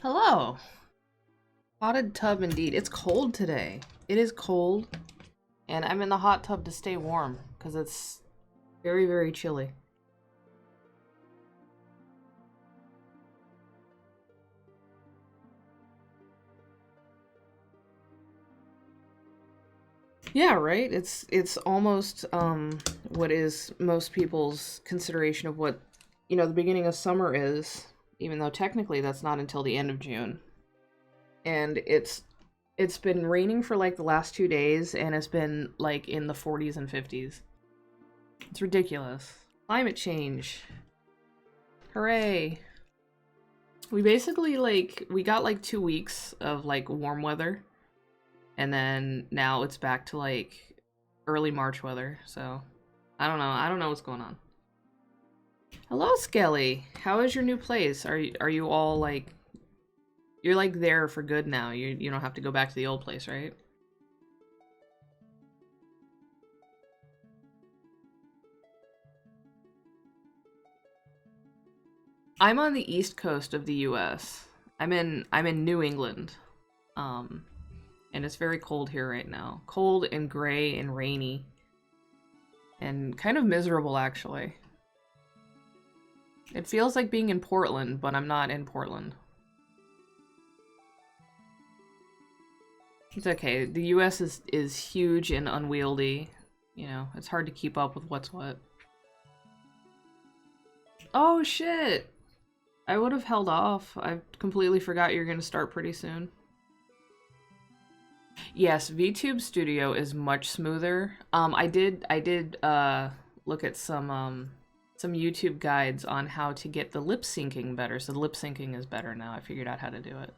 Hello. Potted tub indeed. It's cold today. It is cold, and I'm in the hot tub to stay warm because it's very, very chilly. Yeah, right? It's almost what is most people's consideration of what, the beginning of summer is, even though technically that's not until the end of June. And it's been raining for like the last 2 days, and it's been like in the 40s and 50s. It's ridiculous. Climate change. Hooray. We basically we got like 2 weeks of like warm weather, and then now it's back to like early March weather. So I don't know what's going on. Hello, Skelly. How is your new place? Are you all like you're like there for good now? You don't have to go back to the old place, right? I'm on the east coast of the US. I'm in New England. Um and it's very cold here right now. Cold and gray and rainy and kind of miserable actually. It feels like being in Portland, but I'm not in Portland. It's okay. The US is huge and unwieldy. It's hard to keep up with what's what. Oh shit. I would have held off. I completely forgot you're going to start pretty soon. Yes, VTube Studio is much smoother. I did look at some YouTube guides on how to get the lip syncing better. So the lip syncing is better now. I figured out how to do it.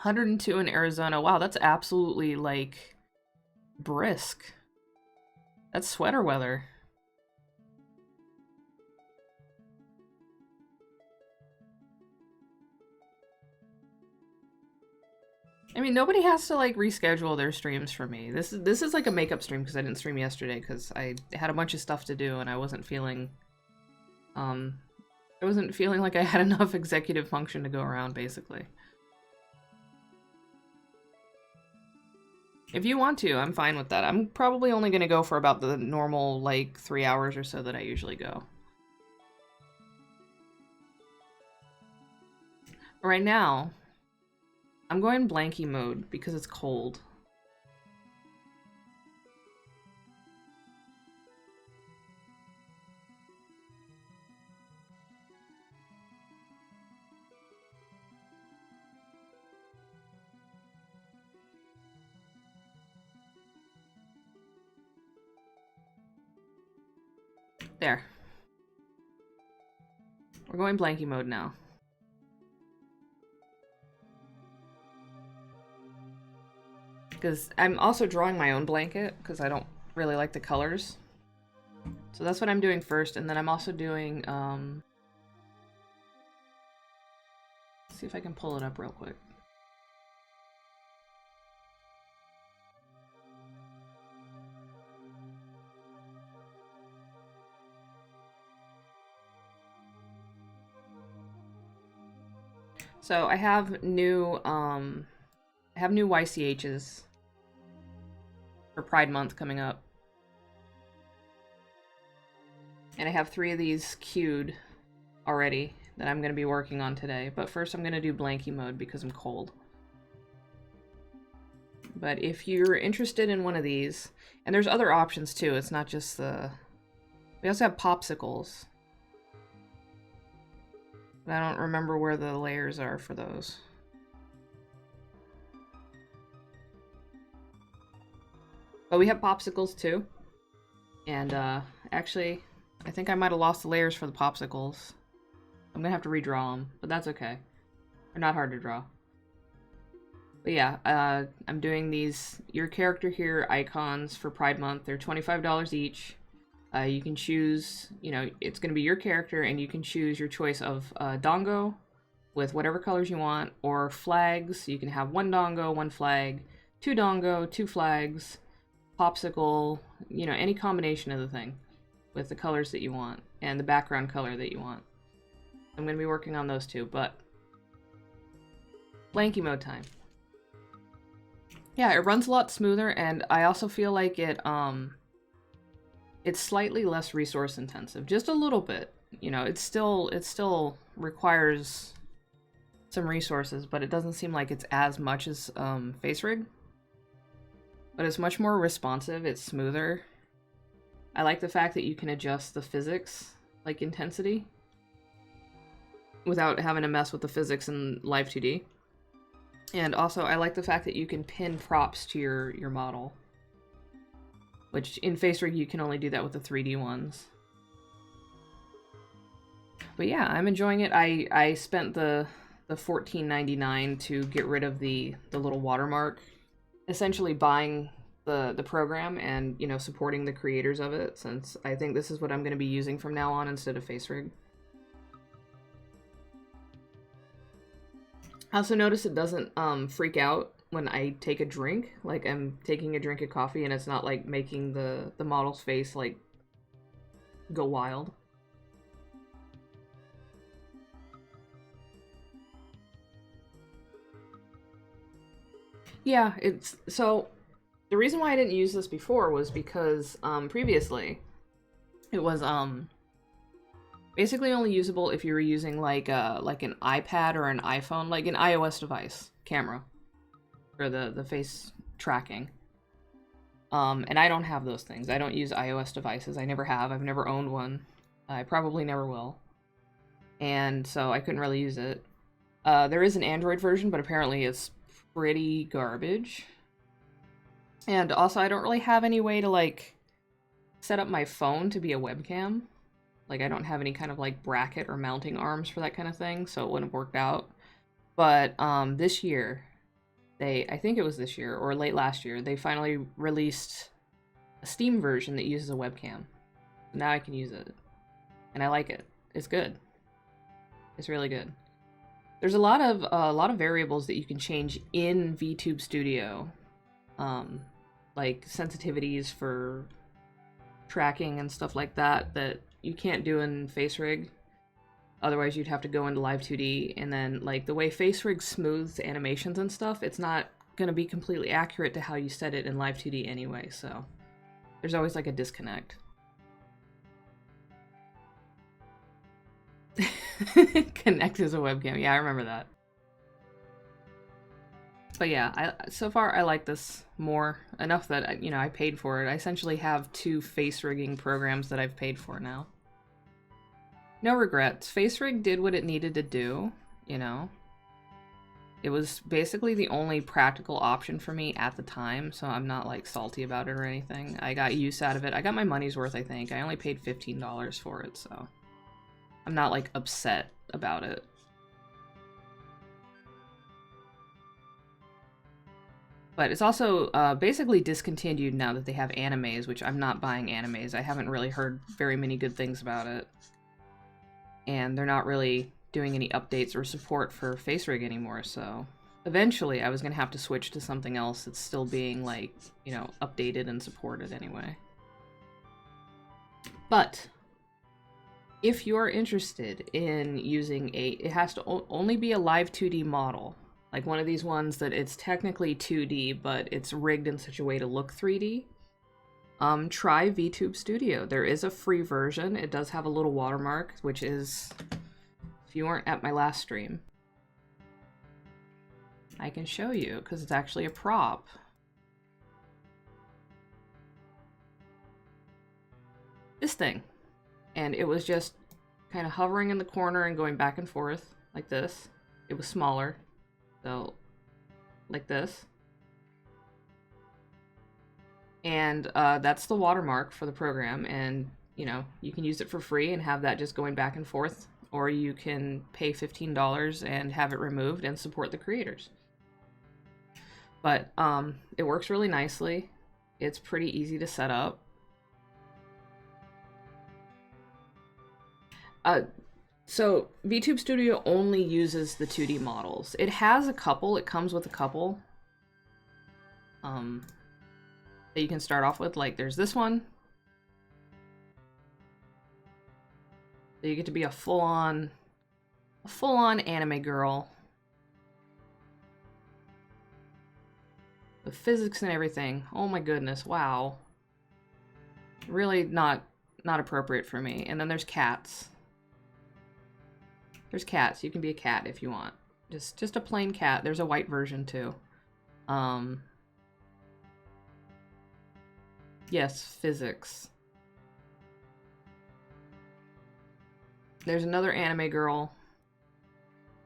102 in Arizona. Wow, that's absolutely like brisk. That's sweater weather. I mean, nobody has to like reschedule their streams for me. This is like a makeup stream because I didn't stream yesterday because I had a bunch of stuff to do and um I wasn't feeling like I had enough executive function to go around basically. If you want to, I'm fine with that. I'm probably only going to go for about the normal like 3 hours or so that I usually go. Right now, I'm going blankie mode because it's cold. There. We're going blankie mode now. Because I'm also drawing my own blanket because I don't really like the colors. So that's what I'm doing first, and then I'm also doing, see if I can pull it up real quick. So I have new YCHs for Pride Month coming up. And I have 3 of these queued already that I'm going to be working on today. But first I'm going to do blankie mode because I'm cold. But if you're interested in one of these, and there's other options too, it's not just the... We also have popsicles. But I don't remember where the layers are for those. But we have popsicles too. And actually, I think I might have lost the layers for the popsicles. I'm gonna have to redraw them, but that's okay. They're not hard to draw. But yeah, I'm doing these Your Character Here icons for Pride Month. They're $25 each. You can choose, it's going to be your character, and you can choose your choice of dongo with whatever colors you want, or flags. You can have 1 dongo, 1 flag, 2 dongo, 2 flags, popsicle, any combination of the thing with the colors that you want and the background color that you want. I'm going to be working on those too, but blankie mode time. Yeah, it runs a lot smoother, and I also feel like it's slightly less resource intensive, just a little bit. You know, it still requires some resources, but it doesn't seem like it's as much as FaceRig. But it's much more responsive, it's smoother. I like the fact that you can adjust the physics, like intensity, without having to mess with the physics in Live 2D. And also, I like the fact that you can pin props to your model. Which, in FaceRig, you can only do that with the 3D ones. But yeah, I'm enjoying it. I spent the $14.99 to get rid of the little watermark. Essentially buying the program and, you know, supporting the creators of it, since I think this is what I'm going to be using from now on instead of FaceRig. I also notice it doesn't freak out when I take a drink. Like, I'm taking a drink of coffee and it's not like making the model's face like go wild. Yeah, it's so the reason why I didn't use this before was because previously it was basically only usable if you were using like an iPad or an iPhone, like an iOS device camera for the face tracking. And I don't have those things. I don't use iOS devices. I never have. I've never owned one. I probably never will. And so I couldn't really use it. There is an Android version, but apparently it's pretty garbage. And also, I don't really have any way to, like, set up my phone to be a webcam. Like, I don't have any kind of, like, bracket or mounting arms for that kind of thing, so it wouldn't have worked out. But this year, I think it was this year, or late last year, they finally released a Steam version that uses a webcam. Now I can use it. And I like it. It's good. It's really good. There's a lot of variables that you can change in VTube Studio. Like sensitivities for tracking and stuff like that you can't do in FaceRig. Otherwise, you'd have to go into Live 2D, and then like the way FaceRig smooths animations and stuff, it's not going to be completely accurate to how you set it in Live 2D anyway. So there's always like a disconnect. Connect as a webcam. Yeah, I remember that. But yeah, so far I like this more. Enough that, you know, I paid for it. I essentially have 2 face rigging programs that I've paid for now. No regrets. FaceRig did what it needed to do, you know. It was basically the only practical option for me at the time, so I'm not, like, salty about it or anything. I got use out of it. I got my money's worth, I think. I only paid $15 for it, so I'm not, like, upset about it. But it's also basically discontinued now that they have animes, which I'm not buying animes. I haven't really heard very many good things about it. And they're not really doing any updates or support for FaceRig anymore, so eventually I was going to have to switch to something else that's still being, like, you know, updated and supported anyway. But if you're interested in using it has to only be a live 2D model. Like one of these ones that it's technically 2D, but it's rigged in such a way to look 3D. Try VTube Studio. There is a free version. It does have a little watermark, which is, if you weren't at my last stream, I can show you, because it's actually a prop. This thing. And it was just kind of hovering in the corner and going back and forth, like this. It was smaller. So, like this. And that's the watermark for the program, and, you know, you can use it for free and have that just going back and forth, or you can pay $15 and have it removed and support the creators. But it works really nicely. It's pretty easy to set up. So VTube Studio only uses the 2D models. It has a couple. It comes with a couple that you can start off with. Like, there's this one. So you get to be a full-on anime girl. The physics and everything. Oh my goodness, wow. Really not appropriate for me. And then there's cats. There's cats. You can be a cat if you want. Just a plain cat. There's a white version too. Yes, physics. There's another anime girl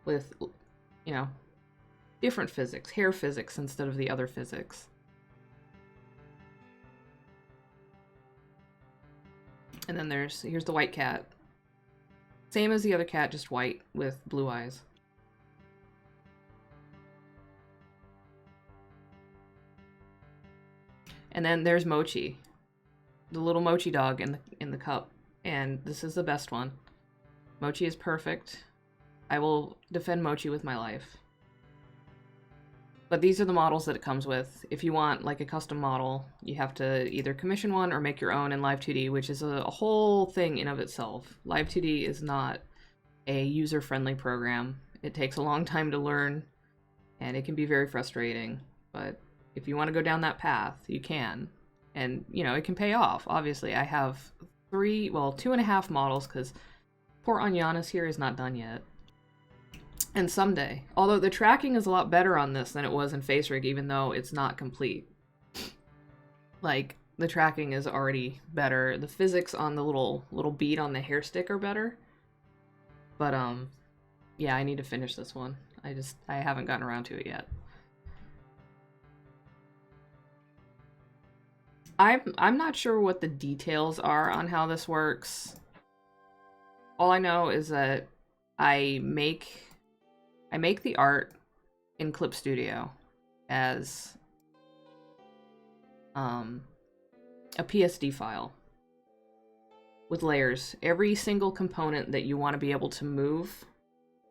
with, you know, different physics, hair physics instead of the other physics. And then here's the white cat. Same as the other cat, just white with blue eyes. And then there's Mochi, the little Mochi dog in the cup. And this is the best one. Mochi is perfect. I will defend Mochi with my life. But these are the models that it comes with. If you want like a custom model, you have to either commission one or make your own in Live2D, which is a whole thing in of itself. Live2D is not a user-friendly program. It takes a long time to learn, and it can be very frustrating. But if you want to go down that path, you can. And, you know, it can pay off. Obviously, I have 2.5 models, because poor Anyanas here is not done yet. And someday. Although the tracking is a lot better on this than it was in FaceRig, even though it's not complete. Like, the tracking is already better. The physics on the little bead on the hair stick are better. But, yeah, I need to finish this one. I haven't gotten around to it yet. I'm not sure what the details are on how this works. All I know is that I make the art in Clip Studio as a PSD file with layers. Every single component that you want to be able to move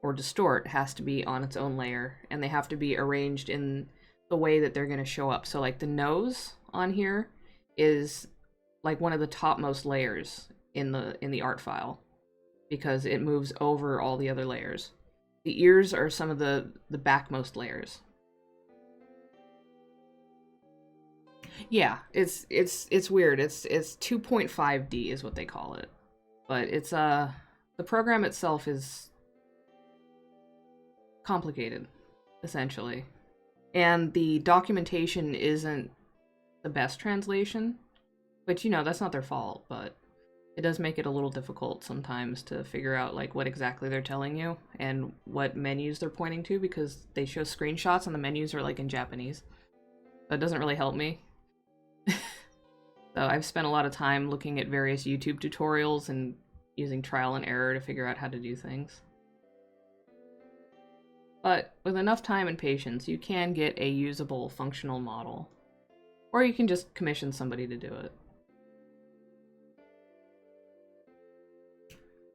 or distort has to be on its own layer, and they have to be arranged in the way that they're going to show up. So like the nose on here is like one of the topmost layers in the art file because it moves over all the other layers. The ears are some of the backmost layers. Yeah, it's weird. It's 2.5D is what they call it. But it's the program itself is complicated, essentially. And the documentation isn't the best translation, which, you know, that's not their fault, but it does make it a little difficult sometimes to figure out like what exactly they're telling you and what menus they're pointing to, because they show screenshots and the menus are like in Japanese. That doesn't really help me. So I've spent a lot of time looking at various YouTube tutorials and using trial and error to figure out how to do things. But with enough time and patience, you can get a usable, functional model. Or you can just commission somebody to do it.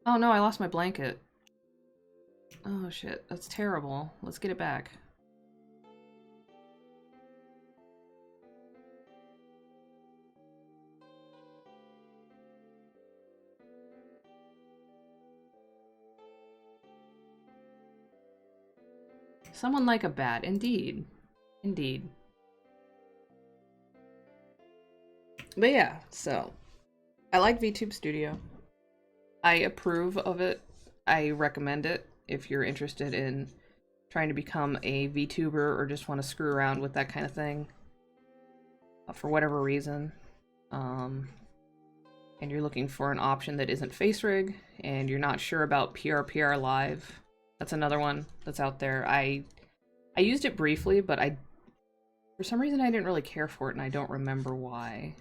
Oh no, I lost my blanket. Oh shit, that's terrible. Let's get it back. Someone like a bat, indeed. Indeed. But yeah, so I like VTube Studio. I approve of it. I recommend it if you're interested in trying to become a VTuber or just want to screw around with that kind of thing for whatever reason. And you're looking for an option that isn't FaceRig and you're not sure about PRPR Live. That's another one that's out there. I used it briefly, but for some reason I didn't really care for it and I don't remember why.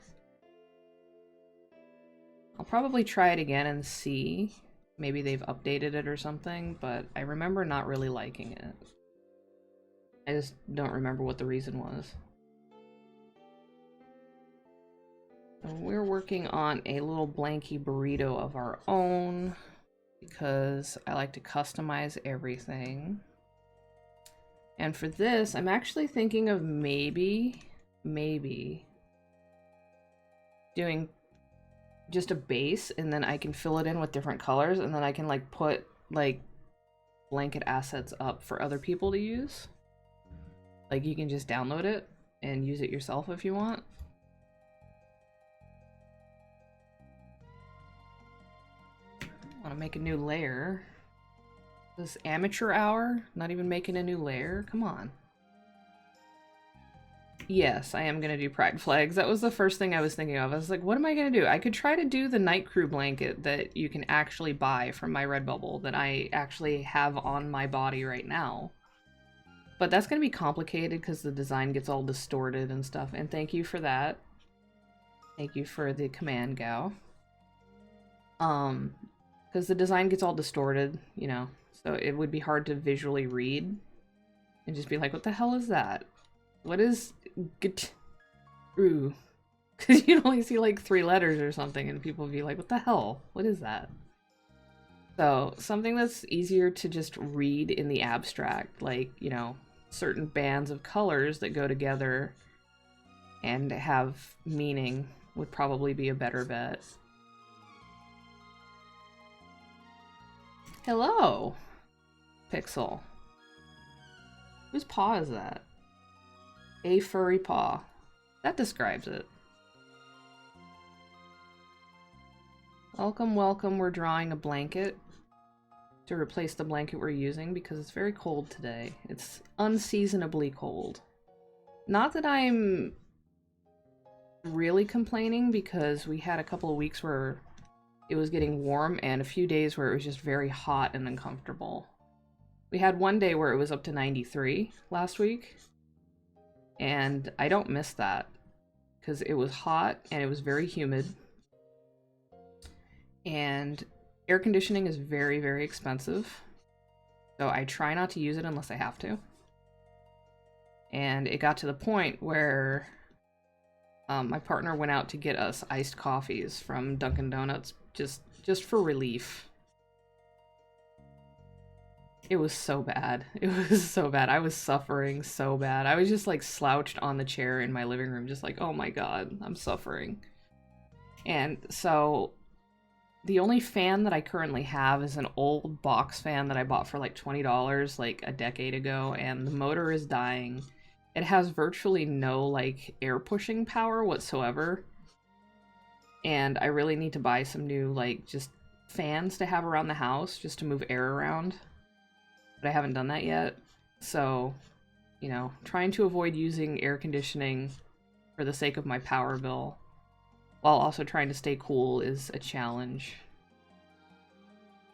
I'll probably try it again and see. Maybe they've updated it or something, but I remember not really liking it. I just don't remember what the reason was. So we're working on a little blankie burrito of our own because I like to customize everything. And for this, I'm actually thinking of maybe doing just a base, and then I can fill it in with different colors, and then I can like put like blanket assets up for other people to use. Like you can just download it and use it yourself if you want. I want to make a new layer. This amateur hour? Not even making a new layer? Come on. Yes, I am going to do pride flags. That was the first thing I was thinking of. I was like, what am I going to do? I could try to do the night crew blanket that you can actually buy from my Redbubble that I actually have on my body right now. But that's going to be complicated because the design gets all distorted and stuff. And thank you for that. Thank you for the command, Gao. Because the design gets all distorted, you know, so it would be hard to visually read and just be like, what the hell is that? What is ooh? Because you'd only see like 3 letters or something and people would be like, what the hell? What is that? So something that's easier to just read in the abstract, like, you know, certain bands of colors that go together and have meaning would probably be a better bet. Hello, Pixel. Whose paw is that? A furry paw. That describes it. Welcome, welcome. We're drawing a blanket to replace the blanket we're using because it's very cold today. It's unseasonably cold. Not that I'm really complaining because we had a couple of weeks where it was getting warm and a few days where it was just very hot and uncomfortable. We had one day where it was up to 93 last week, and I don't miss that because it was hot and it was very humid, and air conditioning is very, very expensive, so I try not to use it unless I have to. And it got to the point where my partner went out to get us iced coffees from Dunkin' Donuts just for relief. It was so bad. It was so bad. I was suffering so bad. I was just like slouched on the chair in my living room, just like, oh my god, I'm suffering. And so the only fan that I currently have is an old box fan that I bought for like $20 like a decade ago, and the motor is dying. It has virtually no like air pushing power whatsoever. And I really need to buy some new like just fans to have around the house just to move air around. But I haven't done that yet. So, you know, trying to avoid using air conditioning for the sake of my power bill while also trying to stay cool is a challenge.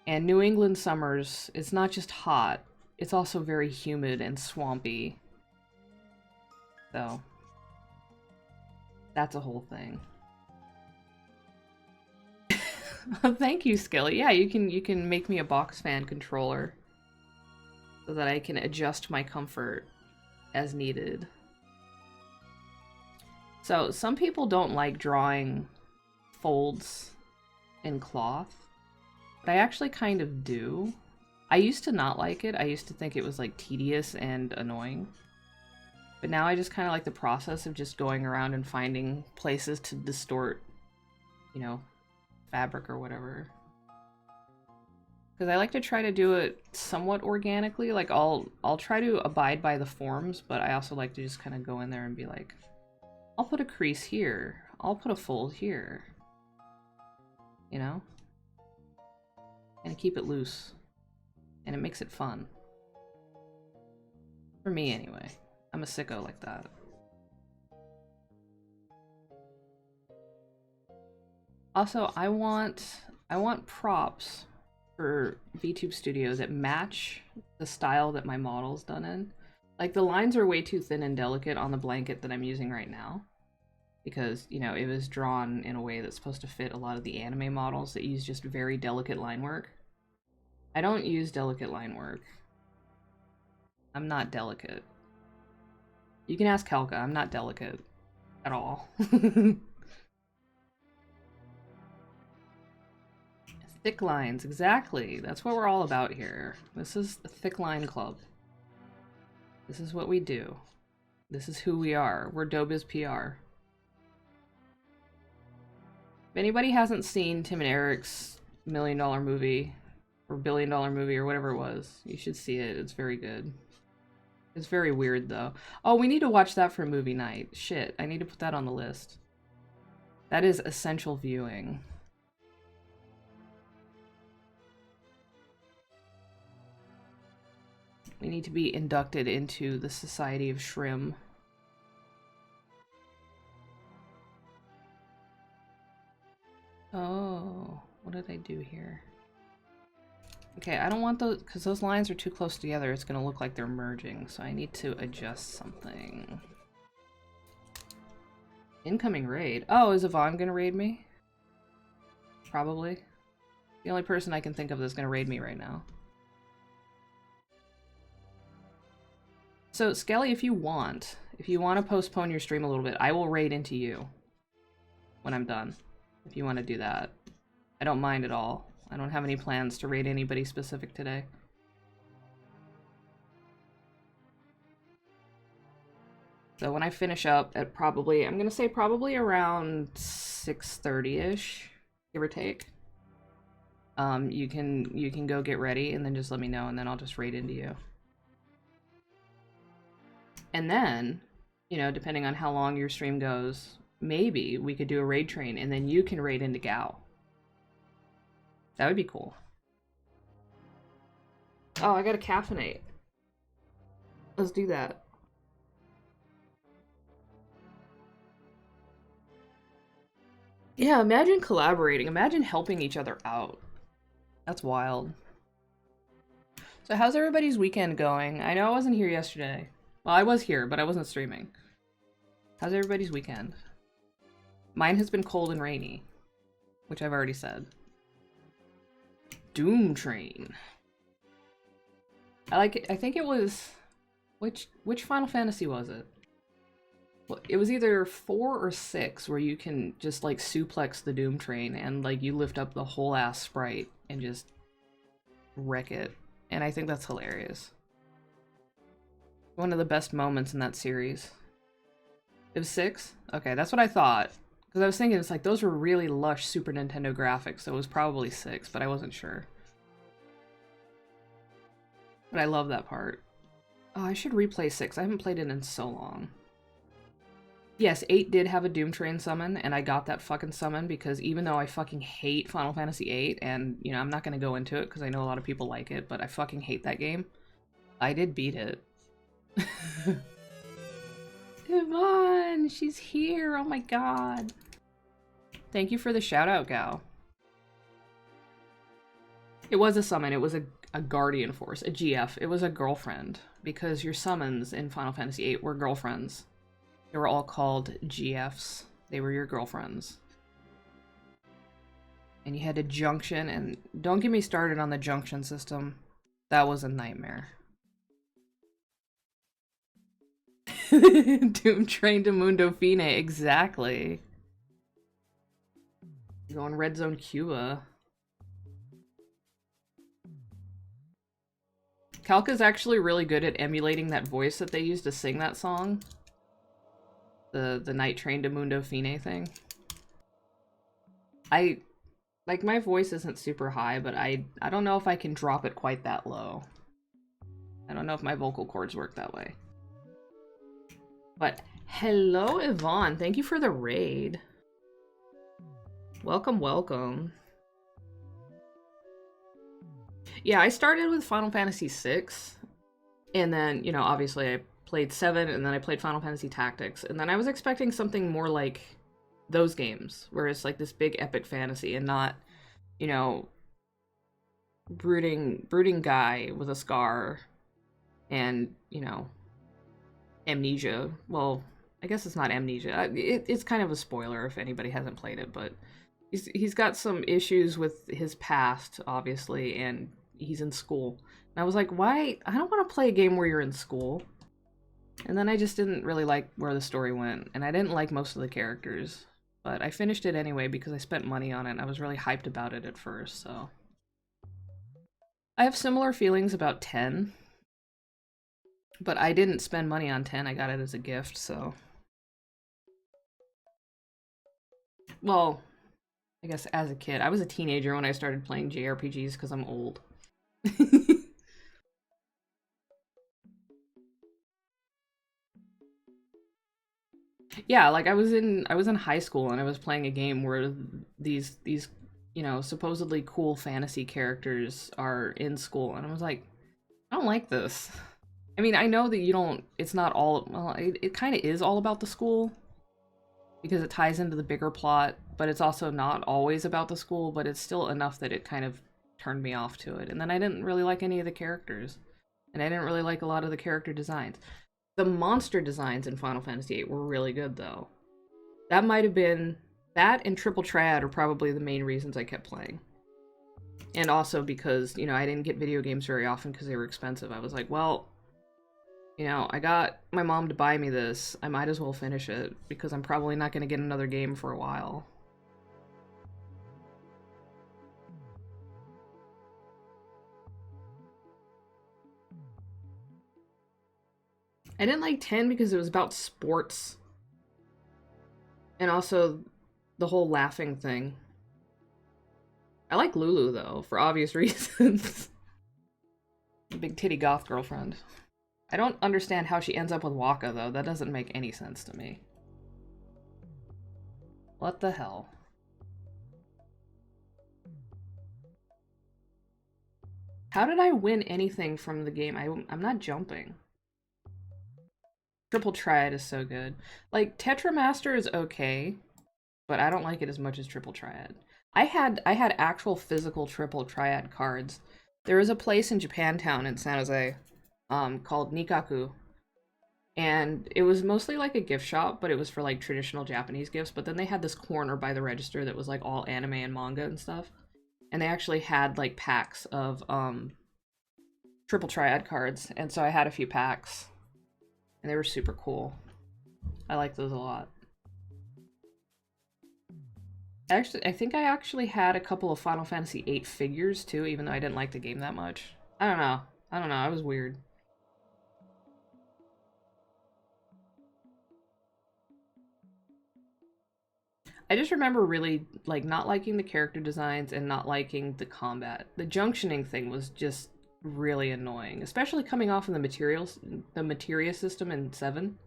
And New England summers, it's not just hot, it's also very humid and swampy. So, that's a whole thing. Thank you, Skilly. Yeah, you can make me a box fan controller so that I can adjust my comfort as needed. So, some people don't like drawing folds in cloth, but I actually kind of do. I used to not like it. I used to think it was like tedious and annoying. But now I just kind of like the process of just going around and finding places to distort, you know, fabric or whatever. Because I like to try to do it somewhat organically. Like I'll try to abide by the forms, but I also like to just kind of go in there and be like, I'll put a crease here. I'll put a fold here. You know? And keep it loose. And it makes it fun. For me, anyway. I'm a sicko like that. Also, I want props for VTube Studio that match the style that my model's done in. Like, the lines are way too thin and delicate on the blanket that I'm using right now. Because, you know, it was drawn in a way that's supposed to fit a lot of the anime models that use just very delicate line work. I don't use delicate line work. I'm not delicate. You can ask Helga, I'm not delicate at all. Thick lines, exactly. That's what we're all about here. This is the Thick Line Club. This is what we do. This is who we are. We're Dobiz PR. If anybody hasn't seen Tim and Eric's $1 million movie, or $1 billion movie, or whatever it was, you should see it. It's very good. It's very weird, though. Oh, we need to watch that for movie night. Shit, I need to put that on the list. That is essential viewing. We need to be inducted into the Society of Shrim. Oh, what did I do here? Okay, I don't want those, because those lines are too close together. It's going to look like they're merging, so I need to adjust something. Incoming raid. Oh, is Yvonne going to raid me? Probably. The only person I can think of that's going to raid me right now. So, Skelly, if you want to postpone your stream a little bit, I will raid into you when I'm done. If you want to do that. I don't mind at all. I don't have any plans to raid anybody specific today. So when I finish up at probably, I'm gonna say probably around 6:30-ish, give or take. You can go get ready and then just let me know, and then I'll just raid into you. And then, you know, depending on how long your stream goes, maybe we could do a raid train, and then you can raid into Gao. That would be cool. Oh, I gotta caffeinate. Let's do that. Yeah, imagine collaborating. Imagine helping each other out. That's wild. So how's everybody's weekend going? I know I wasn't here yesterday. Well, I was here, but I wasn't streaming. How's everybody's weekend? Mine has been cold and rainy, which I've already said. Doom Train. I like it. I think it was... Which Final Fantasy was it? Well, it was either 4 or 6 where you can just like suplex the Doom Train and like you lift up the whole ass sprite and just wreck it. And I think that's hilarious. One of the best moments in that series. It was 6? Okay, that's what I thought. Because I was thinking it's like those were really lush Super Nintendo graphics, so it was probably 6, but I wasn't sure. But I love that part. Oh, I should replay 6. I haven't played it in so long. Yes, 8 did have a Doom Train summon, and I got that fucking summon because even though I fucking hate Final Fantasy 8, and, you know, I'm not going to go into it because I know a lot of people like it, but I fucking hate that game, I did beat it. Yvonne, she's here, oh my god. Thank you for the shout-out, Gal. It was a summon, it was a Guardian Force, a GF. It was a girlfriend, because your summons in Final Fantasy 8 were girlfriends. They were all called GFs. They were your girlfriends. And you had a junction, and don't get me started on the junction system. That was a nightmare. Doom Train to Mundo Fine, exactly. Going Red Zone Cuba. Kalka's actually really good at emulating that voice that they used to sing that song. The Night Train to Mundo Fine thing. Like, my voice isn't super high, but I don't know if I can drop it quite that low. I don't know if my vocal cords work that way. But, hello, Yvonne. Thank you for the raid. Welcome, welcome. Yeah, I started with Final Fantasy VI, and then, you know, obviously I played 7, and then I played Final Fantasy Tactics, and then I was expecting something more like those games, where it's like this big epic fantasy and not, you know, brooding guy with a scar and, you know, amnesia. Well, I guess it's not amnesia. It's kind of a spoiler if anybody hasn't played it, but he's got some issues with his past, obviously, and he's in school. And I was like, why? I don't want to play a game where you're in school. And then I just didn't really like where the story went, and I didn't like most of the characters. But I finished it anyway because I spent money on it, and I was really hyped about it at first, so... I have similar feelings about 10. But I didn't spend money on 10, I got it as a gift, so... Well, I guess as a kid. I was a teenager when I started playing JRPGs because I'm old. Yeah, like I was in high school and I was playing a game where these supposedly cool fantasy characters are in school and I was like, I don't like this. I mean, I know that you don't it's not all well, it kind of is all about the school because it ties into the bigger plot, but it's also not always about the school, but it's still enough that it kind of turned me off to it. And then I didn't really like any of the characters, and I didn't really like a lot of the character designs. The monster designs in Final Fantasy VIII were really good though. That might have been that and Triple Triad are probably the main reasons I kept playing. And also because, I didn't get video games very often because they were expensive. I was like, well, I got my mom to buy me this. I might as well finish it because I'm probably not going to get another game for a while. I didn't like 10 because it was about sports. And also the whole laughing thing. I like Lulu, though, for obvious reasons. Big titty goth girlfriend. I don't understand how she ends up with Waka, though. That doesn't make any sense to me. What the hell? How did I win anything from the game? I'm not jumping. Triple Triad is so good. Like, Tetramaster is okay, but I don't like it as much as Triple Triad. I had actual physical Triple Triad cards. There was a place in Japantown in San Jose, called Nikaku, and it was mostly like a gift shop, but it was for like traditional Japanese gifts. But then they had this corner by the register that was like all anime and manga and stuff, and they actually had like packs of Triple Triad cards, and so I had a few packs, and they were super cool. I like those a lot. Actually, I think I actually had a couple of Final Fantasy VIII figures too, even though I didn't like the game that much. I don't know. I don't know. I was weird. I just remember really like not liking the character designs and not liking the combat. The junctioning thing was just really annoying, especially coming off of the materia system in 7,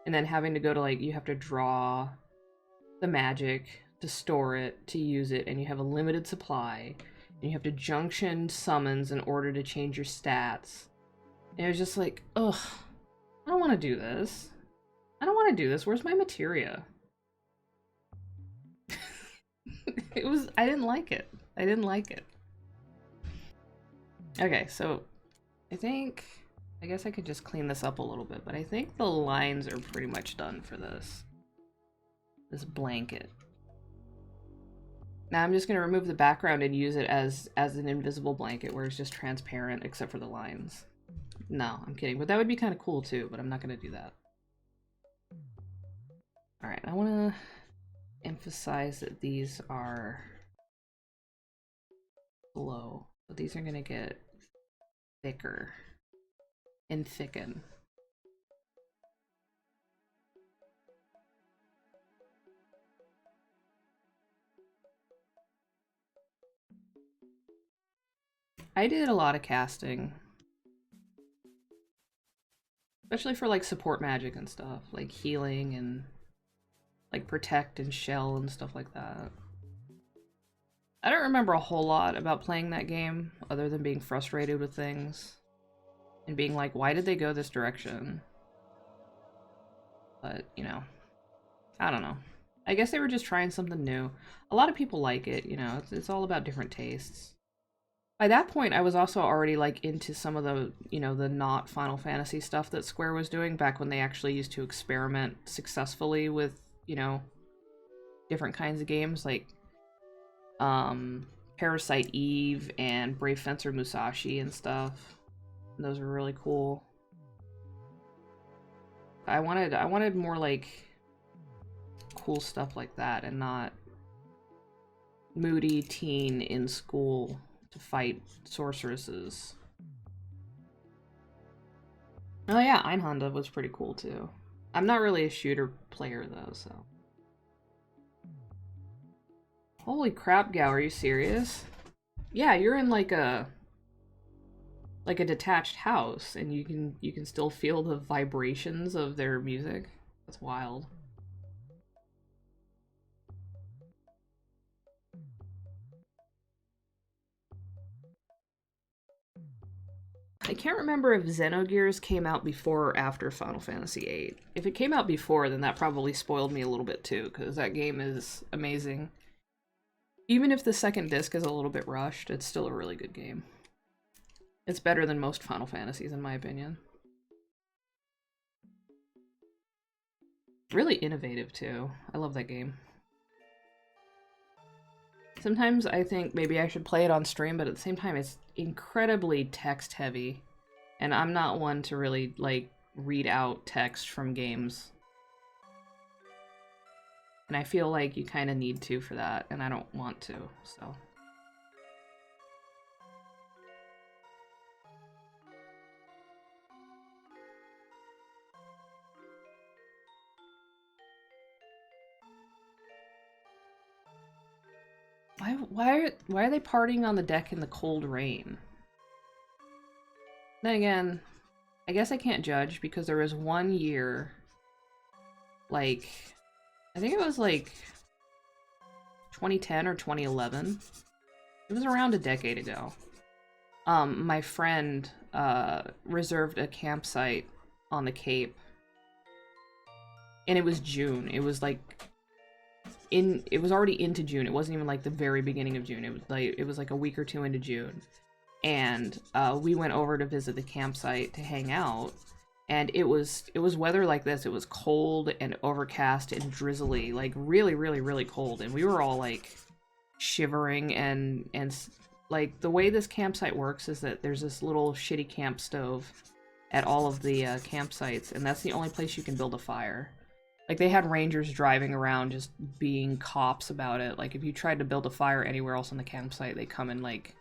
and then having to go to like you have to draw the magic to store it, to use it, and you have a limited supply, and you have to junction summons in order to change your stats. And it was just like, ugh, I don't want to do this. I don't want to do this. Where's my materia? I didn't like it. I didn't like it. Okay, so I guess I could just clean this up a little bit, but I think the lines are pretty much done for this blanket. Now I'm just going to remove the background and use it as an invisible blanket where it's just transparent except for the lines. No, I'm kidding, but that would be kind of cool too, but I'm not going to do that. Alright, I want to emphasize that these are low, but these are going to get thicker and thicken. I did a lot of casting, especially for like support magic and stuff, like healing and like protect and shell and stuff like that. I don't remember a whole lot about playing that game other than being frustrated with things and being like, why did they go this direction? But, I don't know. I guess they were just trying something new. A lot of people like it, it's all about different tastes. By that point, I was also already like into some of the, the not Final Fantasy stuff that Square was doing back when they actually used to experiment successfully with, different kinds of games like Parasite Eve and Brave Fencer Musashi and stuff. And those were really cool. I wanted more like cool stuff like that and not moody teen in school to fight sorceresses. Oh yeah, Einhanda was pretty cool too. I'm not really a shooter player though, so. Holy crap, Gal, are you serious? Yeah, you're in like a detached house and you can still feel the vibrations of their music. That's wild. I can't remember if Xenogears came out before or after Final Fantasy VIII. If it came out before, then that probably spoiled me a little bit too, because that game is amazing. Even if the second disc is a little bit rushed, it's still a really good game. It's better than most Final Fantasies, in my opinion. Really innovative, too. I love that game. Sometimes I think maybe I should play it on stream, but at the same time, it's incredibly text-heavy. And I'm not one to really, like, read out text from games. And I feel like you kind of need to for that, and I don't want to, so... Why are they partying on the deck in the cold rain? Then again, I guess I can't judge because there was one year, like, I think it was like 2010 or 2011. It was around a decade ago. My friend reserved a campsite on the Cape, and it was June. It was like it was already into June. It wasn't even like the very beginning of June. It was like a week or two into June. And we went over to visit the campsite to hang out, and it was weather like this. It was cold and overcast and drizzly, like really, really, really cold. And we were all like shivering and like the way this campsite works is that there's this little shitty camp stove at all of the campsites, and that's the only place you can build a fire. Like, they had rangers driving around just being cops about it. Like, if you tried to build a fire anywhere else on the campsite, they come and, like,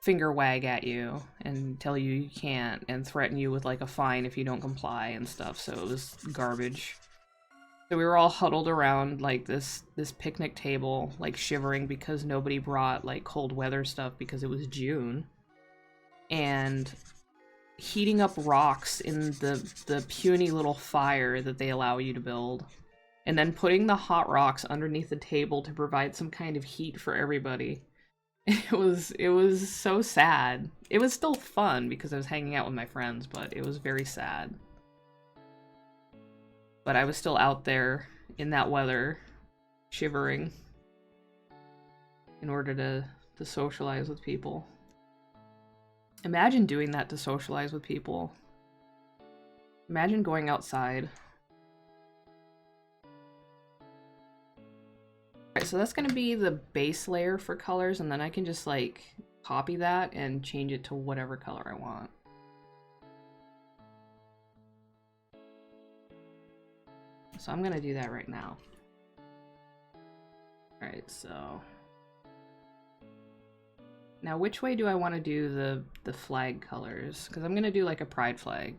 finger wag at you and tell you you can't and threaten you with, like, a fine if you don't comply and stuff. So it was garbage. So we were all huddled around, like, this picnic table, like, shivering because nobody brought, like, cold weather stuff because it was June. And heating up rocks in the puny little fire that they allow you to build, and then putting the hot rocks underneath the table to provide some kind of heat for everybody. It was so sad. It was still fun because I was hanging out with my friends, but it was very sad. But I was still out there in that weather, shivering, in order to socialize with people. Imagine doing that to socialize with people. Imagine going outside. Alright, so that's gonna be the base layer for colors, and then I can just, like, copy that and change it to whatever color I want. So I'm gonna do that right now. Alright, so... Now, which way do I want to do the flag colors? Because I'm going to do like a pride flag.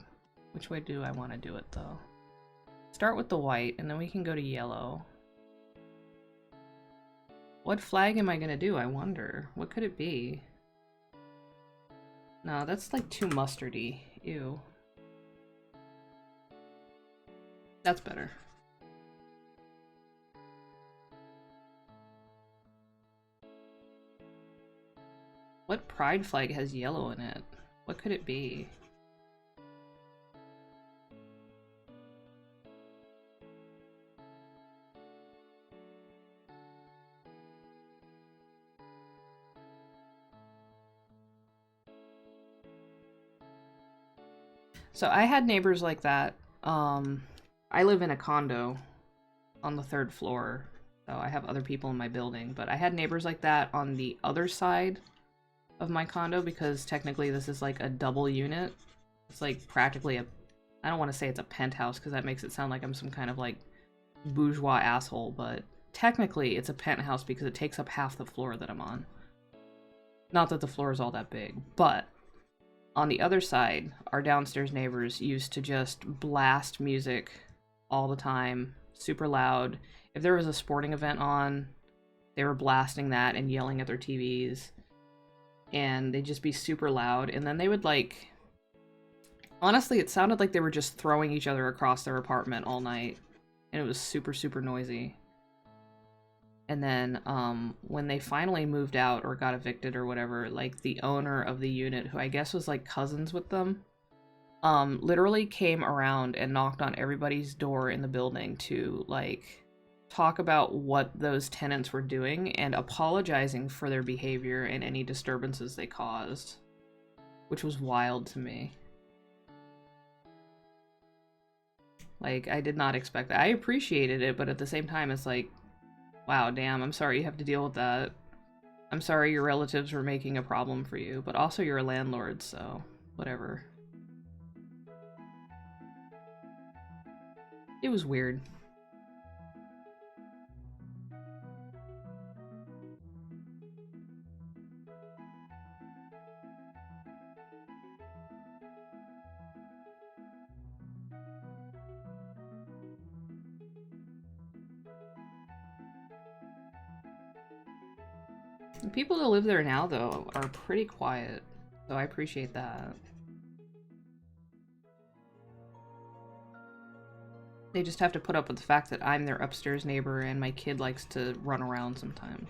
Which way do I want to do it, though? Start with the white, and then we can go to yellow. What flag am I going to do, I wonder? What could it be? No, that's like too mustardy. Ew. That's better. What pride flag has yellow in it? What could it be? So I had neighbors like that. I live in a condo on the 3rd floor, so I have other people in my building, but I had neighbors like that on the other side of my condo because technically this is like a double unit. It's like practically I don't want to say it's a penthouse because that makes it sound like I'm some kind of like bourgeois asshole, but technically it's a penthouse because it takes up half the floor that I'm on. Not that the floor is all that big, but on the other side, our downstairs neighbors used to just blast music all the time, super loud. If there was a sporting event on, they were blasting that and yelling at their TVs. And they'd just be super loud, and then they would, like... Honestly, it sounded like they were just throwing each other across their apartment all night. And it was super, super noisy. And then when they finally moved out or got evicted or whatever, like the owner of the unit, who I guess was like cousins with them, literally came around and knocked on everybody's door in the building to like talk about what those tenants were doing and apologizing for their behavior and any disturbances they caused, which was wild to me. Like, I did not expect that. I appreciated it, but at the same time, it's like, wow, damn, I'm sorry you have to deal with that. I'm sorry your relatives were making a problem for you, but also you're a landlord, so whatever. It was weird. The people that live there now, though, are pretty quiet, so I appreciate that. They just have to put up with the fact that I'm their upstairs neighbor and my kid likes to run around sometimes.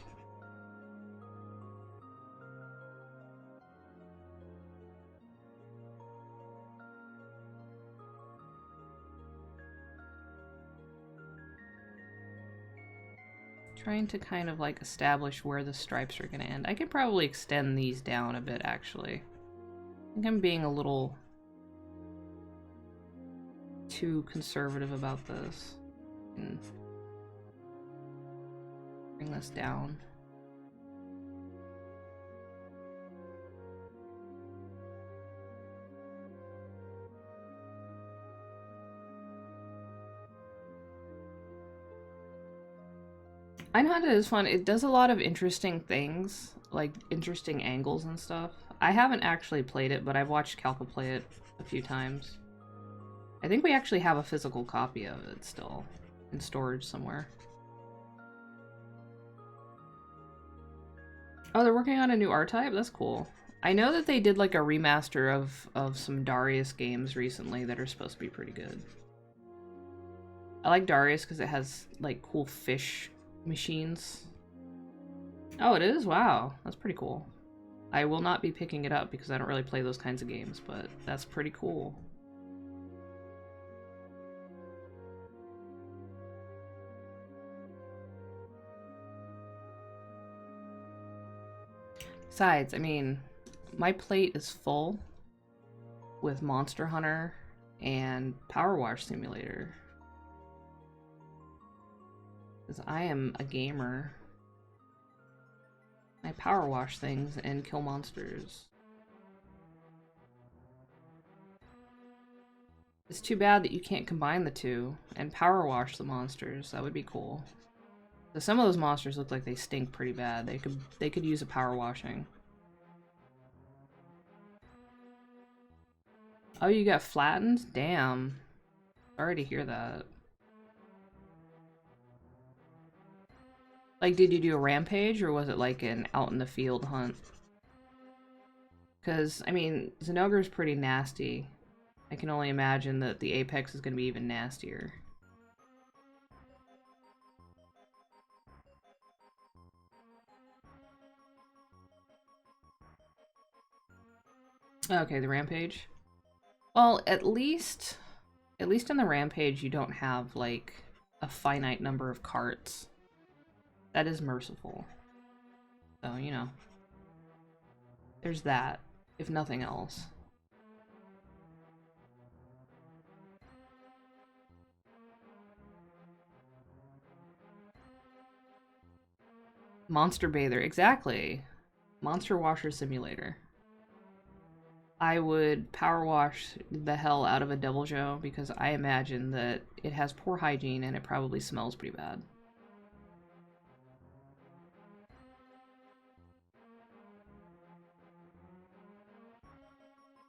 Trying to kind of like establish where the stripes are gonna end. I could probably extend these down a bit, actually. I think I'm being a little too conservative about this. And bring this down. I know it is fun. It does a lot of interesting things, like interesting angles and stuff. I haven't actually played it, but I've watched Calca play it a few times. I think we actually have a physical copy of it still in storage somewhere. Oh, they're working on a new art type? That's cool. I know that they did like a remaster of some Darius games recently that are supposed to be pretty good. I like Darius because it has like cool fish machines. Oh, it is? Wow. That's pretty cool. I will not be picking it up because I don't really play those kinds of games, but that's pretty cool. Besides, I mean, my plate is full with Monster Hunter and Power Wash Simulator. Because I am a gamer. I power wash things and kill monsters. It's too bad that you can't combine the two and power wash the monsters. That would be cool. So some of those monsters look like they stink pretty bad. They could use a power washing. Oh, you got flattened? Damn. Sorry to hear that. Like, did you do a rampage, or was it like an out-in-the-field hunt? Because, I mean, Zinogre's pretty nasty. I can only imagine that the Apex is going to be even nastier. Okay, the rampage. Well, at least in the rampage, you don't have, like, a finite number of carts. That is merciful. So, you know. There's that, if nothing else. Monster Bather, exactly. Monster Washer Simulator. I would power wash the hell out of a Devil Joe because I imagine that it has poor hygiene and it probably smells pretty bad.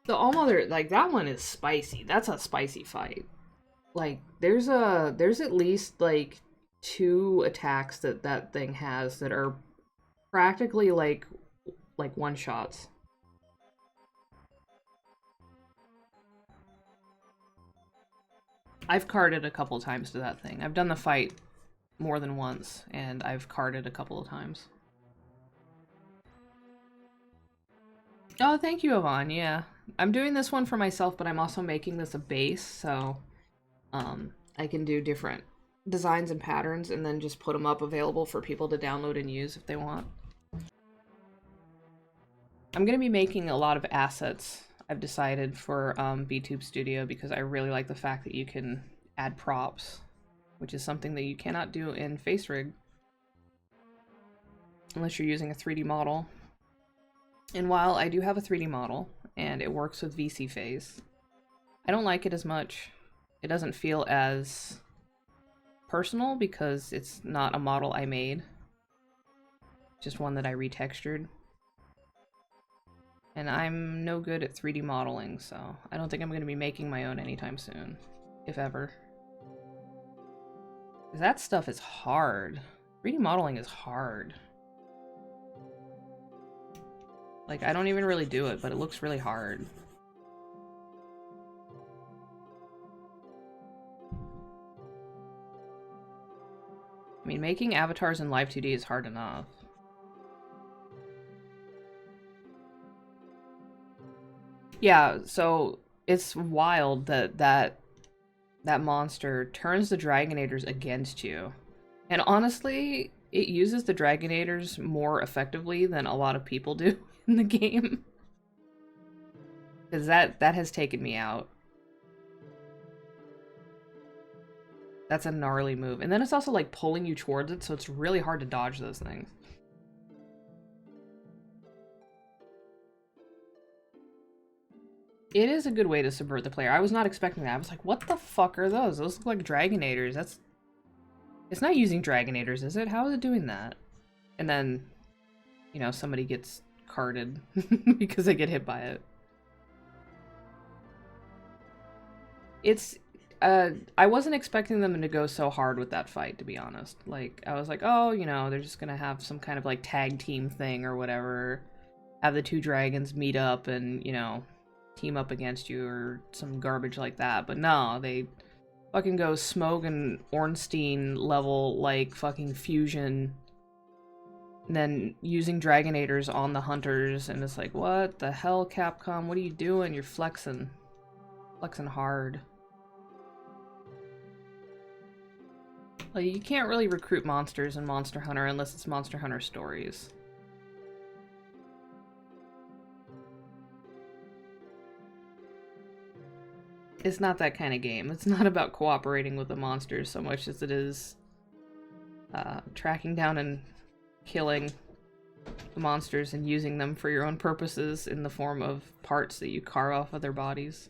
The Allmother, like, that one is spicy. That's a spicy fight. Like, there's at least, like, 2 attacks that that thing has that are practically, like one-shots. I've carded a couple times to that thing. I've done the fight more than once, and I've carded a couple of times. Oh, thank you, Yvonne. Yeah. I'm doing this one for myself, but I'm also making this a base, so I can do different designs and patterns and then just put them up available for people to download and use if they want. I'm going to be making a lot of assets, I've decided, for VTube Studio because I really like the fact that you can add props, which is something that you cannot do in FaceRig unless you're using a 3D model. And while I do have a 3D model and it works with VC phase, I don't like it as much. It doesn't feel as personal because it's not a model I made, just one that I retextured. And I'm no good at 3D modeling, so I don't think I'm going to be making my own anytime soon, if ever. Because that stuff is hard. 3D modeling is hard. Like, I don't even really do it, but it looks really hard. I mean, making avatars in Live 2D is hard enough. Yeah, so it's wild that that monster turns the Dragonators against you. And honestly, it uses the Dragonators more effectively than a lot of people do in the game. Because that has taken me out. That's a gnarly move. And then it's also like pulling you towards it, so it's really hard to dodge those things. It is a good way to subvert the player. I was not expecting that. I was like, what the fuck are those? Those look like Dragonators. That's... It's not using Dragonators, is it? How is it doing that? And then, you know, somebody gets carded because they get hit by it. It's... I wasn't expecting them to go so hard with that fight, to be honest. Like, I was like, oh, you know, they're just gonna have some kind of, like, tag team thing or whatever. Have the two dragons meet up and, you know, team up against you or some garbage like that. But no, they fucking go Smoke and Ornstein level, like, fucking fusion. And then using Dragonators on the hunters, and it's like, what the hell, Capcom? What are you doing? You're flexing. Flexing hard. Like, you can't really recruit monsters in Monster Hunter unless it's Monster Hunter Stories. It's not that kind of game. It's not about cooperating with the monsters so much as it is tracking down and killing the monsters and using them for your own purposes in the form of parts that you carve off of their bodies.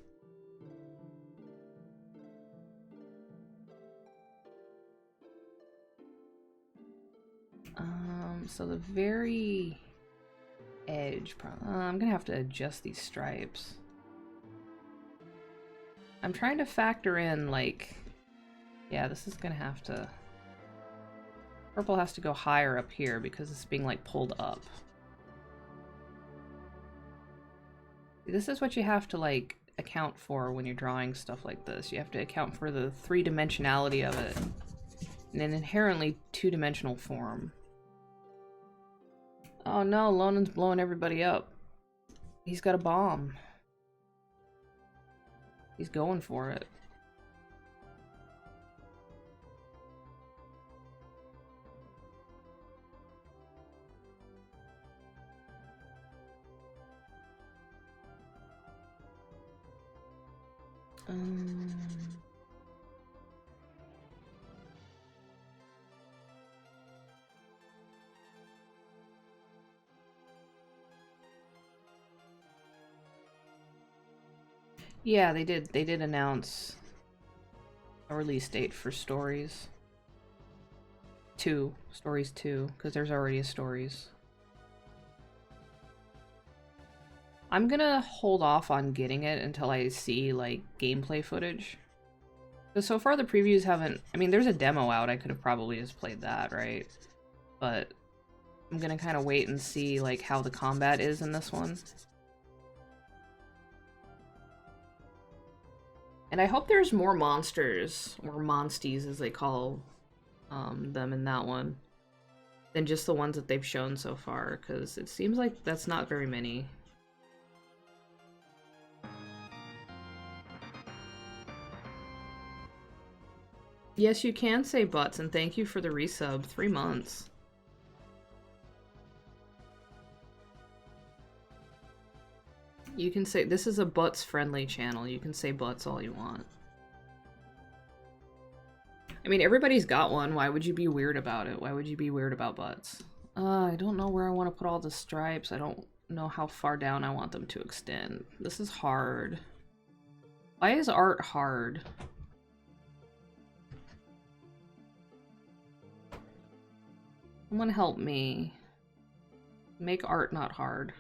So the very edge, I'm gonna have to adjust these stripes. I'm trying to factor in, like, yeah, this is gonna have to... Purple has to go higher up here because it's being, like, pulled up. This is what you have to, like, account for when you're drawing stuff like this. You have to account for the three-dimensionality of it in an inherently two-dimensional form. Oh no, Lonan's blowing everybody up. He's got a bomb. He's going for it. Yeah, they did announce a release date for Stories 2, Stories 2, because there's already a Stories. I'm gonna hold off on getting it until I see, like, gameplay footage. Because so far the previews haven't... I mean, there's a demo out, I could have probably just played that, right? But I'm gonna kind of wait and see, like, how the combat is in this one. And I hope there's more monsters, or monsties as they call them in that one than just the ones that they've shown so far, because it seems like that's not very many. Yes, you can say butts, and thank you for the resub. 3 months. You can say, this is a butts-friendly channel. You can say butts all you want. I mean, everybody's got one. Why would you be weird about it? Why would you be weird about butts? I don't know where I want to put all the stripes. I don't know how far down I want them to extend. This is hard. Why is art hard? Someone help me. Make art not hard.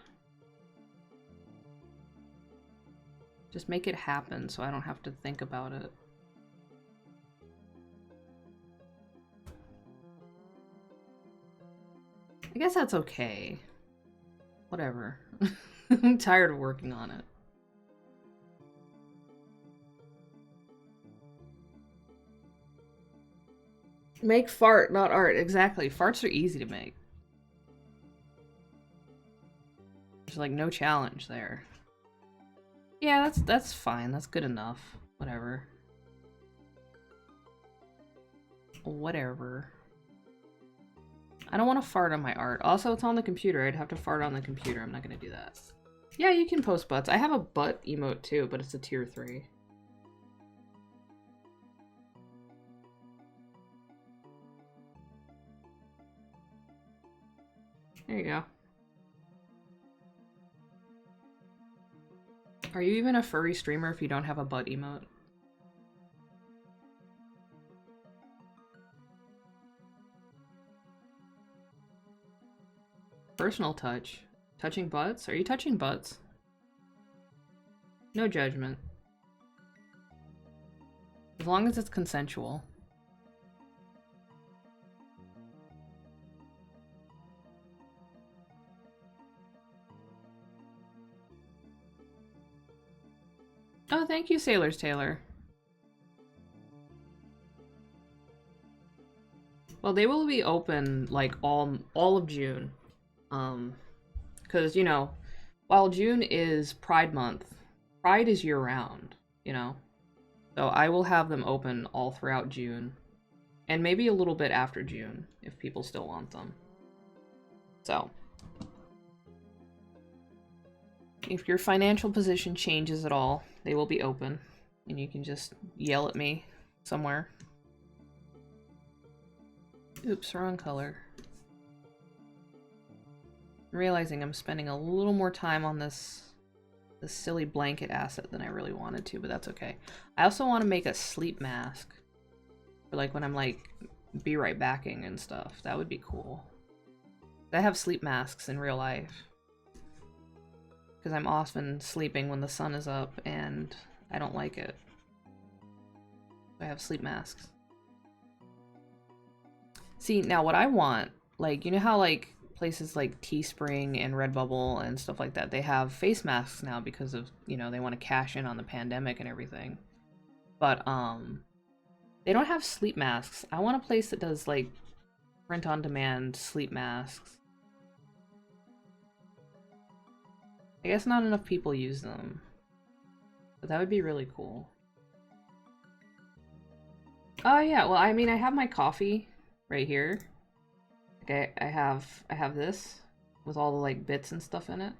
Just make it happen so I don't have to think about it. I guess that's okay. Whatever. I'm tired of working on it. Make fart, not art. Exactly. Farts are easy to make. There's like no challenge there. Yeah, that's fine. That's good enough. Whatever. Whatever. I don't want to fart on my art. Also, it's on the computer. I'd have to fart on the computer. I'm not gonna do that. Yeah, you can post butts. I have a butt emote too, but it's a tier 3. There you go. Are you even a furry streamer if you don't have a butt emote? Personal touch. Touching butts? Are you touching butts? No judgment. As long as it's consensual. Oh, thank you, Sailor's Tailor. Well, they will be open like all of June. Because, you know, while June is Pride Month, Pride is year-round, you know? So I will have them open all throughout June. And maybe a little bit after June, if people still want them. So. If your financial position changes at all, they will be open. And you can just yell at me somewhere. Oops, wrong color. I'm realizing I'm spending a little more time on this silly blanket asset than I really wanted to, but that's okay. I also want to make a sleep mask for like when I'm like be right backing and stuff. That would be cool. I have sleep masks in real life because I'm often sleeping when the sun is up and I don't like it. I have sleep masks. See, now what I want, like, you know how like places like Teespring and Redbubble and stuff like that, they have face masks now because of, you know, they want to cash in on the pandemic and everything. But they don't have sleep masks. I want a place that does like print on demand sleep masks. I guess not enough people use them, but that would be really cool. Oh yeah, well, I mean, I have my coffee right here. Okay, I have this with all the like bits and stuff in it.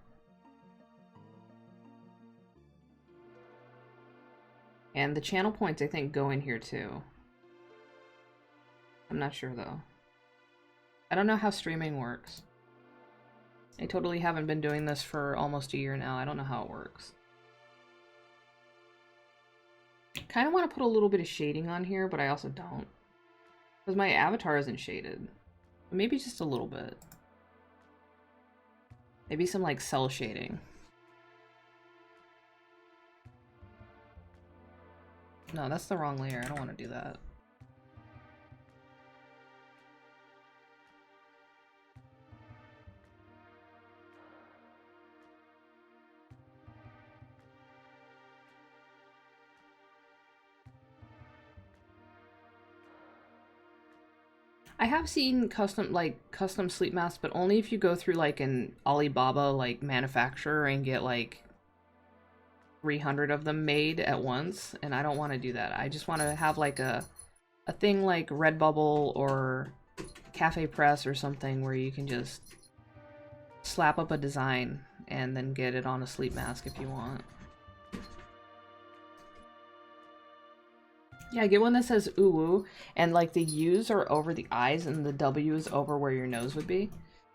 And the channel points I think go in here too. I'm not sure though. I don't know how streaming works. I totally haven't been doing this for almost a year now. I don't know how it works. Kind of want to put a little bit of shading on here, but I also don't. Because my avatar isn't shaded. Maybe just a little bit. Maybe some like cell shading. No, that's the wrong layer. I don't want to do that. I have seen custom sleep masks, but only if you go through like an Alibaba like manufacturer and get like 300 of them made at once, and I don't want to do that. I just want to have like a thing like Redbubble or Cafe Press or something where you can just slap up a design and then get it on a sleep mask if you want. Yeah, get one that says ooh woo, and like the U's are over the eyes and the W is over where your nose would be.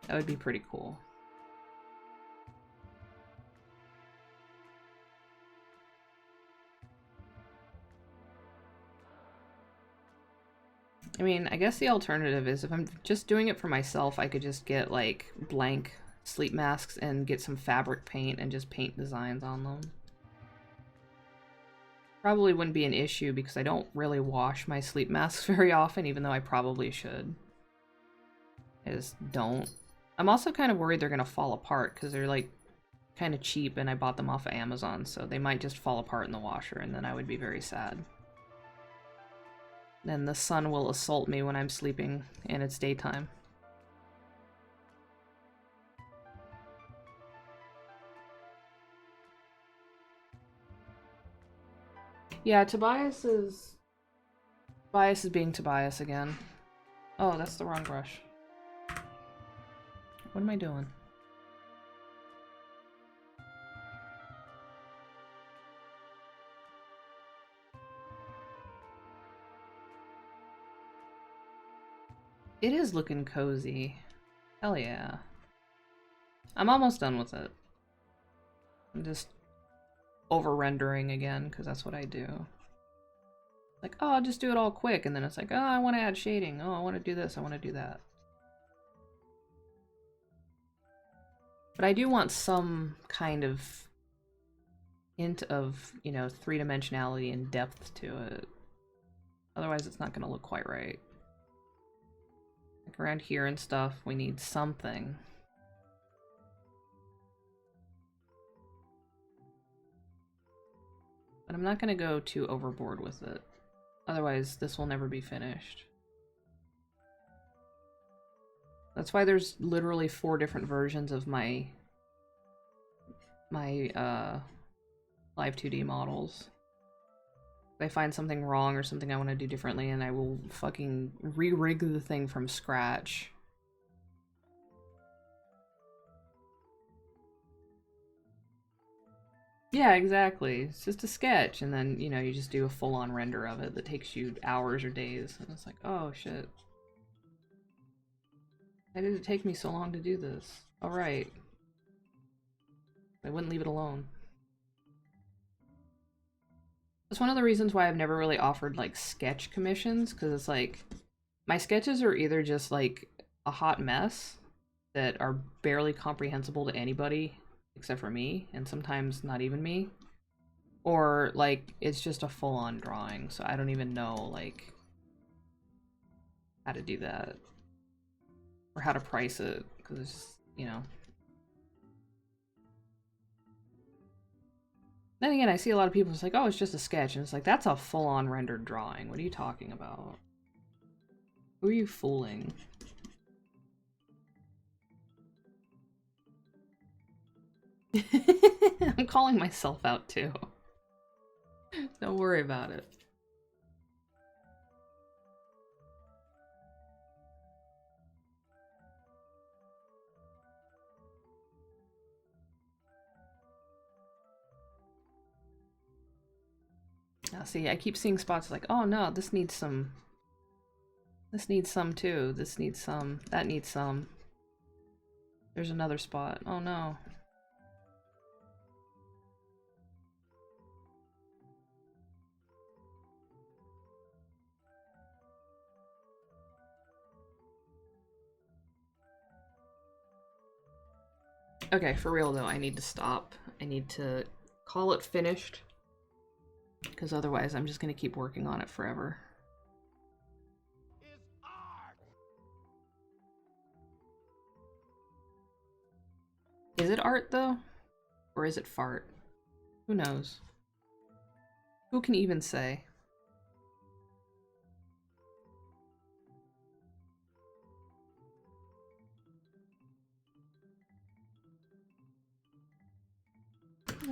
That would be pretty cool. I mean, I guess the alternative is if I'm just doing it for myself, I could just get like blank sleep masks and get some fabric paint and just paint designs on them. Probably wouldn't be an issue because I don't really wash my sleep masks very often, even though I probably should. I just don't. I'm also kind of worried they're gonna fall apart because they're like kind of cheap and I bought them off of Amazon, so they might just fall apart in the washer and then I would be very sad. Then the sun will assault me when I'm sleeping and it's daytime. Yeah, Tobias is being Tobias again. Oh, that's the wrong brush. What am I doing? It is looking cozy. Hell yeah. I'm almost done with it. I'm just over-rendering again, because that's what I do. Like, oh, I'll just do it all quick, and then it's like, oh, I want to add shading. Oh, I want to do this, I want to do that. But I do want some kind of hint of, you know, three-dimensionality and depth to it. Otherwise, it's not going to look quite right. Like around here and stuff, we need something. But I'm not going to go too overboard with it. Otherwise, this will never be finished. That's why there's literally 4 different versions of my live 2D models. If I find something wrong or something I want to do differently, and I will fucking re-rig the thing from scratch. Yeah, exactly. It's just a sketch, and then, you know, you just do a full-on render of it that takes you hours or days, and it's like, oh shit. Why did it take me so long to do this? Alright. I wouldn't leave it alone. That's one of the reasons why I've never really offered, like, sketch commissions, because it's like, my sketches are either just, like, a hot mess that are barely comprehensible to anybody except for me, and sometimes not even me, or, like, it's just a full-on drawing, so I don't even know, like, how to do that. Or how to price it, because it's just, you know. Then again, I see a lot of people, it's like, oh, it's just a sketch, and it's like, that's a full-on rendered drawing. What are you talking about? Who are you fooling? I'm calling myself out, too. Don't worry about it. Now, see, I keep seeing spots like, oh no, this needs some too, this needs some, that needs some. There's another spot, oh no. Okay, for real though, I need to stop. I need to call it finished, because otherwise I'm just gonna keep working on it forever. Is it art though? Or is it fart? Who knows? Who can even say?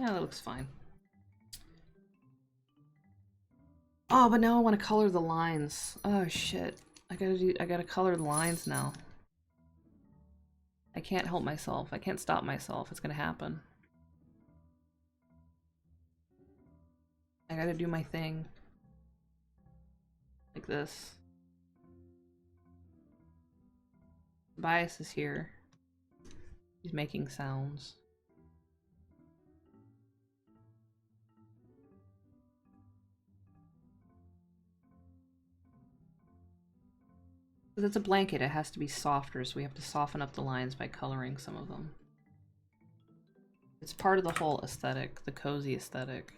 Yeah, that looks fine. Oh, but now I want to color the lines. Oh shit. I gotta color the lines now. I can't help myself. I can't stop myself. It's gonna happen. I gotta do my thing. Like this. Bias is here. He's making sounds. Because it's a blanket, it has to be softer, so we have to soften up the lines by coloring some of them. It's part of the whole aesthetic, the cozy aesthetic.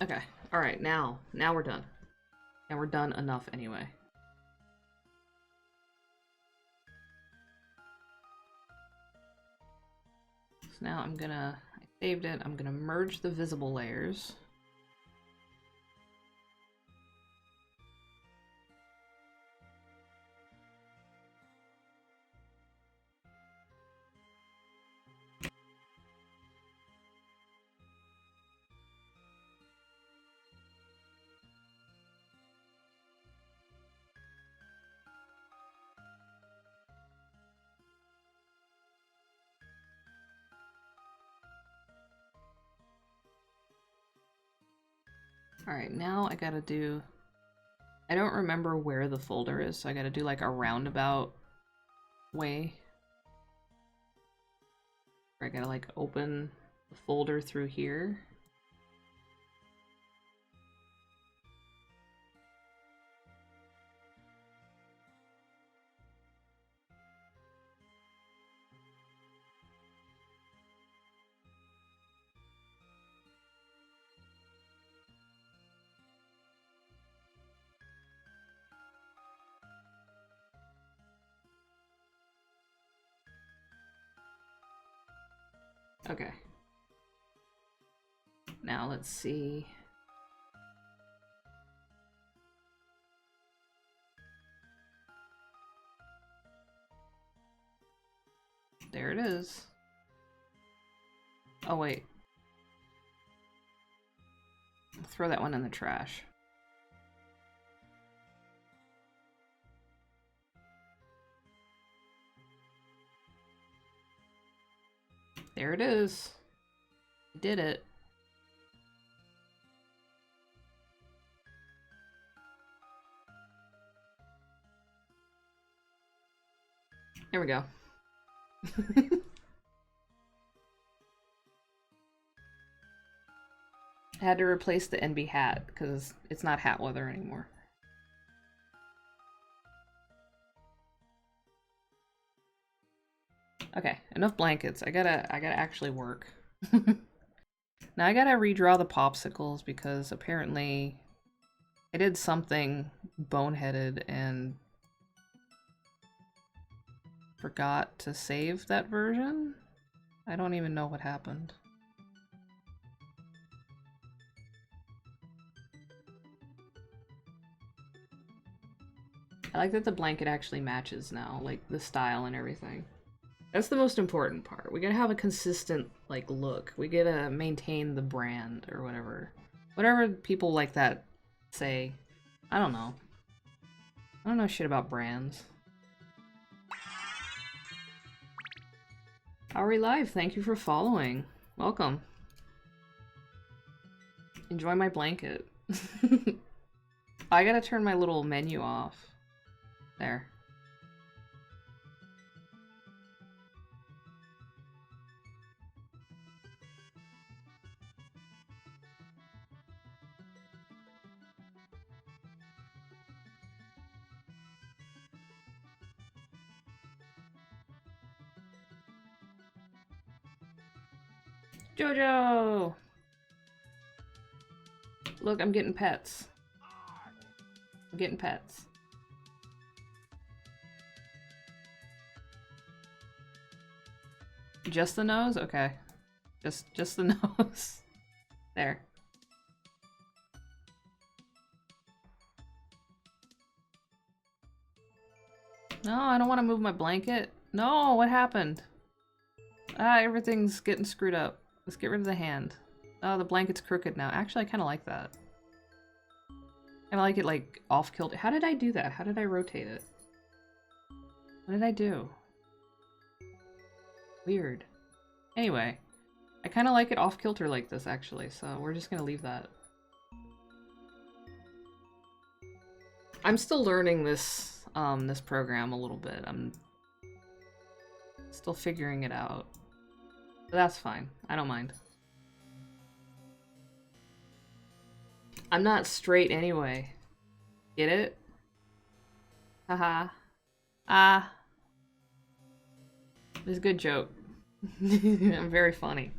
Okay, alright, now we're done. And we're done enough anyway. So now I saved it, I'm gonna merge the visible layers. Alright, now I gotta do... I don't remember where the folder is, so I gotta do like a roundabout way. I gotta like open the folder through here. Okay. Now let's see. There it is. Oh wait. I'll throw that one in the trash. There it is. I did it. There we go. I had to replace the NB hat because it's not hat weather anymore. Okay, enough blankets. I gotta actually work. Now I gotta redraw the popsicles because apparently I did something boneheaded and forgot to save that version. I don't even know what happened. I like that the blanket actually matches now, like the style and everything. That's the most important part. We gotta have a consistent, like, look. We gotta maintain the brand or whatever. Whatever people like that say. I don't know. I don't know shit about brands. Ari Live, thank you for following. Welcome. Enjoy my blanket. I gotta turn my little menu off. There. Jojo! Look, I'm getting pets. I'm getting pets. Just the nose? Okay. Just the nose. There. No, I don't want to move my blanket. No, what happened? Ah, everything's getting screwed up. Let's get rid of the hand. Oh, the blanket's crooked now. Actually, I kind of like that. I like it, like, off-kilter. How did I do that? How did I rotate it? What did I do? Weird. Anyway, I kind of like it off-kilter like this, actually, so we're just gonna leave that. I'm still learning this, this program a little bit. I'm still figuring it out. But that's fine. I don't mind. I'm not straight anyway. Get it? Haha. Ah. It was a good joke. I'm very funny.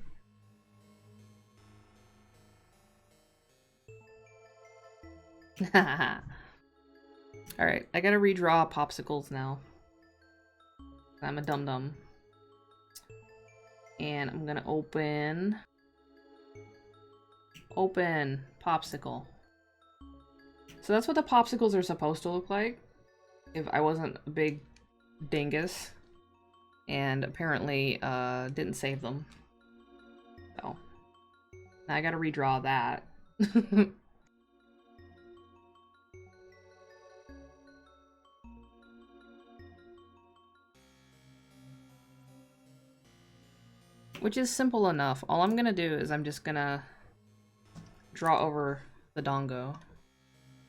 Alright, I gotta redraw popsicles now. I'm a dum-dum. And I'm gonna open popsicle. So that's what the popsicles are supposed to look like if I wasn't a big dingus and apparently didn't save them. So now I gotta redraw that. Which is simple enough. All I'm gonna do is I'm just gonna draw over the dongo,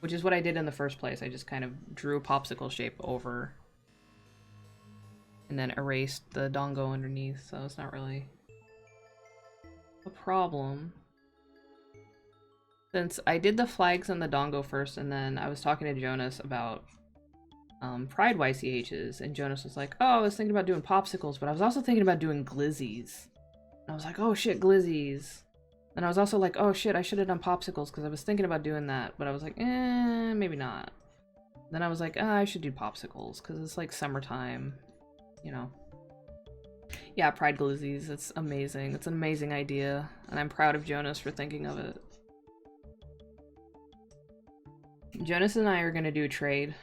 which is what I did in the first place. I just kind of drew a popsicle shape over and then erased the dongo underneath, so it's not really a problem. Since I did the flags and the dongo first, and then I was talking to Jonas about Pride YCHs, and Jonas was like, oh, I was thinking about doing popsicles, but I was also thinking about doing glizzies. And I was like, oh shit, glizzies. And I was also like, oh shit, I should have done popsicles because I was thinking about doing that, but I was like, maybe not. Then I was like, I should do popsicles because it's like summertime, you know. Yeah, Pride glizzies, it's amazing. It's an amazing idea, and I'm proud of Jonas for thinking of it. Jonas and I are gonna do a trade.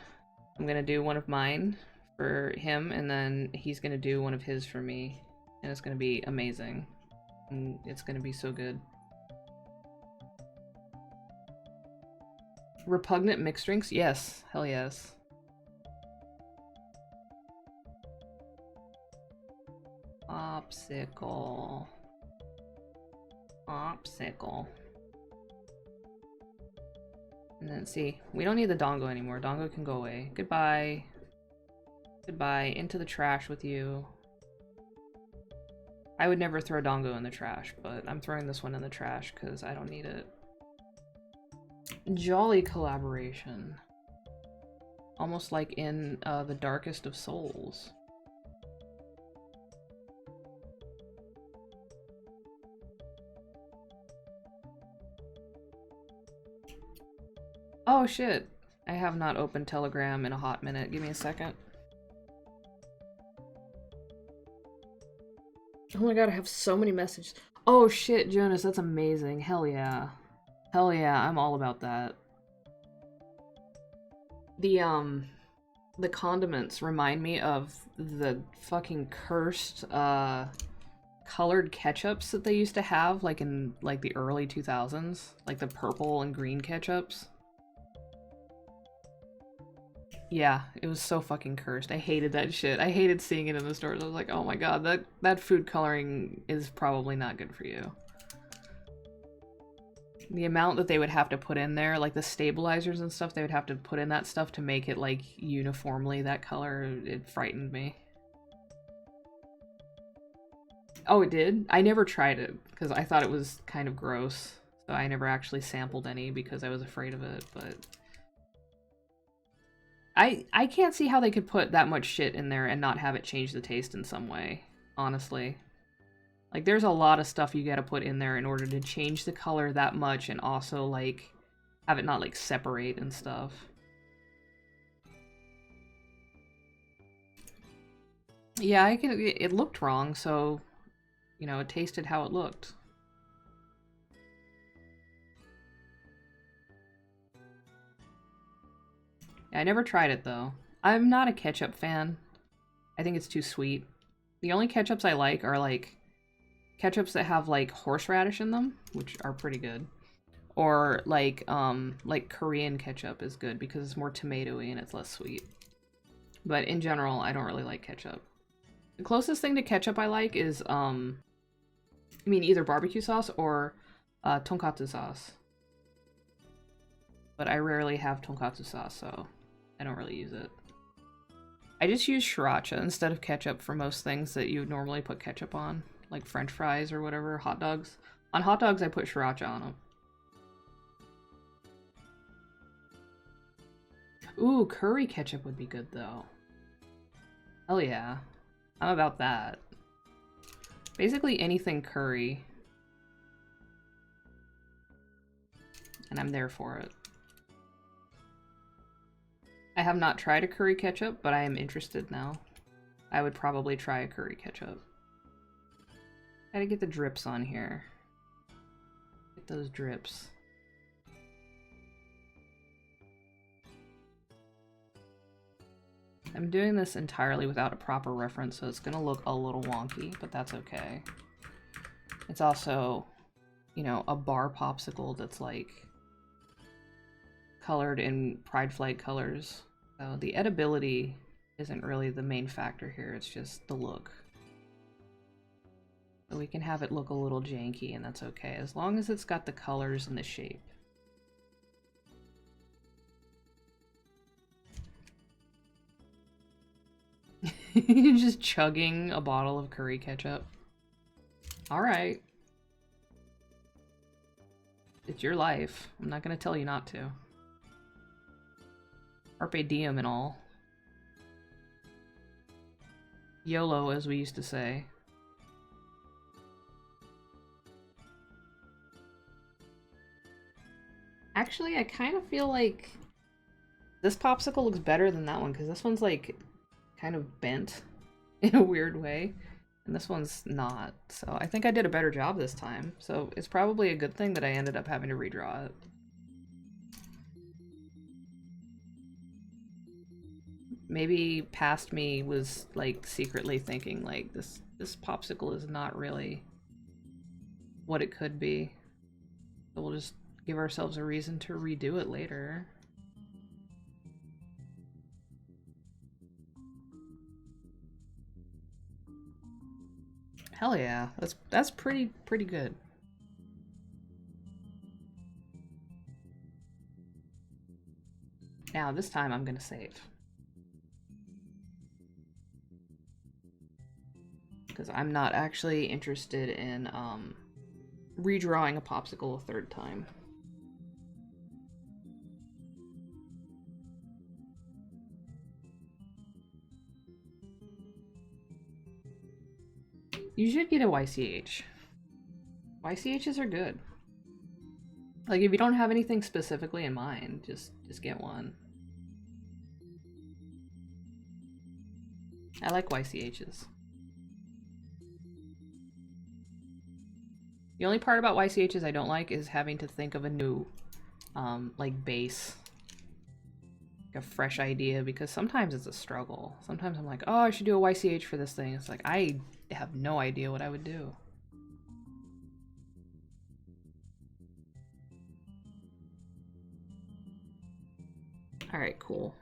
I'm gonna do one of mine for him, and then he's gonna do one of his for me, and it's gonna be amazing. And it's gonna be so good. Repugnant mixed drinks? Yes. Hell yes. Popsicle. Popsicle. And then see, we don't need the dongo anymore. Dongo can go away. Goodbye. Goodbye. Into the trash with you. I would never throw dongo in the trash, but I'm throwing this one in the trash because I don't need it. Jolly collaboration. Almost like in the Darkest of Souls. Oh shit! I have not opened Telegram in a hot minute. Give me a second. Oh my god, I have so many messages. Oh shit, Jonas, that's amazing. Hell yeah. Hell yeah, I'm all about that. The condiments remind me of the fucking cursed, colored ketchups that they used to have, like in, like, the early 2000s. Like the purple and green ketchups. Yeah, it was so fucking cursed. I hated that shit. I hated seeing it in the stores. I was like, oh my god, that food coloring is probably not good for you. The amount that they would have to put in there, like the stabilizers and stuff, they would have to put in that stuff to make it, like, uniformly that color, it frightened me. Oh, it did? I never tried it, because I thought it was kind of gross. So I never actually sampled any because I was afraid of it, but... I can't see how they could put that much shit in there and not have it change the taste in some way, honestly. Like, there's a lot of stuff you gotta put in there in order to change the color that much and also, like, have it not, like, separate and stuff. Yeah, it looked wrong, so, you know, it tasted how it looked. Yeah, I never tried it, though. I'm not a ketchup fan. I think it's too sweet. The only ketchups I like are, like, ketchups that have, like, horseradish in them, which are pretty good. Or, like Korean ketchup is good because it's more tomatoey and it's less sweet. But in general, I don't really like ketchup. The closest thing to ketchup I like is, I mean, either barbecue sauce or tonkatsu sauce. But I rarely have tonkatsu sauce, so I don't really use it. I just use sriracha instead of ketchup for most things that you would normally put ketchup on, like French fries or whatever, hot dogs. On hot dogs, I put sriracha on them. Ooh, curry ketchup would be good, though. Hell yeah. I'm about that. Basically anything curry. And I'm there for it. I have not tried a curry ketchup, but I am interested now. I would probably try a curry ketchup. Gotta get the drips on here. Get those drips. I'm doing this entirely without a proper reference, so it's gonna look a little wonky, but that's okay. It's also, you know, a bar popsicle that's like colored in pride flag colors. So the edibility isn't really the main factor here, it's just the look. So we can have it look a little janky, and that's okay, as long as it's got the colors and the shape. Just chugging a bottle of curry ketchup. Alright. It's your life. I'm not gonna tell you not to. Carpe diem and all. YOLO, as we used to say. Actually, I kind of feel like this popsicle looks better than that one, because this one's like kind of bent in a weird way, and this one's not. So I think I did a better job this time. So it's probably a good thing that I ended up having to redraw it. Maybe past me was like secretly thinking like this popsicle is not really what it could be. So we'll just give ourselves a reason to redo it later. Hell yeah, that's pretty good. Now this time I'm gonna save. Because I'm not actually interested in redrawing a popsicle a third time. You should get a YCH. YCHs are good. Like, if you don't have anything specifically in mind, just get one. I like YCHs. The only part about YCHs I don't like is having to think of a new, like, base. Like a fresh idea, because sometimes it's a struggle. Sometimes I'm like, oh, I should do a YCH for this thing. It's like, I have no idea what I would do. Alright, cool.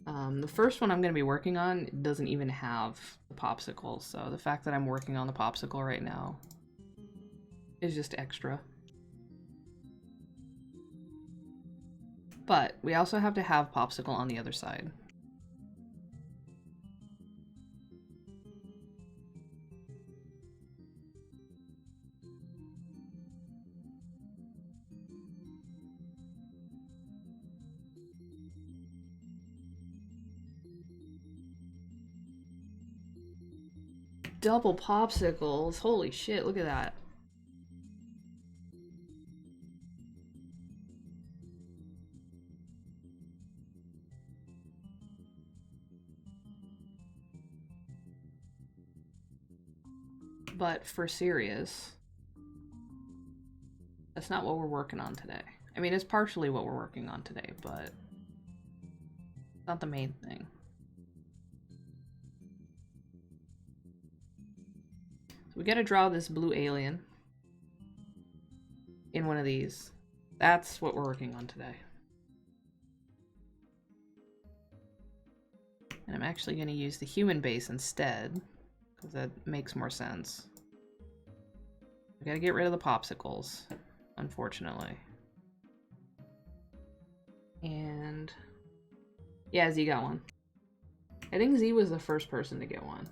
The first one I'm going to be working on doesn't even have the popsicle, so the fact that I'm working on the popsicle right now is just extra. But we also have to have popsicle on the other side. double popsicles. Holy shit, look at that. But for serious, that's not what we're working on today. I mean, it's partially what we're working on today, but it's not the main thing. So we gotta draw this blue alien in one of these. That's what we're working on today. And I'm actually gonna use the human base instead, because that makes more sense. We gotta get rid of the popsicles, unfortunately. And yeah, Z got one. I think Z was the first person to get one.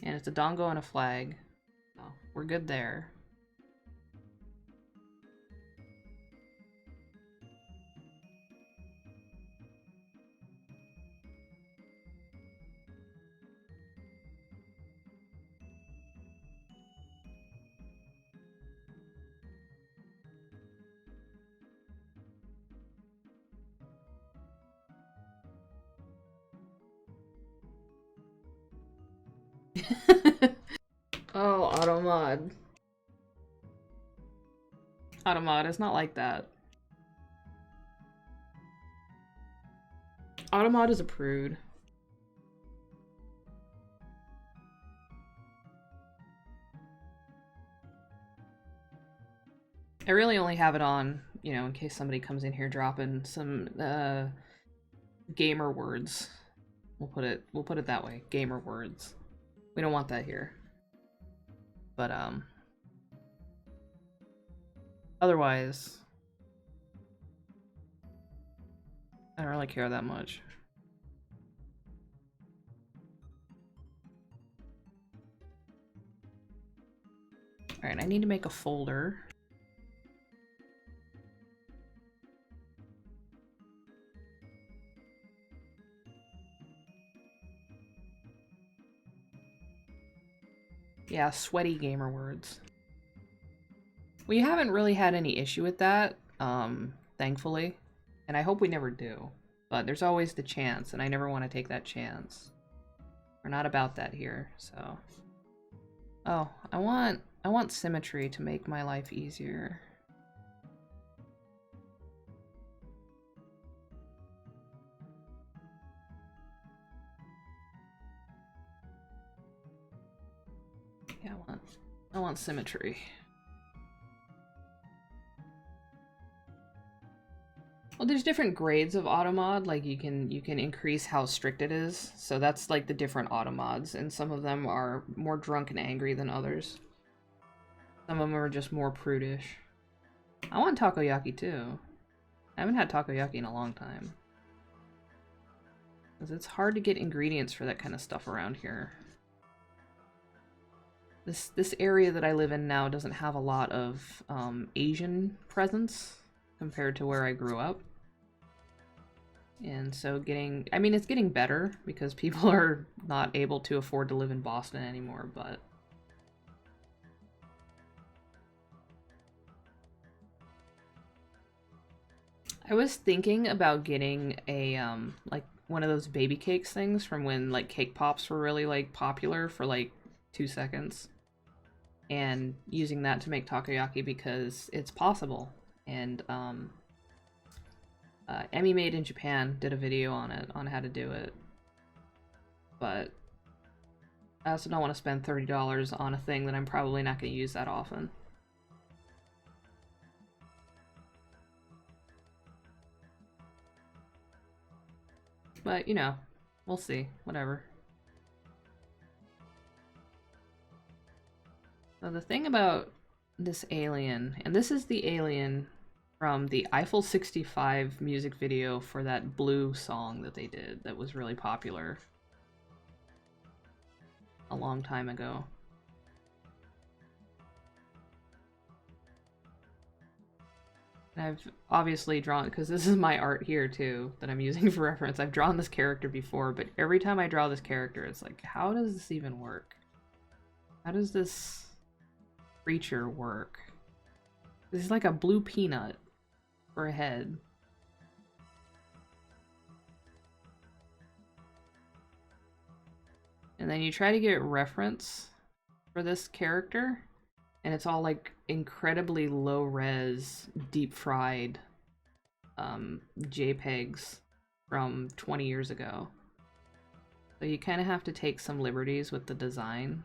And it's a dongo and a flag. So we're good there. Oh, Automod. Automod, it's not like that. Automod is a prude. I really only have it on, you know, in case somebody comes in here dropping some gamer words. We'll put it that way. Gamer words. We don't want that here. But otherwise, I don't really care that much. Alright, I need to make a folder. Yeah, sweaty gamer words. We haven't really had any issue with that, thankfully. And I hope we never do. But there's always the chance, and I never want to take that chance. We're not about that here, so... Oh, I want symmetry to make my life easier. Yeah, I want symmetry. Well, there's different grades of automod. Like you can increase how strict it is. So that's like the different automods, and some of them are more drunk and angry than others. Some of them are just more prudish. I want takoyaki too. I haven't had takoyaki in a long time. Because it's hard to get ingredients for that kind of stuff around here. This area that I live in now doesn't have a lot of Asian presence compared to where I grew up. And so I mean, it's getting better because people are not able to afford to live in Boston anymore, but... I was thinking about getting a, like, one of those baby cakes things from when, like, cake pops were really, like, popular for, like, 2 seconds. And using that to make takoyaki because it's possible. And, Emmy Made in Japan did a video on it, on how to do it. But I also don't want to spend $30 on a thing that I'm probably not going to use that often. But, you know, we'll see. Whatever. So the thing about this alien, and this is the alien from the Eiffel 65 music video for that Blue song that they did that was really popular a long time ago. And I've obviously drawn, because this is my art here too, that I'm using for reference. I've drawn this character before, but every time I draw this character, it's like, how does this even work? How does this creature work? This is like a blue peanut for a head. And then you try to get reference for this character, and it's all like incredibly low res, deep fried JPEGs from 20 years ago. So you kind of have to take some liberties with the design.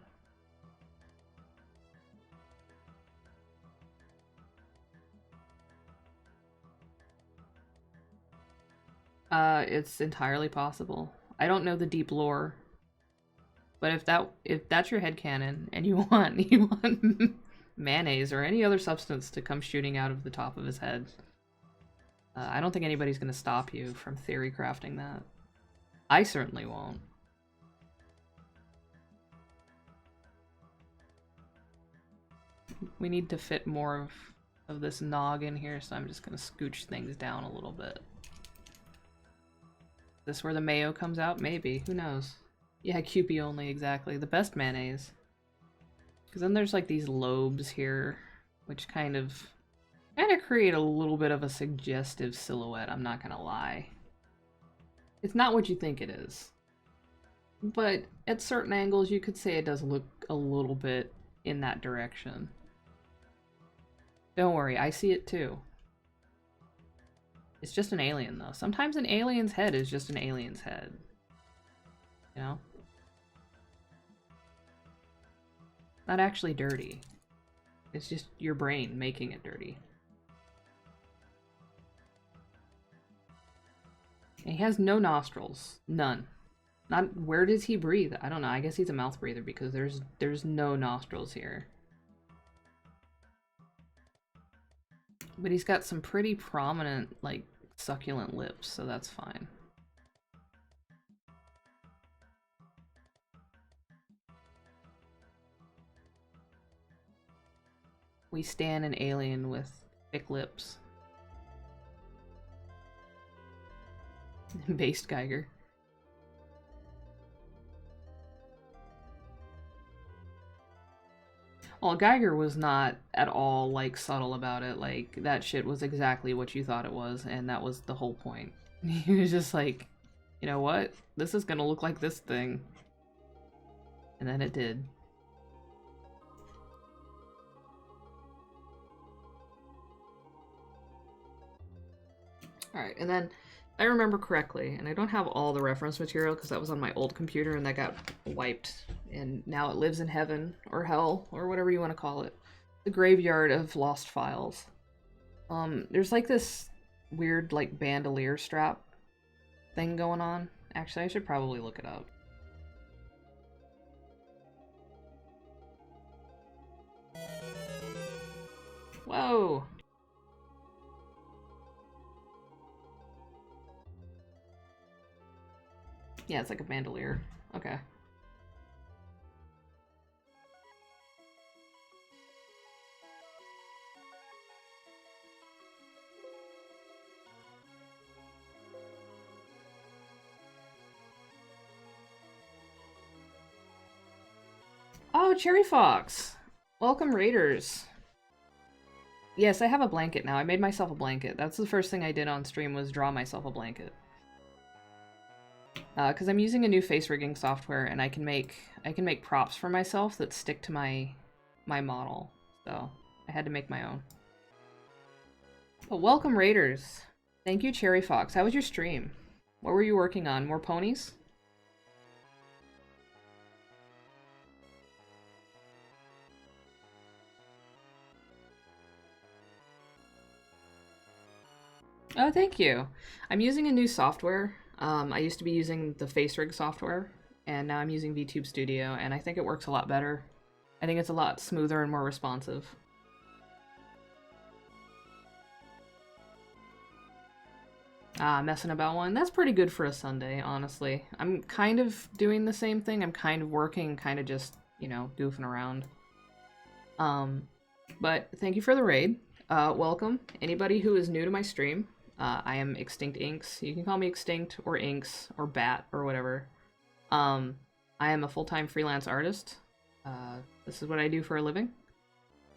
It's entirely possible. I don't know the deep lore. But if that's your headcanon and you want mayonnaise or any other substance to come shooting out of the top of his head, I don't think anybody's going to stop you from theory crafting that. I certainly won't. We need to fit more of this nog in here, so I'm just going to scooch things down a little bit. Is this where the mayo comes out? Maybe. Who knows? Yeah, Kewpie only, exactly. The best mayonnaise. Because then there's like these lobes here, which kind of create a little bit of a suggestive silhouette, I'm not gonna lie. It's not what you think it is. But at certain angles, you could say it does look a little bit in that direction. Don't worry, I see it too. It's just an alien, though. Sometimes an alien's head is just an alien's head. You know? Not actually dirty. It's just your brain making it dirty. And he has no nostrils. None. Not where does he breathe? I don't know. I guess he's a mouth breather because there's no nostrils here. But he's got some pretty prominent, like, succulent lips, so that's fine. We stand an alien with thick lips. Based Geiger. Well, Geiger was not at all, like, subtle about it. Like, that shit was exactly what you thought it was, and that was the whole point. He was just like, you know what? This is gonna look like this thing. And then it did. Alright, and then I remember correctly, and I don't have all the reference material because that was on my old computer and that got wiped, and now it lives in heaven, or hell, or whatever you want to call it. The graveyard of lost files. There's like this weird, like, bandolier strap thing going on. Actually, I should probably look it up. Whoa! Yeah, it's like a bandolier. Okay. Oh, Cherry Fox! Welcome, Raiders. Yes, I have a blanket now. I made myself a blanket. That's the first thing I did on stream was draw myself a blanket. Because I'm using a new face rigging software, and I can make props for myself that stick to my model. So I had to make my own. But welcome, Raiders. Thank you, Cherry Fox. How was your stream? What were you working on? More ponies? Oh, thank you. I'm using a new software. I used to be using the face rig software, and now I'm using VTube Studio, and I think it works a lot better. I think it's a lot smoother and more responsive. Messing about one. That's pretty good for a Sunday, honestly. I'm kind of doing the same thing. I'm kind of working, kind of just, you know, goofing around. But thank you for the raid. Welcome. Anybody who is new to my stream, I am Extinct Inks. You can call me Extinct or Inks or Bat or whatever. I am a full-time freelance artist. This is what I do for a living.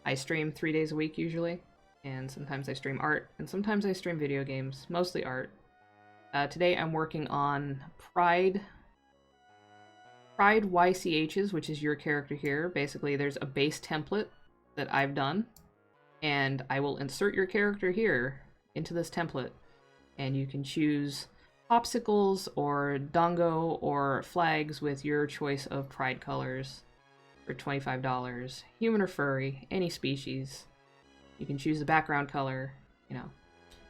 I stream 3 days a week usually, and sometimes I stream art, and sometimes I stream video games, mostly art. Today I'm working on Pride YCHs, which is your character here. Basically, there's a base template that I've done, and I will insert your character here into this template, and you can choose popsicles or dongo or flags with your choice of pride colors for $25. Human or furry, any species. You can choose the background color, you know.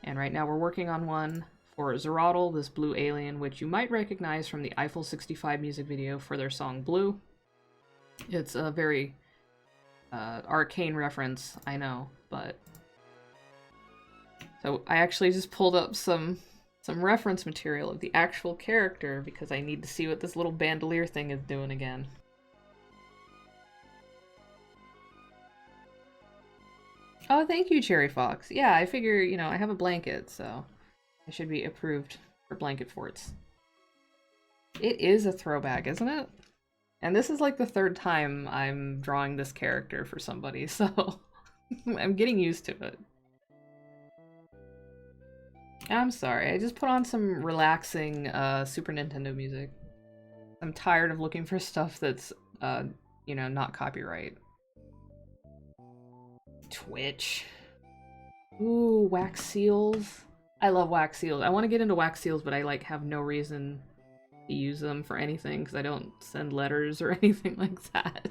And right now we're working on one for Zerodl, this blue alien, which you might recognize from the Eiffel 65 music video for their song Blue. It's a very arcane reference, I know, but... So I actually just pulled up some reference material of the actual character because I need to see what this little bandolier thing is doing again. Oh, thank you, Cherry Fox. Yeah, I figure, you know, I have a blanket, so I should be approved for blanket forts. It is a throwback, isn't it? And this is like the 3rd time I'm drawing this character for somebody, so I'm getting used to it. I'm sorry, I just put on some relaxing Super Nintendo music. I'm tired of looking for stuff that's, you know, not copyright. Twitch. Ooh, wax seals. I love wax seals. I want to get into wax seals, but I, like, have no reason to use them for anything because I don't send letters or anything like that.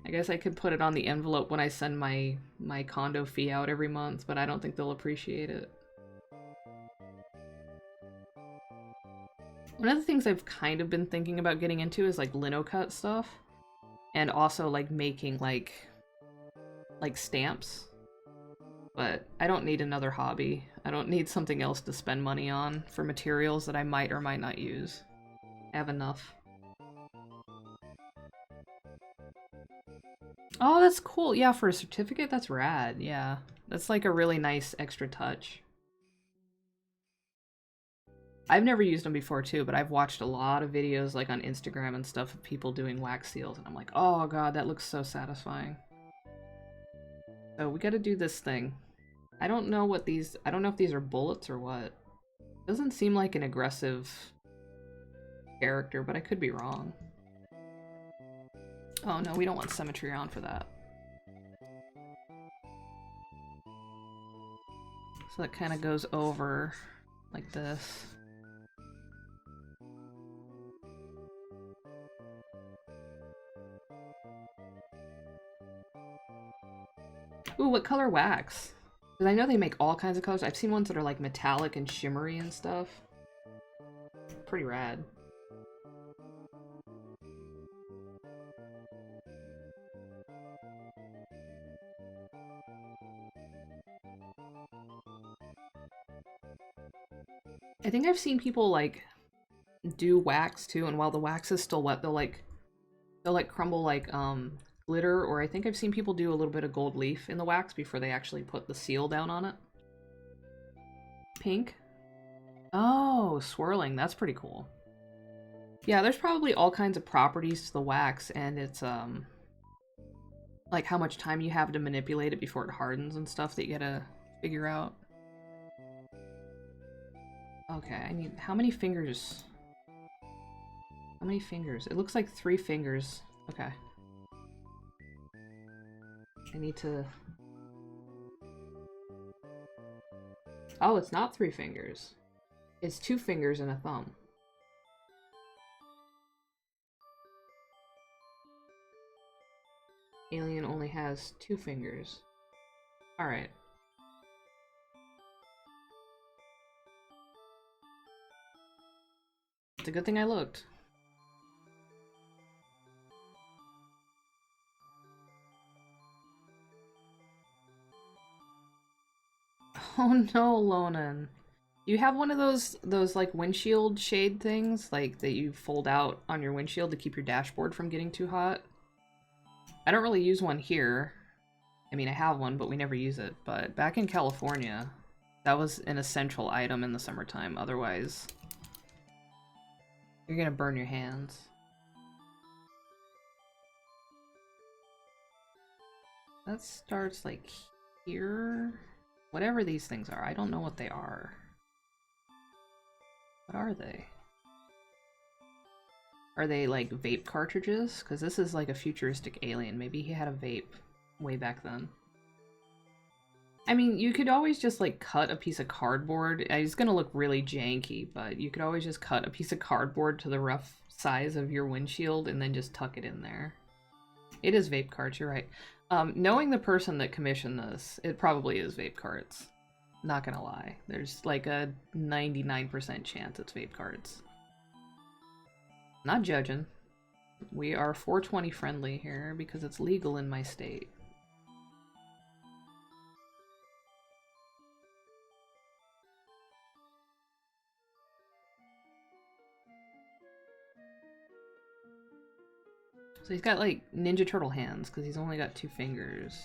I guess I could put it on the envelope when I send my condo fee out every month, but I don't think they'll appreciate it. One of the things I've kind of been thinking about getting into is like lino cut stuff, and also like making like stamps. But I don't need another hobby. I don't need something else to spend money on for materials that I might or might not use. I have enough. Oh, that's cool. Yeah, for a certificate, that's rad. Yeah, that's like a really nice extra touch. I've never used them before too, but I've watched a lot of videos like on Instagram and stuff of people doing wax seals, and I'm like, oh god, that looks so satisfying. So we gotta do this thing. I don't know what these, I don't know if these are bullets or what. Doesn't seem like an aggressive character, but I could be wrong. Oh no, we don't want symmetry on for that. So that kind of goes over like this. Ooh, what color wax? Because I know they make all kinds of colors. I've seen ones that are like metallic and shimmery and stuff. Pretty rad. I think I've seen people like do wax too, and while the wax is still wet, they'll like crumble like glitter, or I think I've seen people do a little bit of gold leaf in the wax before they actually put the seal down on it. Pink? Oh, swirling. That's pretty cool. Yeah, there's probably all kinds of properties to the wax, and it's like how much time you have to manipulate it before it hardens and stuff that you gotta figure out. Okay, I need... how many fingers? How many fingers? It looks like 3 fingers. Okay. I need to... oh, it's not 3 fingers. It's 2 fingers and a thumb. Alien only has 2 fingers. Alright. It's a good thing I looked. Oh no, Lonan. You have one of those like windshield shade things, like that you fold out on your windshield to keep your dashboard from getting too hot? I don't really use one here I mean, I have one, but we never use it. But back in California, that was an essential item in the summertime. Otherwise, you're gonna burn your hands. That starts like here. Whatever these things are, I don't know what they are. What are they? Are they like vape cartridges? Because this is like a futuristic alien. Maybe he had a vape way back then. I mean, you could always just like cut a piece of cardboard. It's gonna look really janky, but you could always just cut a piece of cardboard to the rough size of your windshield and then just tuck it in there. It is vape carts, you're right. Knowing the person that commissioned this, it probably is vape carts. Not gonna lie. There's like a 99% chance it's vape carts. Not judging. We are 420 friendly here because it's legal in my state. So he's got like Ninja Turtle hands because he's only got 2 fingers.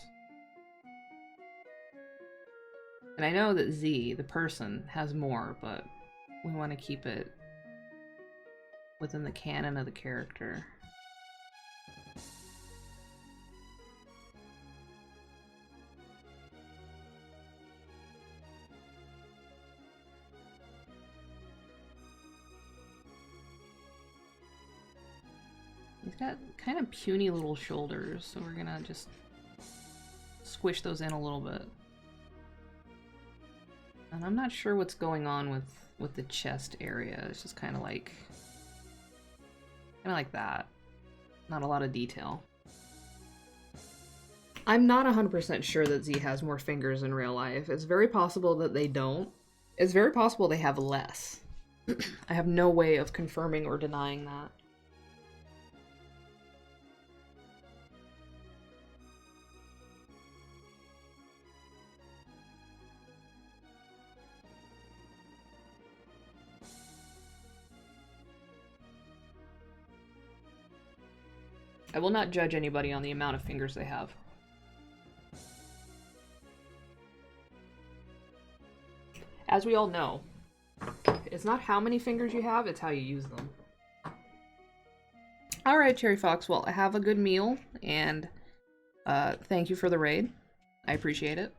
And I know that Z, the person, has more, but we want to keep it within the canon of the character. He's got kind of puny little shoulders, so we're gonna just squish those in a little bit. And I'm not sure what's going on with the chest area. It's just kind of like that. Not a lot of detail. I'm not 100% sure that Z has more fingers in real life. It's very possible that they don't. It's very possible they have less. I have no way of confirming or denying that. I will not judge anybody on the amount of fingers they have. As we all know, it's not how many fingers you have, it's how you use them. Alright, Cherry Fox, well, have a good meal, and thank you for the raid. I appreciate it.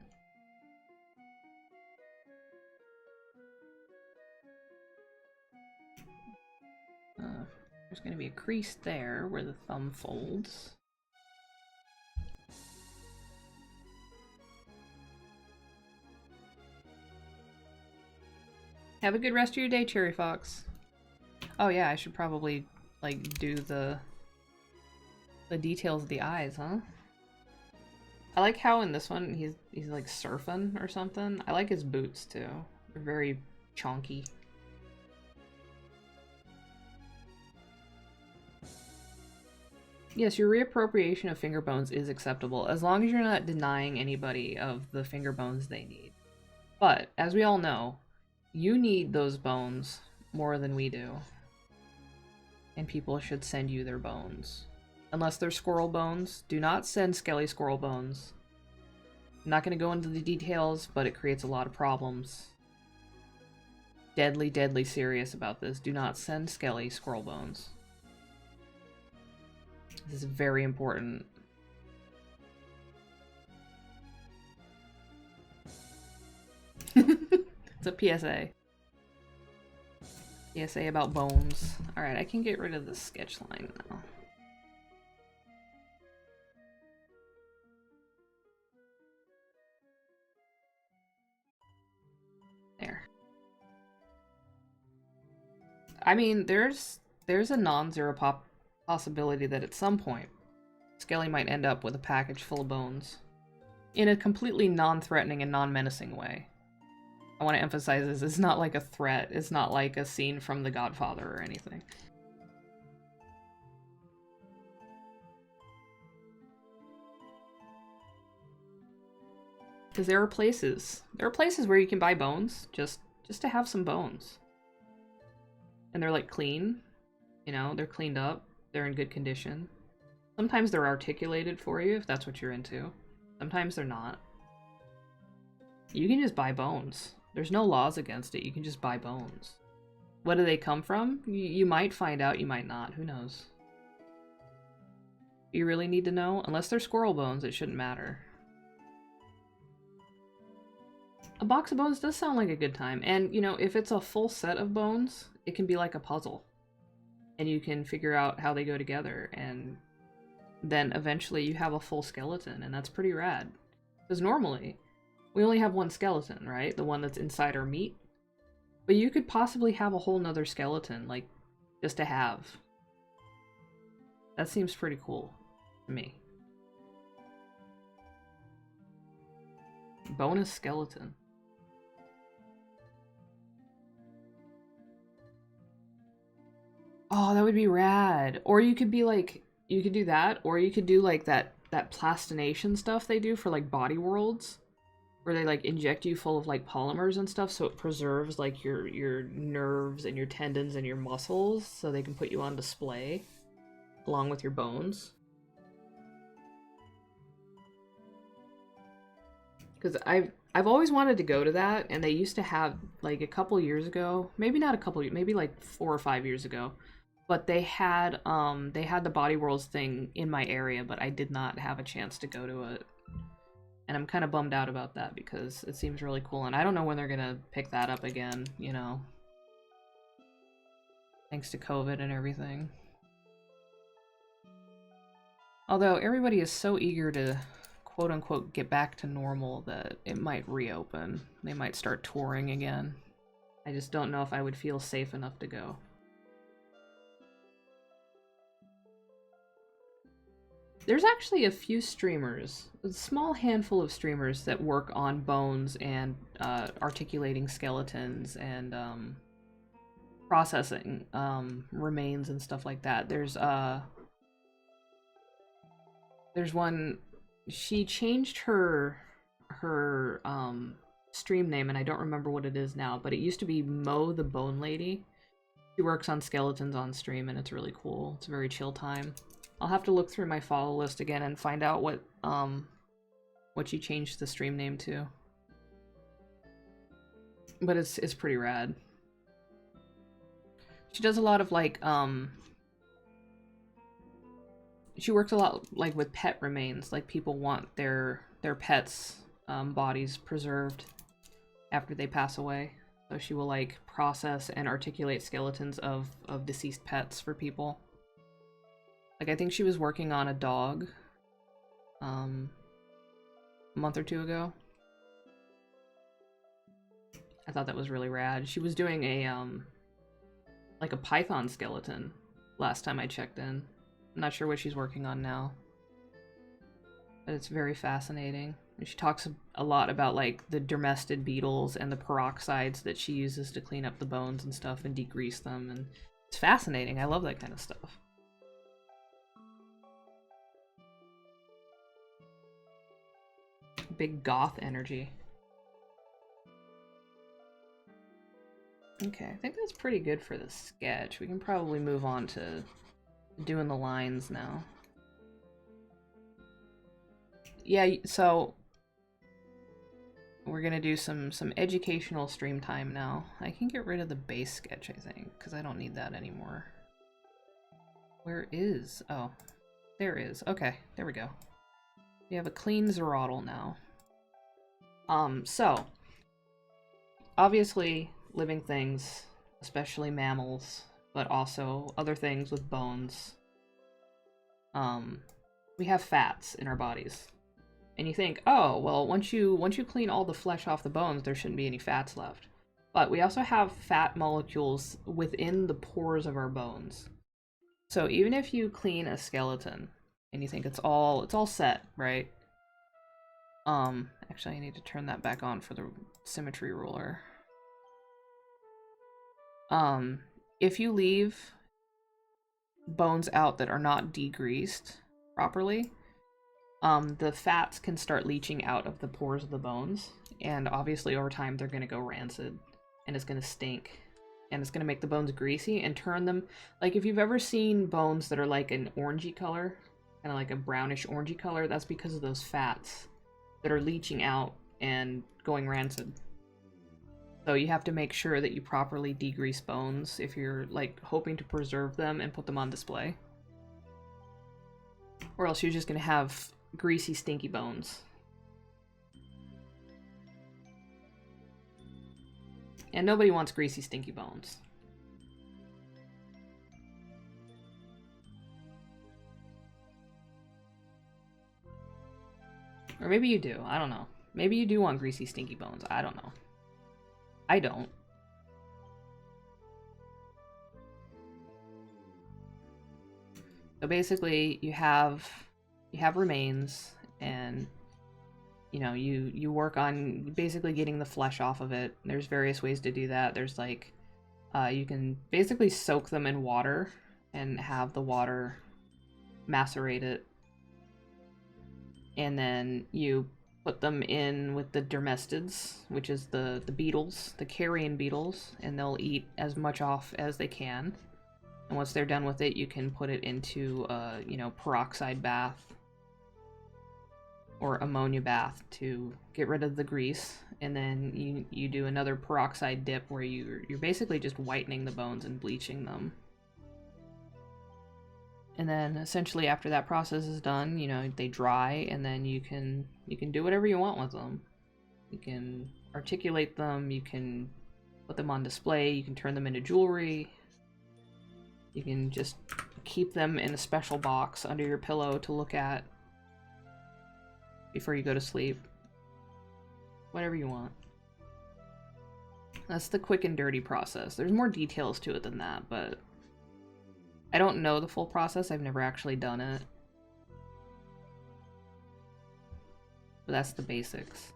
There's going to be a crease there where the thumb folds. Have a good rest of your day, Cherry Fox. Oh yeah, I should probably, like, do the details of the eyes, huh? I like how in this one he's like surfing or something. I like his boots too. They're very chonky. Yes, your reappropriation of finger bones is acceptable, as long as you're not denying anybody of the finger bones they need. But, as we all know, you need those bones more than we do. And people should send you their bones. Unless they're squirrel bones, do not send skelly squirrel bones. I'm not going to go into the details, but it creates a lot of problems. Deadly, deadly serious about this. Do not send skelly squirrel bones. This is very important. It's a PSA. PSA about bones. Alright, I can get rid of the sketch line now. There. I mean, there's a non-zero possibility that at some point, Skelly might end up with a package full of bones. In a completely non-threatening and non-menacing way. I want to emphasize this, it's not like a threat, it's not like a scene from The Godfather or anything. Because there are places where you can buy bones, just to have some bones. And they're like clean, you know, they're cleaned up, they're in good condition. Sometimes they're articulated for you if that's what you're into. Sometimes they're not. You can just buy bones. There's no laws against it. You can just buy bones. What do they come from? You might find out, you might not. Who knows? Do you really need to know? Unless they're squirrel bones, it shouldn't matter. A box of bones does sound like a good time. And, you know, if it's a full set of bones, it can be like a puzzle. And you can figure out how they go together. And then eventually you have a full skeleton. And that's pretty rad. Because normally, we only have one skeleton, right? The one that's inside our meat. But you could possibly have a whole nother skeleton, like, just to have. That seems pretty cool to me. Bonus skeleton. Oh, that would be rad. Or you could be like, you could do that, or you could do like that plastination stuff they do for like body worlds, where they like inject you full of like polymers and stuff so it preserves like your nerves and your tendons and your muscles so they can put you on display along with your bones. Because I've always wanted to go to that, and they used to have like a couple years ago, maybe not a couple, maybe like 4 or 5 years ago, but they had the Body Worlds thing in my area, but I did not have a chance to go to it. And I'm kind of bummed out about that because it seems really cool, and I don't know when they're gonna pick that up again, you know. Thanks to COVID and everything. Although everybody is so eager to quote-unquote get back to normal that it might reopen. They might start touring again. I just don't know if I would feel safe enough to go. There's actually a few streamers, a small handful of streamers that work on bones and articulating skeletons and processing remains and stuff like that. There's one. She changed her stream name, and I don't remember what it is now, but it used to be Mo the Bone Lady. She works on skeletons on stream, and it's really cool. It's a very chill time. I'll have to look through my follow list again and find out what she changed the stream name to. But it's pretty rad. She does a lot of like she works a lot like with pet remains. Like people want their pets' bodies preserved after they pass away. So she will like process and articulate skeletons of deceased pets for people. Like I think she was working on a dog a month or 2 ago. I thought that was really rad. She was doing a like a python skeleton last time I checked in. I'm not sure what she's working on now, but it's very fascinating. And she talks a lot about like the dermestid beetles and the peroxides that she uses to clean up the bones and stuff and degrease them, and it's fascinating. I love that kind of stuff. Big goth energy. Okay, I think that's pretty good for the sketch. We can probably move on to doing the lines now. Yeah, so we're gonna do some educational stream time now. I can get rid of the base sketch, I think, because I don't need that anymore. Where is? Oh, there is. Okay, there we go. We have a clean Zerottle now. So obviously living things, especially mammals, but also other things with bones, we have fats in our bodies. And you think, oh, well, once you clean all the flesh off the bones, there shouldn't be any fats left. But we also have fat molecules within the pores of our bones. So even if you clean a skeleton and you think it's all set, right? Actually I need to turn that back on for the symmetry ruler. If you leave bones out that are not degreased properly, the fats can start leaching out of the pores of the bones, and obviously over time they're going to go rancid, and it's going to stink, and it's going to make the bones greasy and turn them, like if you've ever seen bones that are like an orangey color, kind of like a brownish orangey color, that's because of those fats that are leaching out and going rancid. So you have to make sure that you properly degrease bones if you're like hoping to preserve them and put them on display. Or else you're just gonna have greasy, stinky bones. And nobody wants greasy, stinky bones. Or maybe you do, I don't know. Maybe you do want greasy, stinky bones, I don't know. I don't. So basically, you have remains, and you know, you work on basically getting the flesh off of it. There's various ways to do that. There's like, you can basically soak them in water and have the water macerate it, and then you put them in with the dermestids, which is the beetles, the carrion beetles, and they'll eat as much off as they can. And once they're done with it, you can put it into a, you know, peroxide bath or ammonia bath to get rid of the grease. And then you do another peroxide dip where you're basically just whitening the bones and bleaching them. And then essentially after that process is done, you know, they dry, and then you can do whatever you want with them. You can articulate them, you can put them on display, you can turn them into jewelry. You can just keep them in a special box under your pillow to look at before you go to sleep. Whatever you want. That's the quick and dirty process. There's more details to it than that, but I don't know the full process. I've never actually done it. But that's the basics.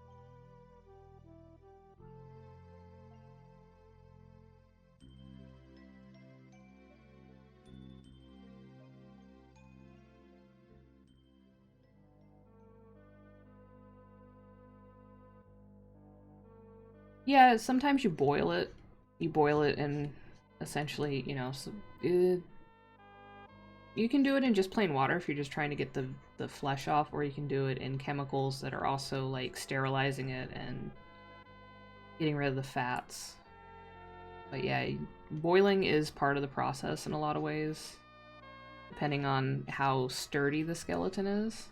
Yeah, sometimes you boil it. You boil it and essentially, you know, so, you can do it in just plain water if you're just trying to get the flesh off, or you can do it in chemicals that are also like sterilizing it and getting rid of the fats. But yeah, boiling is part of the process in a lot of ways, depending on how sturdy the skeleton is.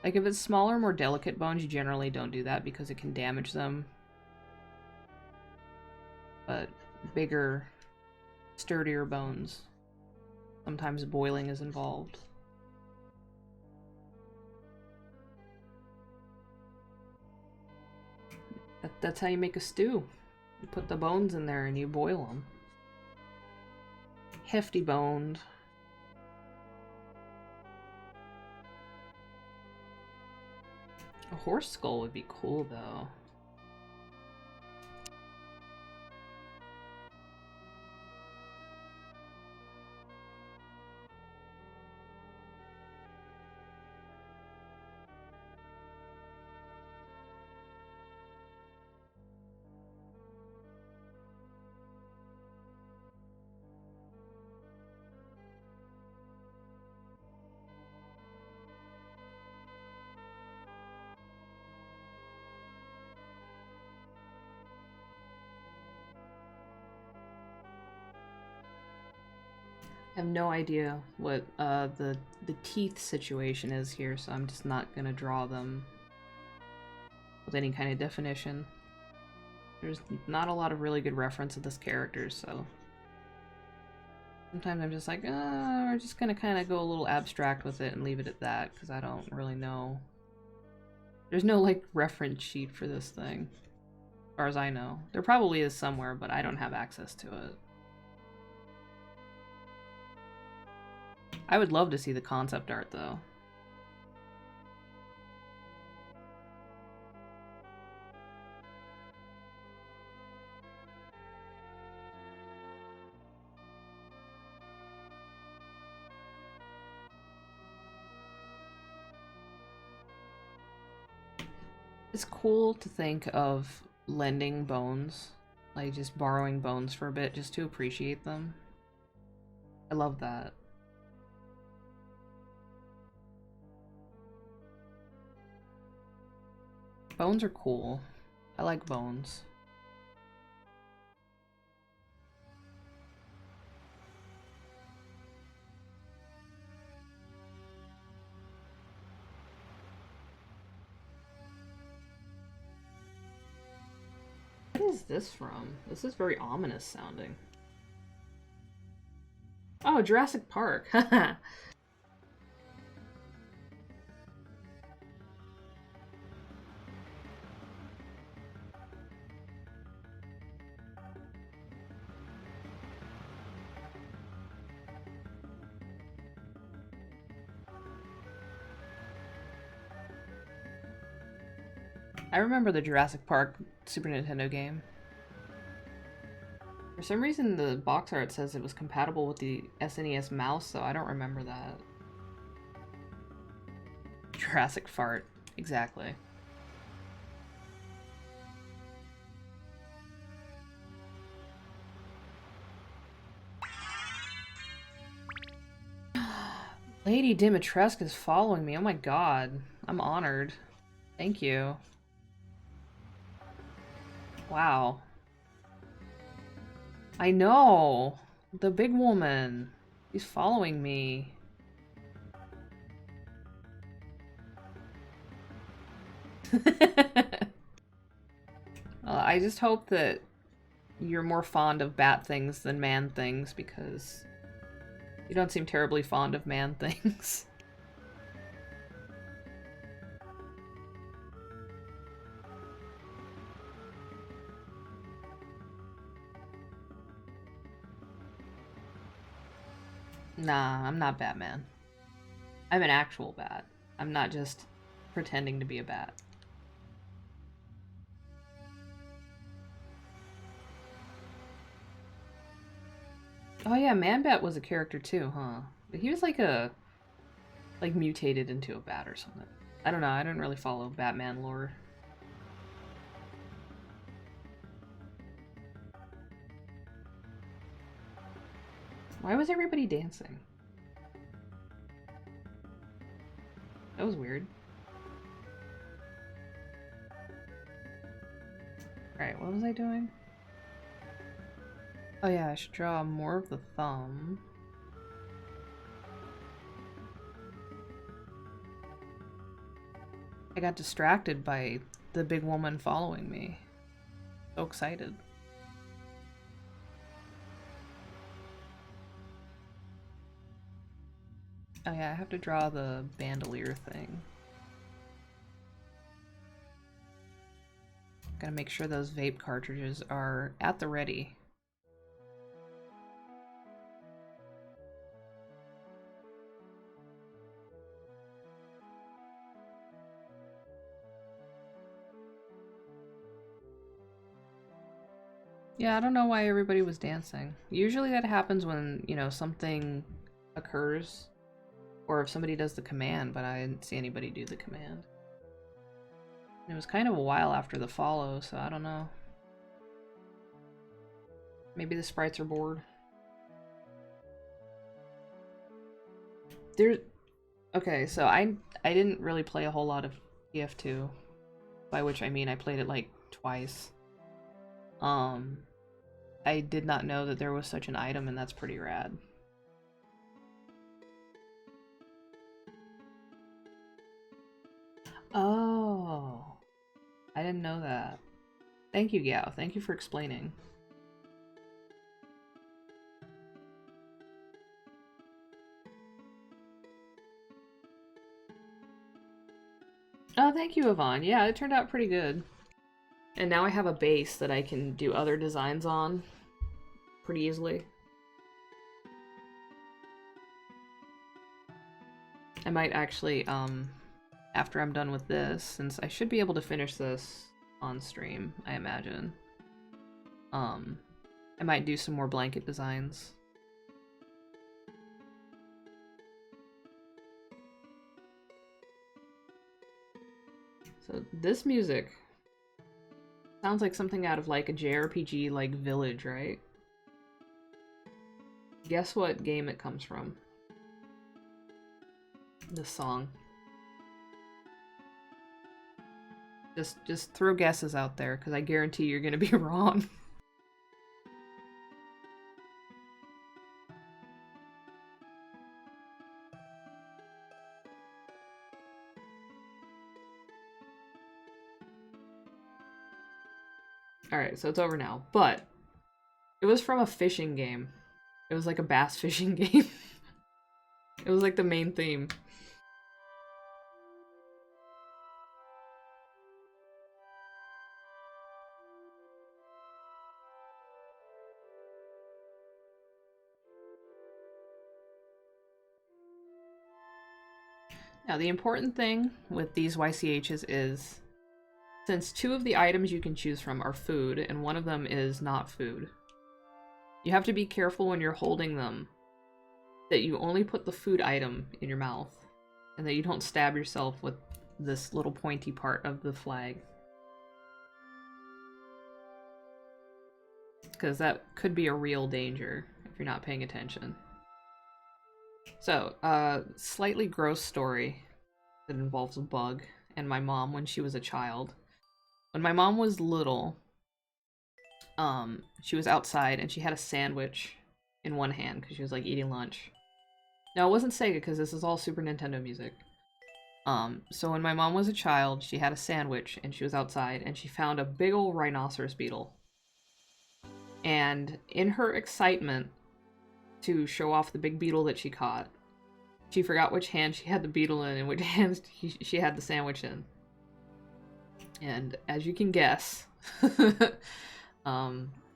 Like if it's smaller, more delicate bones, you generally don't do that because it can damage them. But bigger, sturdier bones, sometimes boiling is involved. That's how you make a stew. You put the bones in there and you boil them. Hefty boned. A horse skull would be cool though. I have no idea what the teeth situation is here, so I'm just not gonna draw them with any kind of definition. There's not a lot of really good reference of this character, so sometimes I'm just like, we're just gonna kind of go a little abstract with it and leave it at that, because I don't really know. There's no like reference sheet for this thing, as far as I know. There probably is somewhere, but I don't have access to it. I would love to see the concept art, though. It's cool to think of lending bones, like just borrowing bones for a bit just to appreciate them. I love that. Bones are cool. I like bones. What is this from? This is very ominous sounding. Oh, Jurassic Park. I remember the Jurassic Park Super Nintendo game. For some reason, the box art says it was compatible with the SNES mouse, so I don't remember that. Jurassic Fart. Exactly. Lady Dimitrescu is following me. Oh my god. I'm honored. Thank you. Wow. I know! The big woman. She's following me. Well, I just hope that you're more fond of bat things than man things, because you don't seem terribly fond of man things. Nah, I'm not Batman. I'm an actual bat. I'm not just pretending to be a bat. Oh yeah, Man-Bat was a character too, huh? But he was like mutated into a bat or something. I don't know, I don't really follow Batman lore. Why was everybody dancing? That was weird. Alright, what was I doing? Oh yeah, I should draw more of the thumb. I got distracted by the big woman following me. So excited. Oh yeah, I have to draw the bandolier thing. Gotta make sure those vape cartridges are at the ready. Yeah, I don't know why everybody was dancing. Usually that happens when, you know, something occurs, or if somebody does the command, but I didn't see anybody do the command. It was kind of a while after the follow, so I don't know. Maybe the sprites are bored. Okay, so I didn't really play a whole lot of TF2, by which I mean I played it like twice. I did not know that there was such an item, and that's pretty rad. Oh, I didn't know that. Thank you, Gao. Thank you for explaining. Oh, thank you, Yvonne. Yeah, it turned out pretty good. And now I have a base that I can do other designs on pretty easily. I might actually, after I'm done with this, since I should be able to finish this on stream, I imagine, I might do some more blanket designs. So this music sounds like something out of like a JRPG like Village, right? Guess what game it comes from? This song. Just throw guesses out there, because I guarantee you're gonna be wrong. Alright, so it's over now. But it was from a fishing game. It was like a bass fishing game. It was like the main theme. Now, the important thing with these YCHs is, since 2 of the items you can choose from are food, and 1 of them is not food, you have to be careful when you're holding them that you only put the food item in your mouth, and that you don't stab yourself with this little pointy part of the flag. Because that could be a real danger if you're not paying attention. So, slightly gross story that involves a bug and my mom when she was a child. When my mom was little, she was outside and she had a sandwich in one hand because she was like eating lunch. No, it wasn't Sega because this is all Super Nintendo music. So when my mom was a child, she had a sandwich and she was outside and she found a big ol' rhinoceros beetle. And in her excitement to show off the big beetle that she caught, she forgot which hand she had the beetle in and which hand she had the sandwich in. And as you can guess,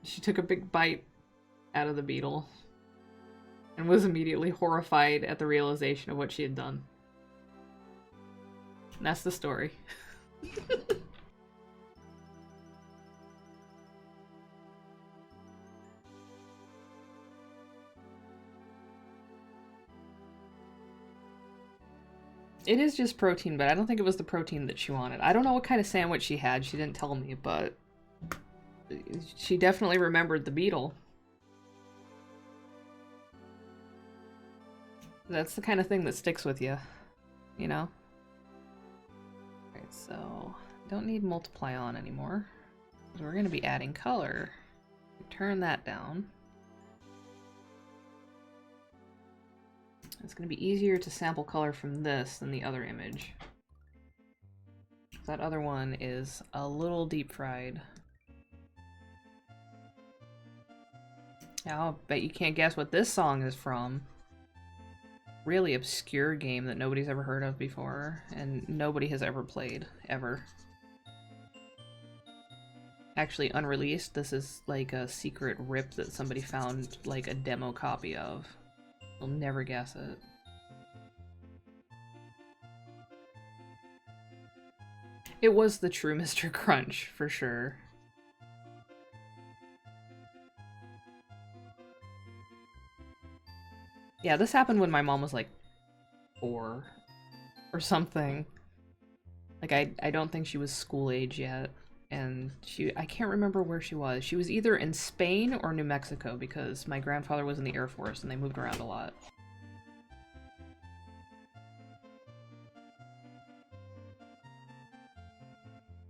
she took a big bite out of the beetle and was immediately horrified at the realization of what she had done. And that's the story. It is just protein, but I don't think it was the protein that she wanted. I don't know what kind of sandwich she had. She didn't tell me, but she definitely remembered the beetle. That's the kind of thing that sticks with you, you know? Alright, so don't need multiply on anymore. We're going to be adding color. Turn that down. It's going to be easier to sample color from this than the other image. That other one is a little deep fried. Now, I'll bet you can't guess what this song is from. Really obscure game that nobody's ever heard of before, and nobody has ever played, ever. Actually unreleased. This is like a secret rip that somebody found like a demo copy of. You'll never guess it. It was the true Mr. Crunch, for sure. Yeah, this happened when my mom was like 4 or something. Like, I don't think she was school age yet. And I can't remember where she was. She was either in Spain or New Mexico because my grandfather was in the Air Force and they moved around a lot.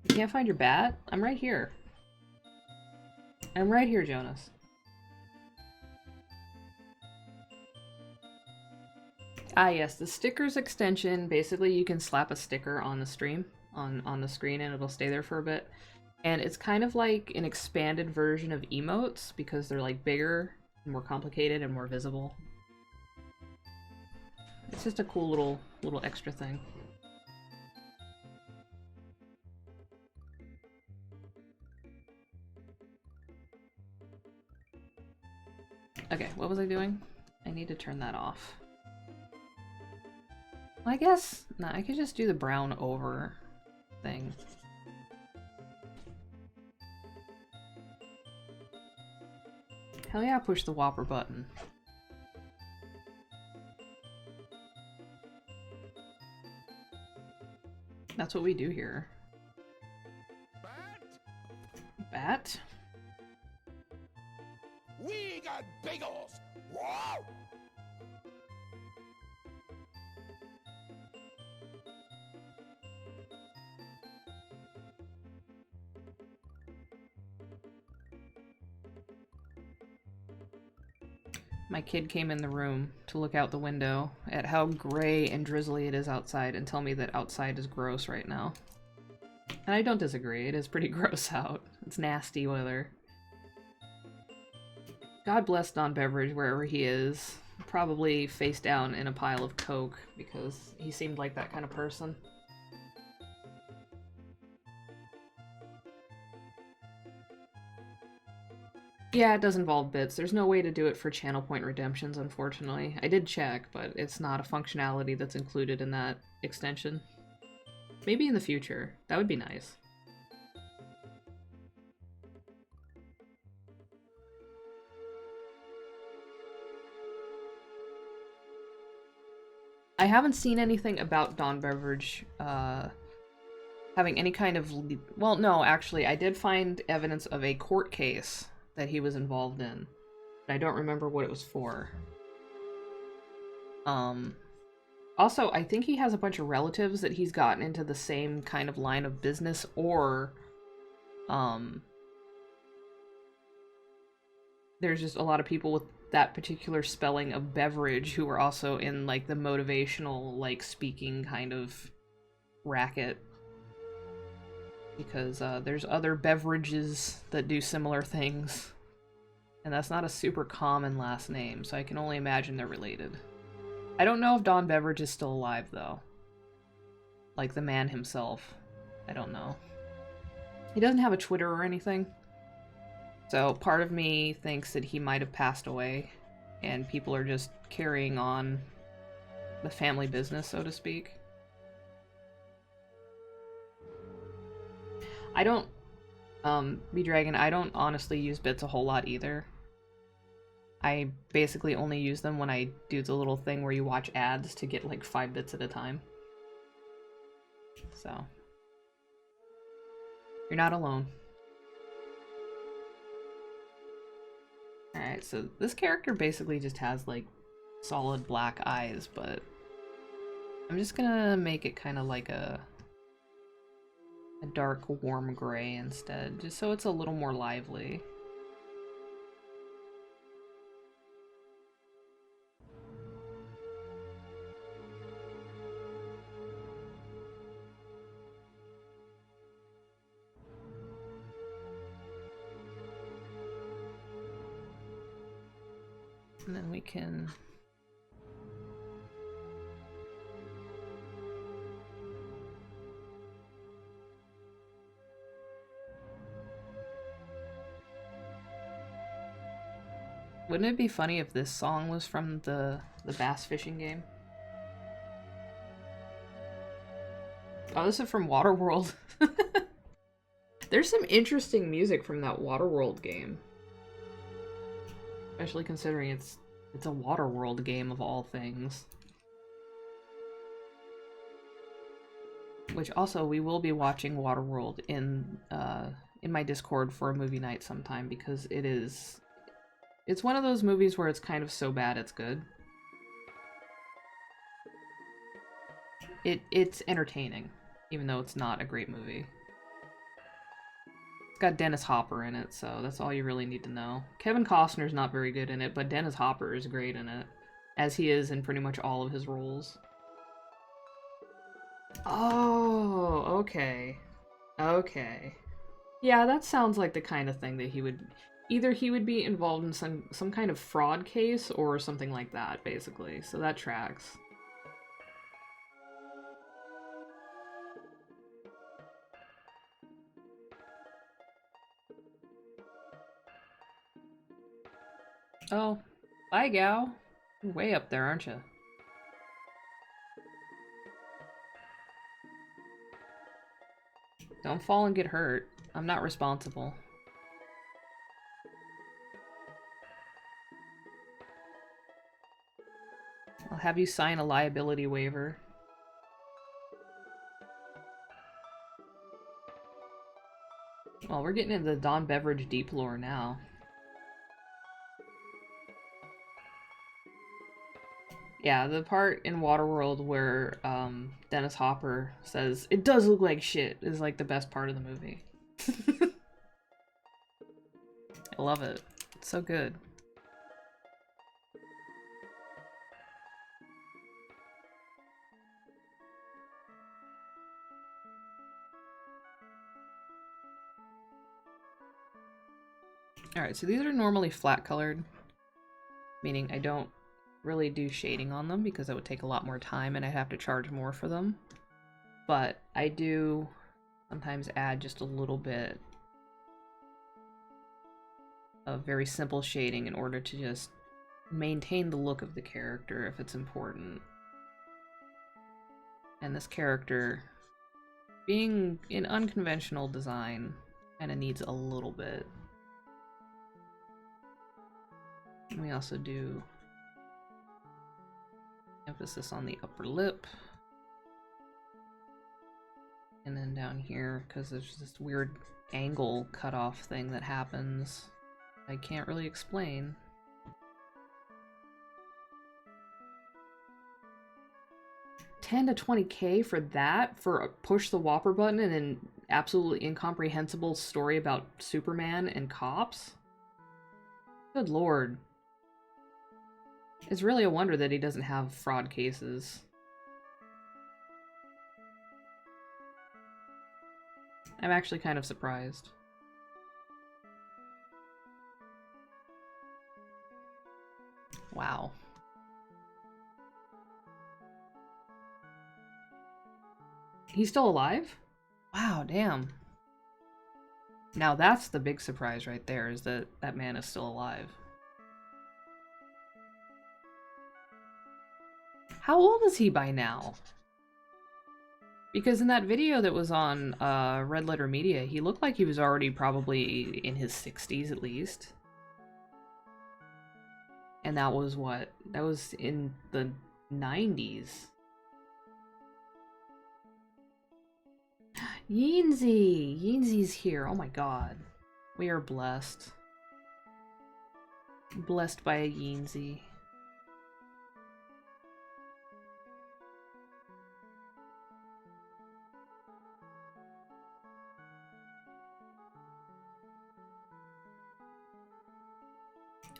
You can't find your bat? I'm right here. I'm right here, Jonas. Ah yes, the stickers extension, basically you can slap a sticker on the stream, on the screen, and it'll stay there for a bit. And it's kind of like an expanded version of emotes because they're like bigger, more complicated, and more visible. It's just a cool little extra thing. Okay, what was I doing? I need to turn that off. Well, I guess, no, I could just do the brown over thing. Hell yeah, push the Whopper button. That's what we do here. Bat? We got bagels! Whoa! my kid came in the room to look out the window at how gray and drizzly it is outside and tell me that outside is gross right now. And I don't disagree, it is pretty gross out. It's nasty weather. God bless Don Beveridge wherever he is. Probably face down in a pile of coke, because he seemed like that kind of person. Yeah, it does involve bits. There's no way to do it for channel point redemptions, unfortunately. I did check, but it's not a functionality that's included in that extension. Maybe in the future. That would be nice. I haven't seen anything about Don Beveridge having any kind of... Well, no, actually, I did find evidence of a court case that he was involved in. But I don't remember what it was for. Also, I think he has a bunch of relatives that he's gotten into the same kind of line of business, or... there's just a lot of people with that particular spelling of beverage who are also in, like, the motivational, like, speaking kind of racket. Because there's other beverages that do similar things. And that's not a super common last name, so I can only imagine they're related. I don't know if Don Beveridge is still alive, though. Like, the man himself. I don't know. He doesn't have a Twitter or anything. So part of me thinks that he might have passed away, and people are just carrying on the family business, so to speak. I don't, B-Dragon, I don't honestly use bits a whole lot either. I basically only use them when I do the little thing where you watch ads to get like 5 bits at a time. So, you're not alone. Alright, so this character basically just has, like, solid black eyes, but I'm just gonna make it kind of like a dark, warm gray instead, just so it's a little more lively. And then we can... Wouldn't it be funny if this song was from the bass fishing game? Oh, this is from Waterworld. There's some interesting music from that Waterworld game. Especially considering it's a Waterworld game of all things. Which also, we will be watching Waterworld in my Discord for a movie night sometime, because it's one of those movies where it's kind of so bad it's good. It's entertaining, even though it's not a great movie. It's got Dennis Hopper in it, so that's all you really need to know. Kevin Costner's not very good in it, but Dennis Hopper is great in it, as he is in pretty much all of his roles. Oh, okay. Okay. Yeah, that sounds like the kind of thing that he would... Either he would be involved in some kind of fraud case or something like that, basically. So that tracks. Oh, bye, gal. You're way up there, aren't you? Don't fall and get hurt. I'm not responsible. I'll have you sign a liability waiver. Well, we're getting into the Don Beveridge deep lore now. Yeah, the part in Waterworld where Dennis Hopper says, "It does look like shit," is like the best part of the movie. I love it. It's so good. Alright, so these are normally flat colored, meaning I don't really do shading on them because that would take a lot more time and I'd have to charge more for them. But I do sometimes add just a little bit of very simple shading in order to just maintain the look of the character if it's important. And this character, being an unconventional design, kind of needs a little bit. And we also do emphasis on the upper lip. And then down here, because there's this weird angle cutoff thing that happens I can't really explain. $10 to $20K for that? For a push the Whopper button and an absolutely incomprehensible story about Superman and cops? Good lord. It's really a wonder that he doesn't have fraud cases. I'm actually kind of surprised. Wow. He's still alive? Wow, damn. Now that's the big surprise right there, is that that man is still alive. How old is he by now? Because in that video that was on Red Letter Media, he looked like he was already probably in his 60s at least. And that was what? That was in the 90s. Yeensy! Yeensy's here. Oh my god. We are blessed. Blessed by a Yeensy.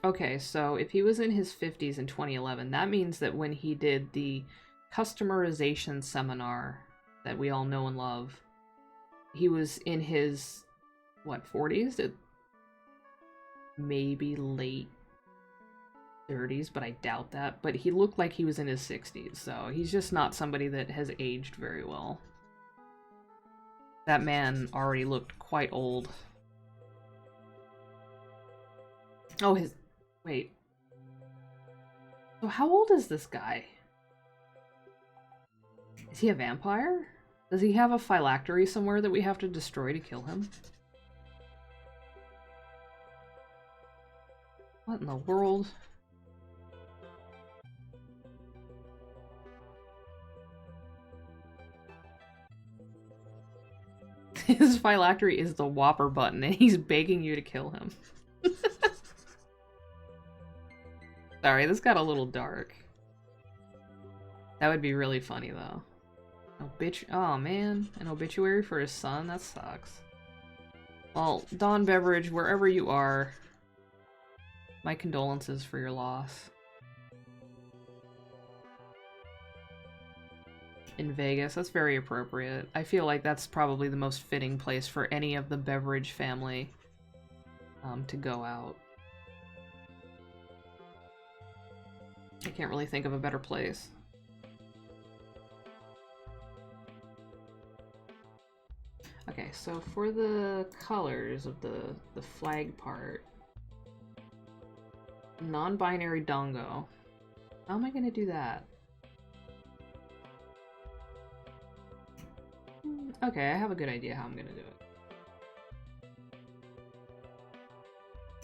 Okay, so if he was in his 50s in 2011, that means that when he did the customerization seminar that we all know and love, he was in his, what, 40s? Maybe late 30s, but I doubt that. But he looked like he was in his 60s, so he's just not somebody that has aged very well. That man already looked quite old. Oh, his... Wait. So how old is this guy? Is he a vampire? Does he have a phylactery somewhere that we have to destroy to kill him? What in the world? His phylactery is the Whopper button and he's begging you to kill him. Sorry, this got a little dark. That would be really funny, though. Oh, man. An obituary for his son? That sucks. Well, Dawn Beverage, wherever you are, my condolences for your loss. In Vegas, that's very appropriate. I feel like that's probably the most fitting place for any of the Beverage family to go out. I can't really think of a better place. Okay, so for the colors of the flag part, non-binary dongo. How am I gonna do that? Okay, I have a good idea how I'm gonna do it.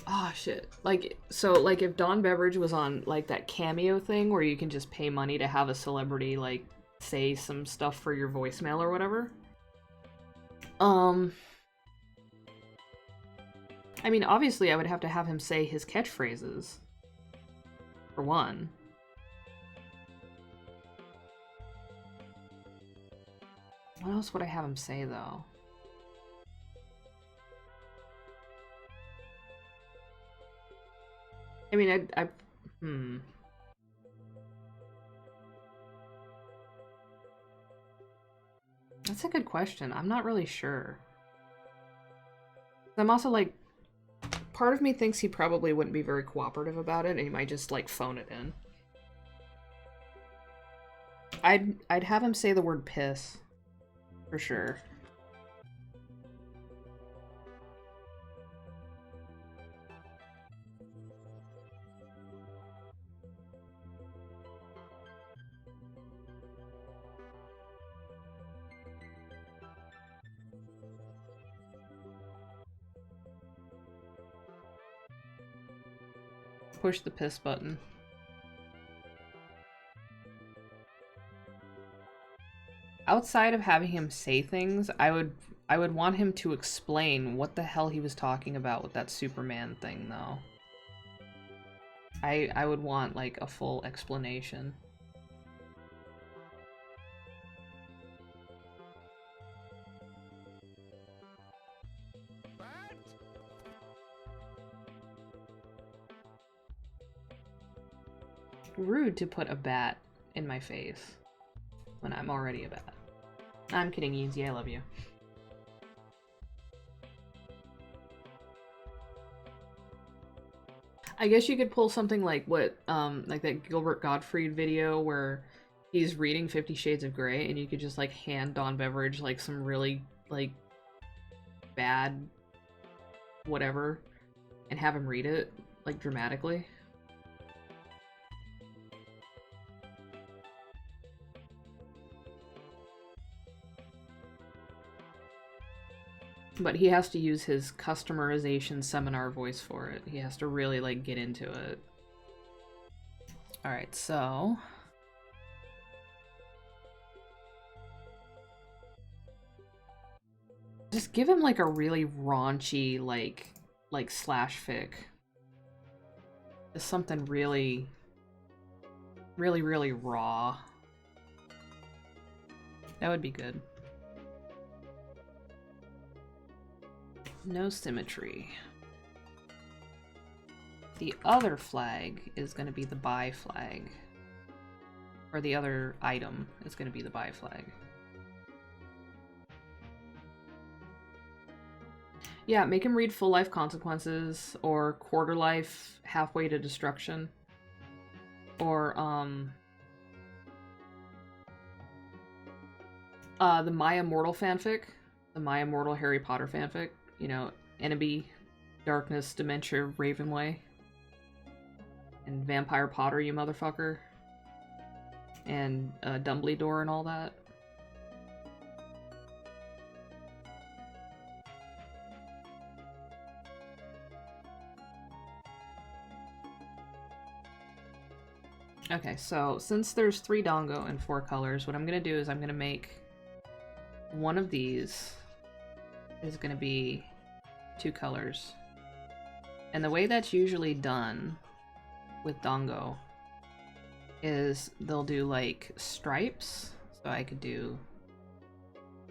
Oh shit. Like, so like if Dawn Beverage was on like that Cameo thing where you can just pay money to have a celebrity like say some stuff for your voicemail or whatever. I mean, obviously I would have to have him say his catchphrases. For one. What else would I have him say though? I mean, That's a good question. I'm not really sure. I'm also like, part of me thinks he probably wouldn't be very cooperative about it, and he might just, like, phone it in. I'd have him say the word piss. For sure. Push the piss button. Outside of having him say things, I would want him to explain what the hell he was talking about with that Superman thing, though. I would want, like, a full explanation. Rude to put a bat in my face when I'm already a bat. I'm kidding, Easy, I love you. I guess you could pull something like what, like that Gilbert Gottfried video where he's reading 50 Shades of Grey, and you could just, like, hand Dawn Beveridge, like, some really, like, bad whatever, and have him read it, like, dramatically. But he has to use his customization seminar voice for it. He has to really, like, get into it. Alright, so... just give him, like, a really raunchy, like slash fic. Just something really, really, really raw. That would be good. No symmetry. The other flag is going to be the buy flag. Or the other item is going to be the buy flag. Yeah, make him read Full Life Consequences, or Quarter Life Halfway to Destruction. Or, the Maya Mortal fanfic. The Maya Mortal Harry Potter fanfic. You know, Enemy, Darkness, Dementia, Ravenway. And Vampire Potter, you motherfucker. And, Dumbledore and all that. Okay, so since there's 3 Dongo and 4 colors, what I'm gonna do is I'm gonna make one of these is gonna be 2 colors. And the way that's usually done with Dongo is they'll do, like, stripes. So I could do,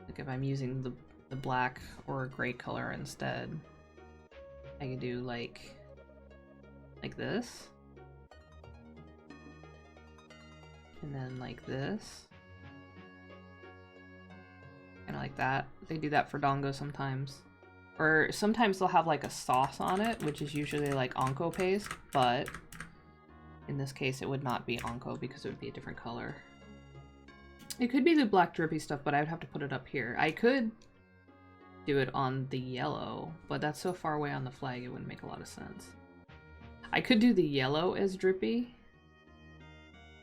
like, if I'm using the black or gray color instead, I could do, like this. And then like this. Kind of like that. They do that for Dongo sometimes. Or sometimes they'll have, like, a sauce on it, which is usually, like, Onko paste, but in this case it would not be Onko because it would be a different color. It could be the black drippy stuff, but I would have to put it up here. I could do it on the yellow, but that's so far away on the flag it wouldn't make a lot of sense. I could do the yellow as drippy,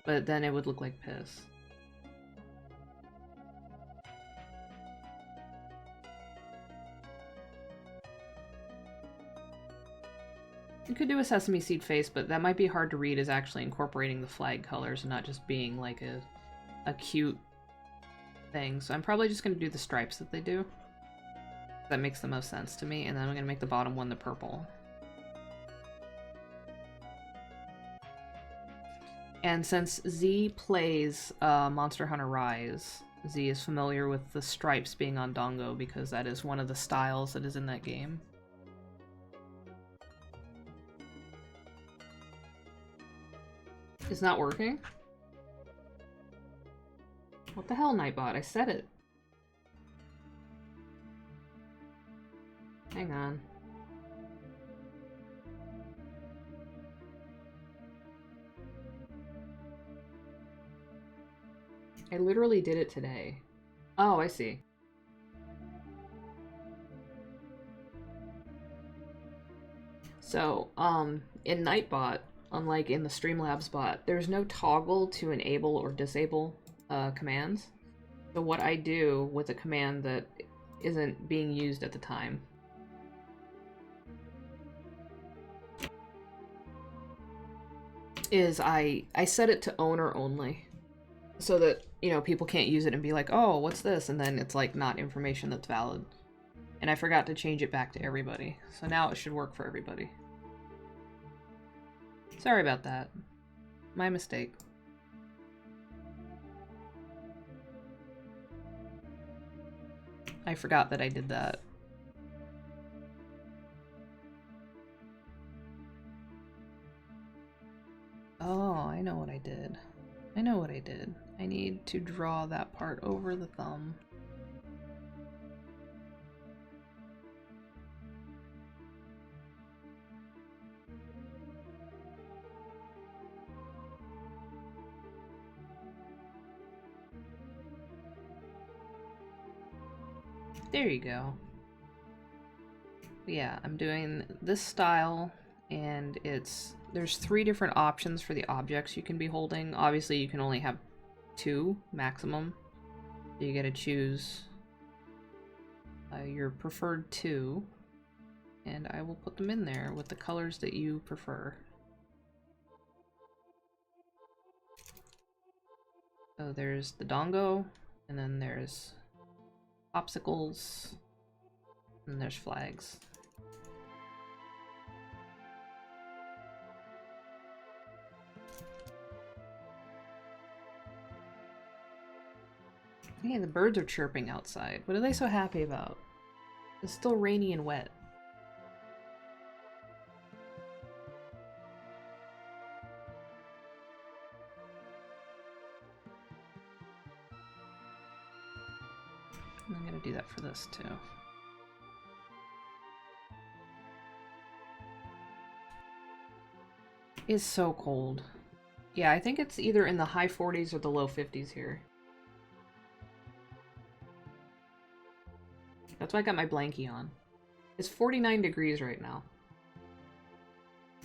but then it would look like piss. You could do a sesame seed face, but that might be hard to read as actually incorporating the flag colors and not just being like a cute thing. So I'm probably just going to do the stripes that they do. That makes the most sense to me. And then I'm going to make the bottom one the purple. And since Z plays Monster Hunter Rise, Z is familiar with the stripes being on Dongo because that is one of the styles that is in that game. It's not working? What the hell, Nightbot? I said it. Hang on. I literally did it today. Oh, I see. So, in Nightbot, unlike in the Streamlabs bot, there's no toggle to enable or disable commands. So what I do with a command that isn't being used at the time is I set it to owner only. So that, you know, people can't use it and be like, oh, what's this? And then it's like not information that's valid. And I forgot to change it back to everybody. So now it should work for everybody. Sorry about that. My mistake. I forgot that I did that. Oh, I know what I did. I know what I did. I need to draw that part over the thumb. There you go. Yeah, I'm doing this style, and there's 3 different options for the objects you can be holding. Obviously, you can only have 2 maximum. So you gotta choose your preferred 2, and I will put them in there with the colors that you prefer. So there's the dongo, and then there's popsicles, and there's flags. Hey, the birds are chirping outside. What are they so happy about? It's still rainy and wet. And I'm gonna do that for this too. It's so cold. Yeah, I think it's either in the high 40s or the low 50s here. That's why I got my blankie on. It's 49 degrees right now.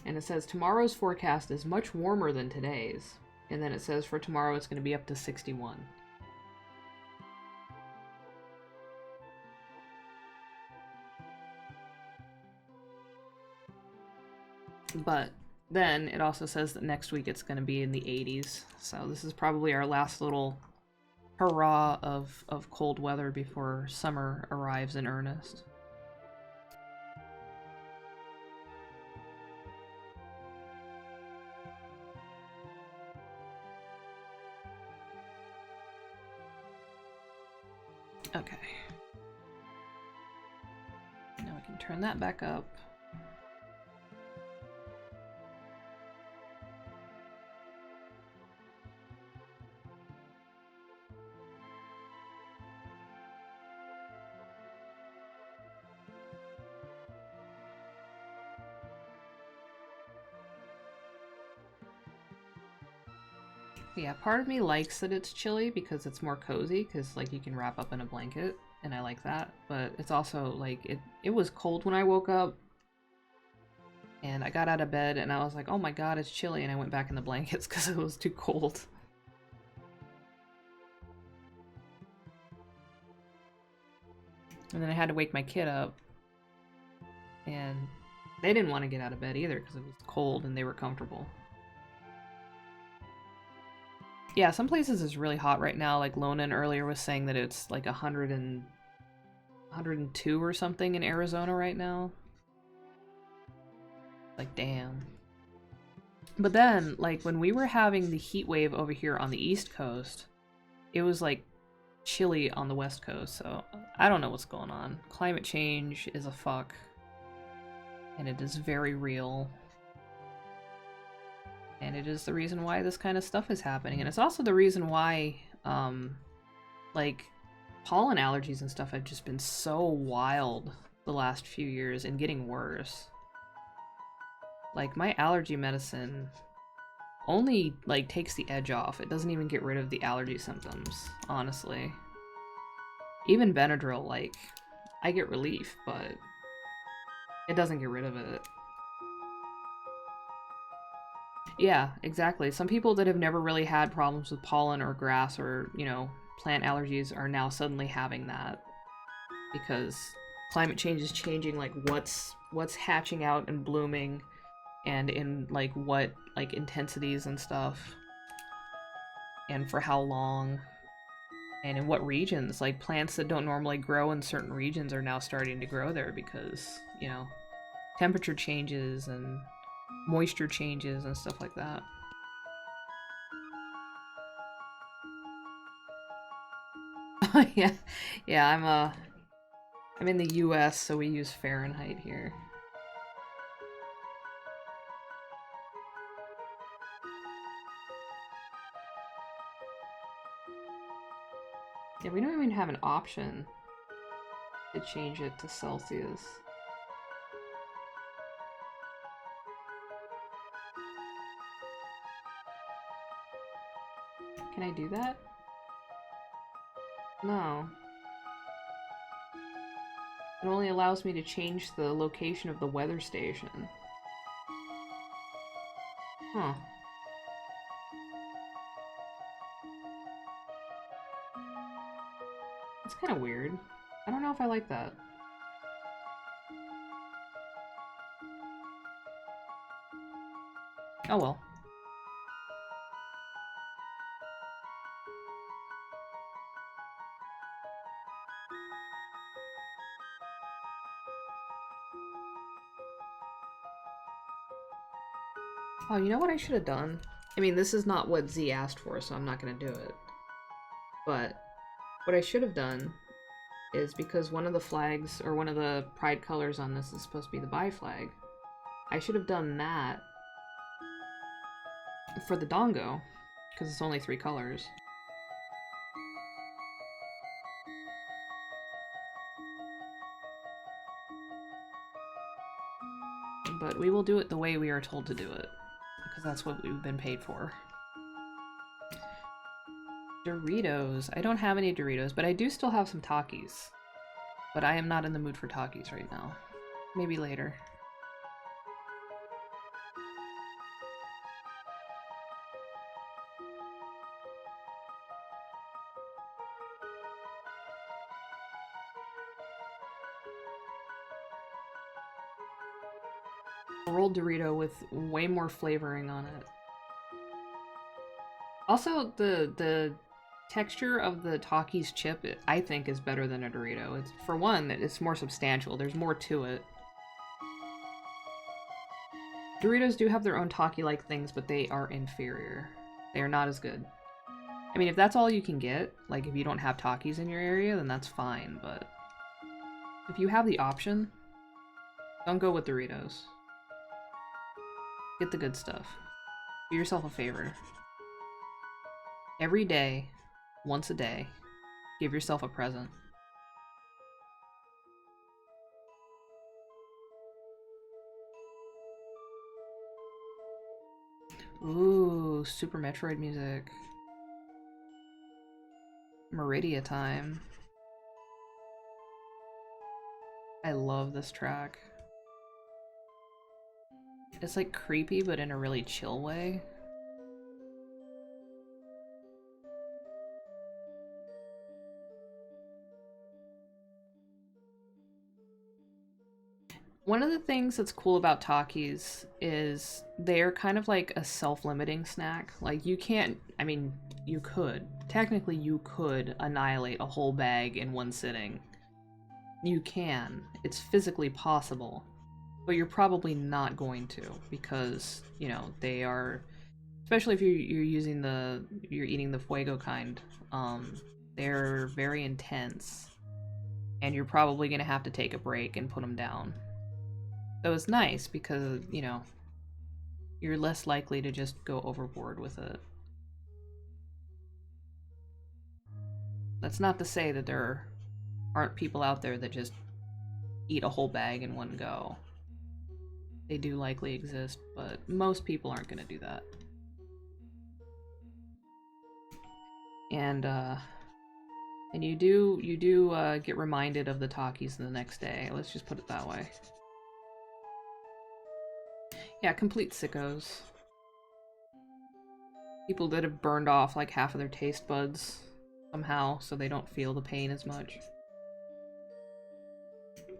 And it says tomorrow's forecast is much warmer than today's. And then it says for tomorrow it's going to be up to 61. But then it also says that next week it's going to be in the 80s. So this is probably our last little hurrah of cold weather before summer arrives in earnest. Okay. Now we can turn that back up. Yeah, part of me likes that it's chilly because it's more cozy, because like you can wrap up in a blanket, and I like that. But it's also like it was cold when I woke up, and I got out of bed and I was like, oh my god, it's chilly, and I went back in the blankets because it was too cold. And then I had to wake my kid up, and they didn't want to get out of bed either because it was cold and they were comfortable. Yeah, some places is really hot right now. Like Lonan earlier was saying that it's like 102 or something in Arizona right now. Like, damn. But then, like, when we were having the heat wave over here on the East Coast, it was like chilly on the West Coast. So I don't know what's going on. Climate change is a fuck, and it is very real. And it is the reason why this kind of stuff is happening. And it's also the reason why, like, pollen allergies and stuff have just been so wild the last few years and getting worse. Like, my allergy medicine only like takes the edge off. It doesn't even get rid of the allergy symptoms, honestly. Even Benadryl, like, I get relief, but it doesn't get rid of it. Yeah, exactly. Some people that have never really had problems with pollen or grass or, you know, plant allergies are now suddenly having that because climate change is changing like what's hatching out and blooming and in like what like intensities and stuff and for how long and in what regions. Like plants that don't normally grow in certain regions are now starting to grow there because, you know, temperature changes and moisture changes and stuff like that. Yeah, yeah, I'm in the US, so we use Fahrenheit here. Yeah, we don't even have an option to change it to Celsius. Can I do that? No. It only allows me to change the location of the weather station. Huh. It's kind of weird. I don't know if I like that. Oh well. Oh, you know what I should have done? I mean, this is not what Z asked for, so I'm not gonna do it. But what I should have done is because one of the flags, or one of the pride colors on this is supposed to be the bi flag, I should have done that for the dongo, because it's only 3 colors. But we will do it the way we are told to do it, because that's what we've been paid for. Doritos. I don't have any Doritos, but I do still have some Takis. But I am not in the mood for Takis right now. Maybe later. A rolled Dorito with way more flavoring on it. Also, the texture of the Takis chip, I think, is better than a Dorito. It's, for one, it's more substantial. There's more to it. Doritos do have their own Taki-like things, but they are inferior. They are not as good. I mean, if that's all you can get, like if you don't have Takis in your area, then that's fine, but if you have the option, don't go with Doritos. Get the good stuff. Do yourself a favor. Every day, once a day, give yourself a present. Ooh, Super Metroid music. Meridia time. I love this track. It's like creepy, but in a really chill way. One of the things that's cool about Takis is they're kind of like a self-limiting snack. Like you can't, I mean, you could. Technically you could annihilate a whole bag in one sitting. You can. It's physically possible. But you're probably not going to because, you know, they are, especially if you're using you're eating the fuego kind, they're very intense. And you're probably going to have to take a break and put them down. So it's nice because, you know, you're less likely to just go overboard with it. That's not to say that there aren't people out there that just eat a whole bag in one go. They do likely exist, but most people aren't going to do that. And you do get reminded of the Takis the next day. Let's just put it that way. Yeah, complete sickos. People that have burned off like half of their taste buds somehow, so they don't feel the pain as much.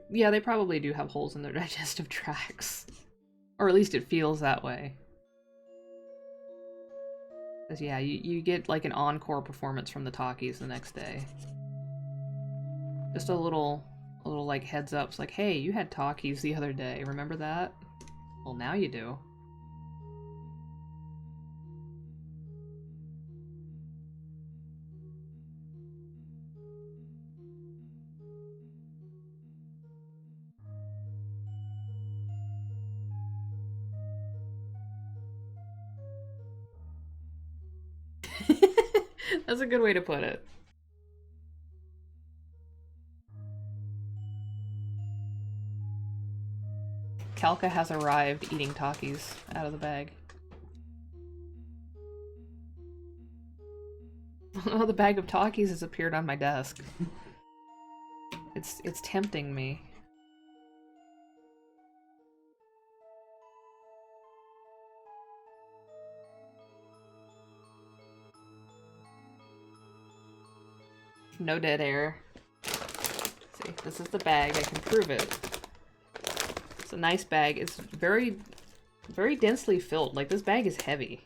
Yeah, they probably do have holes in their digestive tracts. Or at least it feels that way. Because yeah, you get like an encore performance from the Takis the next day. Just a little like heads ups like, hey, you had Takis the other day, remember that? Well, now you do. That's a good way to put it. Kalka has arrived eating Takis out of the bag. Oh, the bag of Takis has appeared on my desk. It's tempting me. No dead air. See, this is the bag. I can prove it. It's a nice bag. It's very, very densely filled. Like, this bag is heavy.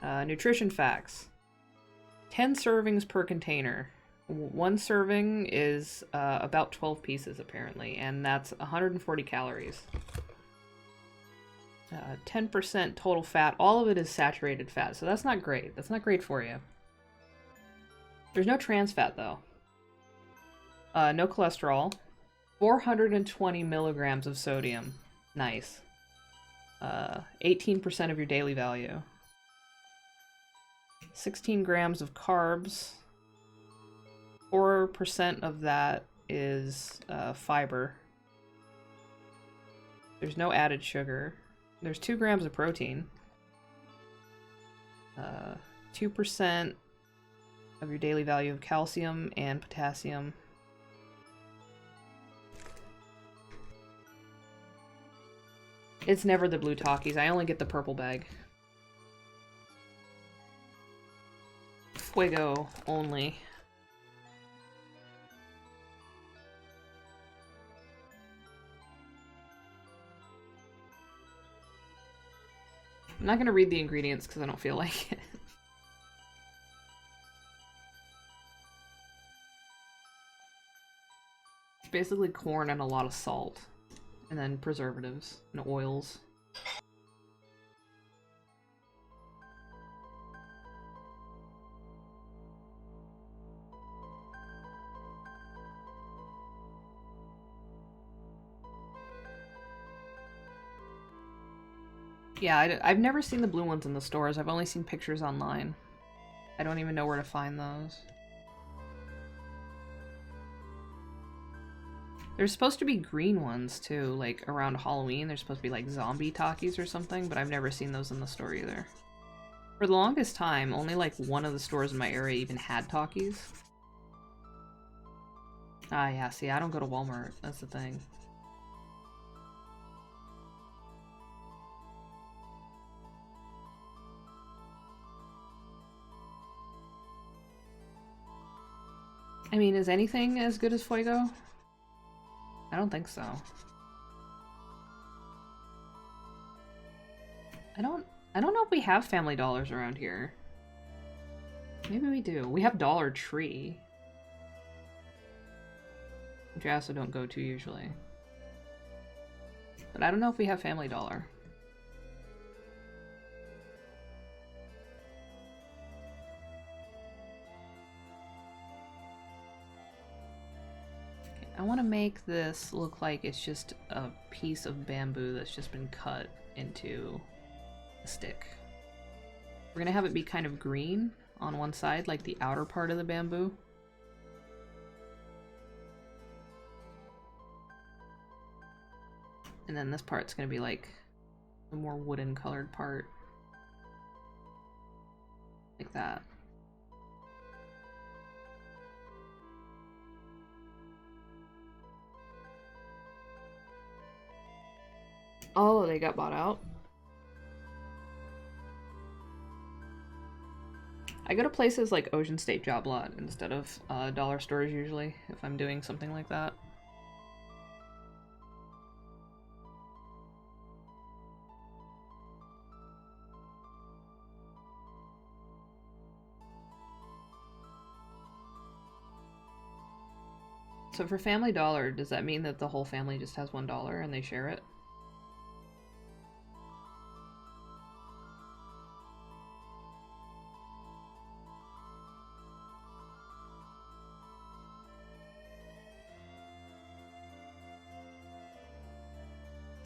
Nutrition facts. 10 servings per container. One serving is about 12 pieces, apparently, and that's 140 calories. 10% total fat. All of it is saturated fat, so that's not great. That's not great for you. There's no trans fat, though. No cholesterol. 420 milligrams of sodium. Nice. 18% of your daily value. 16 grams of carbs. 4% of that is fiber. There's no added sugar. There's 2 grams of protein. 2% of your daily value of calcium and potassium. It's never the blue Takis. I only get the purple bag. Fuego only. I'm not gonna read the ingredients because I don't feel like it. It's basically corn and a lot of salt. And then preservatives and oils. Yeah, I've never seen the blue ones in the stores. I've only seen pictures online. I don't even know where to find those. There's supposed to be green ones too, like around Halloween. There's supposed to be like zombie Takis or something, but I've never seen those in the store either. For the longest time, only like one of the stores in my area even had Takis. Ah, yeah, see, I don't go to Walmart. That's the thing. I mean, is anything as good as Fuego? I don't think so. I don't know if we have Family Dollars around here. Maybe we do. We have Dollar Tree, which I also don't go to usually. But I don't know if we have Family Dollar. I want to make this look like it's just a piece of bamboo that's just been cut into a stick. We're gonna have it be kind of green on one side, like the outer part of the bamboo. And then this part's gonna be like the more wooden colored part. Like that. Oh, they got bought out? I go to places like Ocean State Job Lot instead of dollar stores usually, if I'm doing something like that. So for Family Dollar, does that mean that the whole family just has $1 and they share it?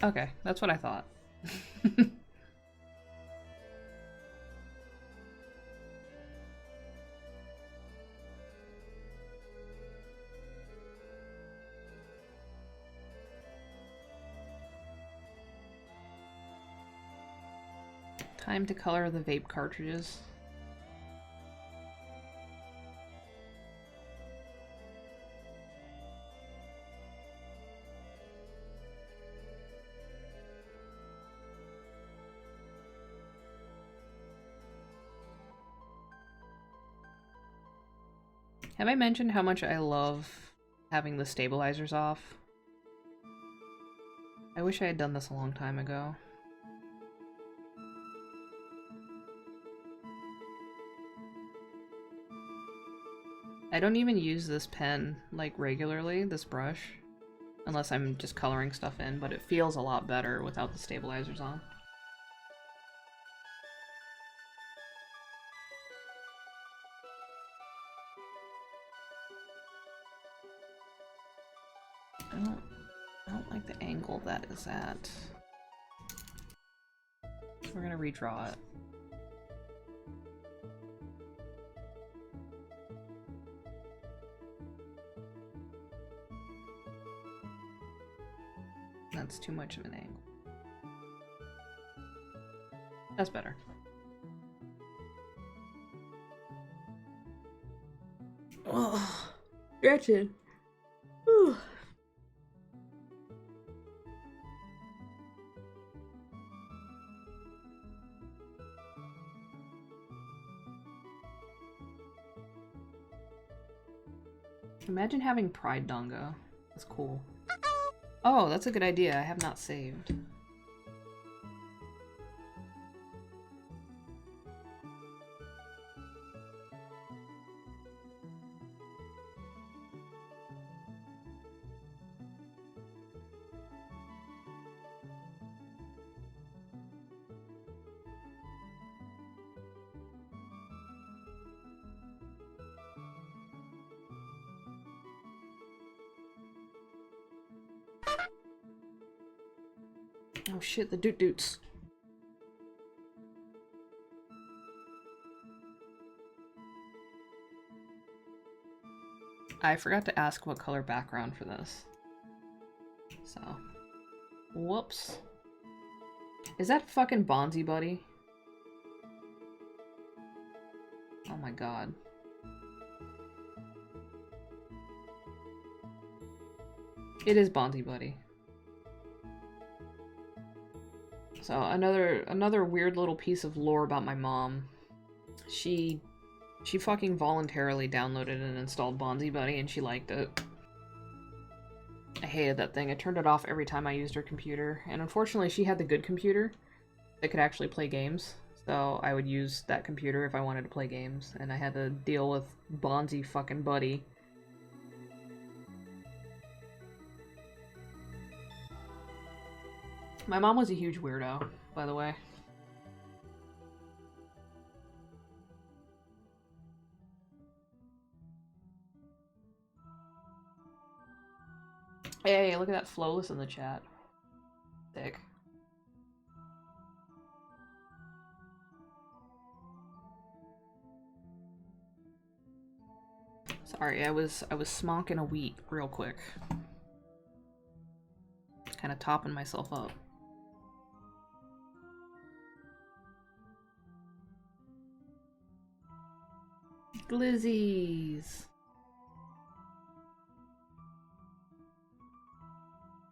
Okay, that's what I thought. Time to color the vape cartridges. Have I mentioned how much I love having the stabilizers off? I wish I had done this a long time ago. I don't even use this pen, like, regularly, this brush, unless I'm just coloring stuff in, but it feels a lot better without the stabilizers on. I don't like the angle that is at. We're gonna redraw it. That's too much of an angle. That's better. Oh, Gretchen. Whew. Imagine having Pride Dongo. That's cool. Oh, that's a good idea. I have not saved. Oh shit, the doot doots. I forgot to ask what color background for this. So. Whoops. Is that fucking Bonzi Buddy? Oh my god. It is Bonzi Buddy. So another weird little piece of lore about my mom. She fucking voluntarily downloaded and installed Bonzi Buddy and she liked it. I hated that thing. I turned it off every time I used her computer. And unfortunately she had the good computer that could actually play games. So I would use that computer if I wanted to play games. And I had to deal with Bonzi fucking Buddy. My mom was a huge weirdo, by the way. Hey, look at that Flawless in the chat. Sick. Sorry, I was smocking a wheat real quick. Kind of topping myself up. Glizzies.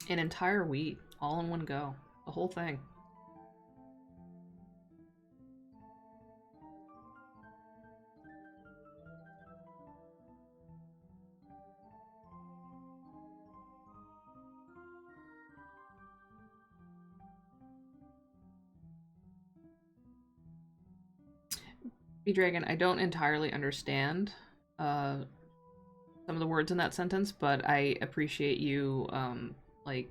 An entire wheat, all in one go. The whole thing. Dragon, I don't entirely understand some of the words in that sentence, but I appreciate you like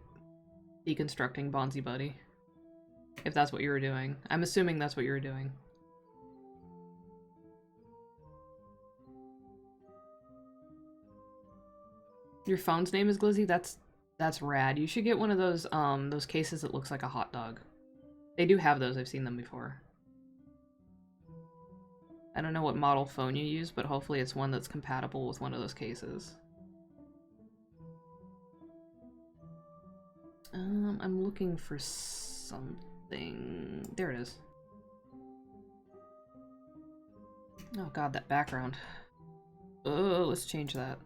deconstructing Bonzi Buddy. If that's what you were doing. I'm assuming that's what you were doing. Your phone's name is Glizzy? That's rad. You should get one of those cases that looks like a hot dog. They do have those, I've seen them before. I don't know what model phone you use, but hopefully it's one that's compatible with one of those cases. I'm looking for something. There it is. Oh god, that background. Oh, let's change that.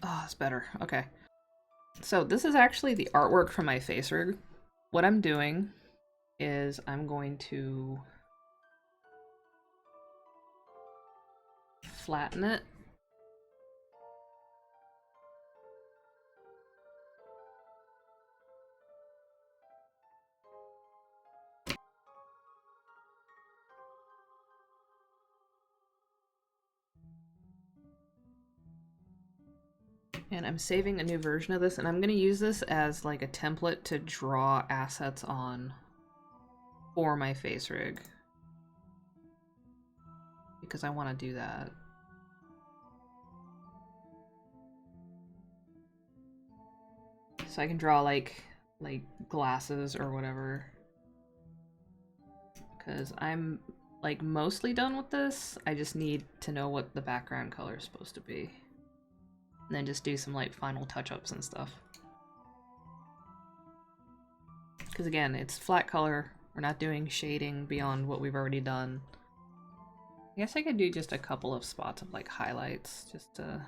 Oh, it's better. Okay. So this is actually the artwork from my face rig. What I'm doing is I'm going to flatten it. And I'm saving a new version of this, and I'm going to use this as like a template to draw assets on for my face rig. Because I want to do that. So I can draw like glasses or whatever. Because I'm like mostly done with this. I just need to know what the background color is supposed to be. And then just do some like final touch-ups and stuff. Because again, it's flat color. We're not doing shading beyond what we've already done. I guess I could do just a couple of spots of like highlights just to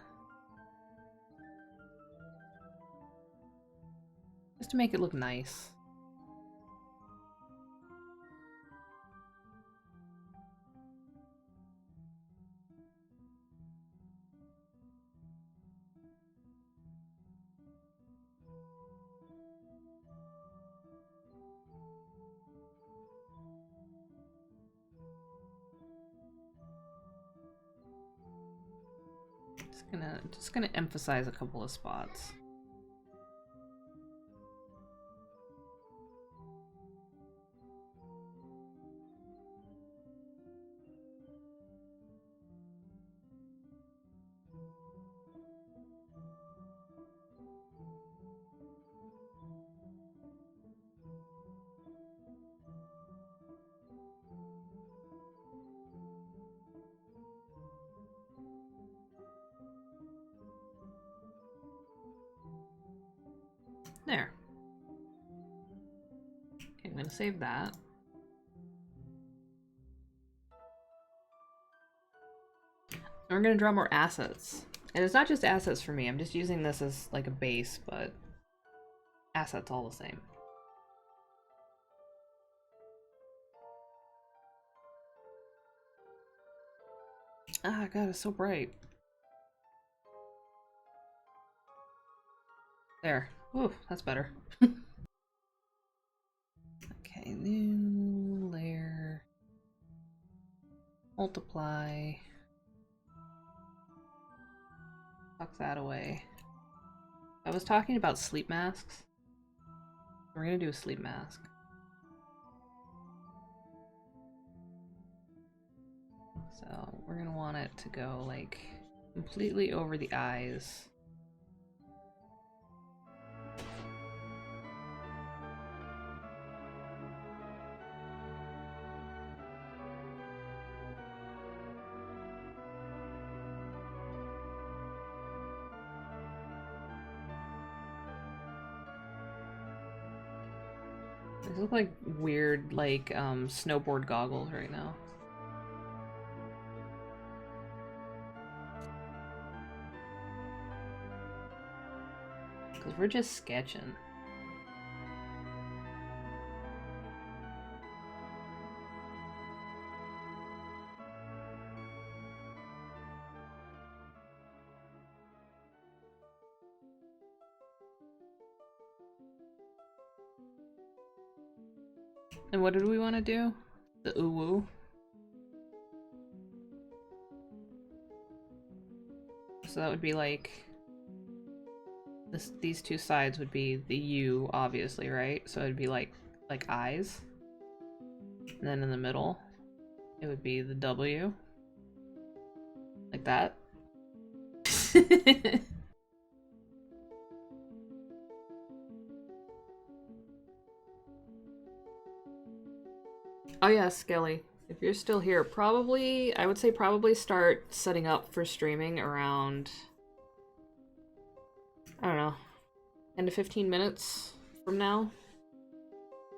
make it look nice. Just gonna emphasize a couple of spots. There. Okay, I'm gonna save that. And we're gonna draw more assets. And it's not just assets for me, I'm just using this as like a base, but assets all the same. Ah, god, it's so bright. There. Ooh, that's better. Okay, new layer. Multiply. Tuck that away. I was talking about sleep masks. We're gonna do a sleep mask. So we're gonna want it to go like completely over the eyes. These look like weird, like, snowboard goggles right now. Because we're just sketching. And what did we want to do? The uwu. So that would be like these two sides would be the U, obviously, right? So it'd be like eyes. And then in the middle, it would be the W. Like that. Oh yeah, Skelly. If you're still here, probably, I would say probably start setting up for streaming around, I don't know, 10 to 15 minutes from now.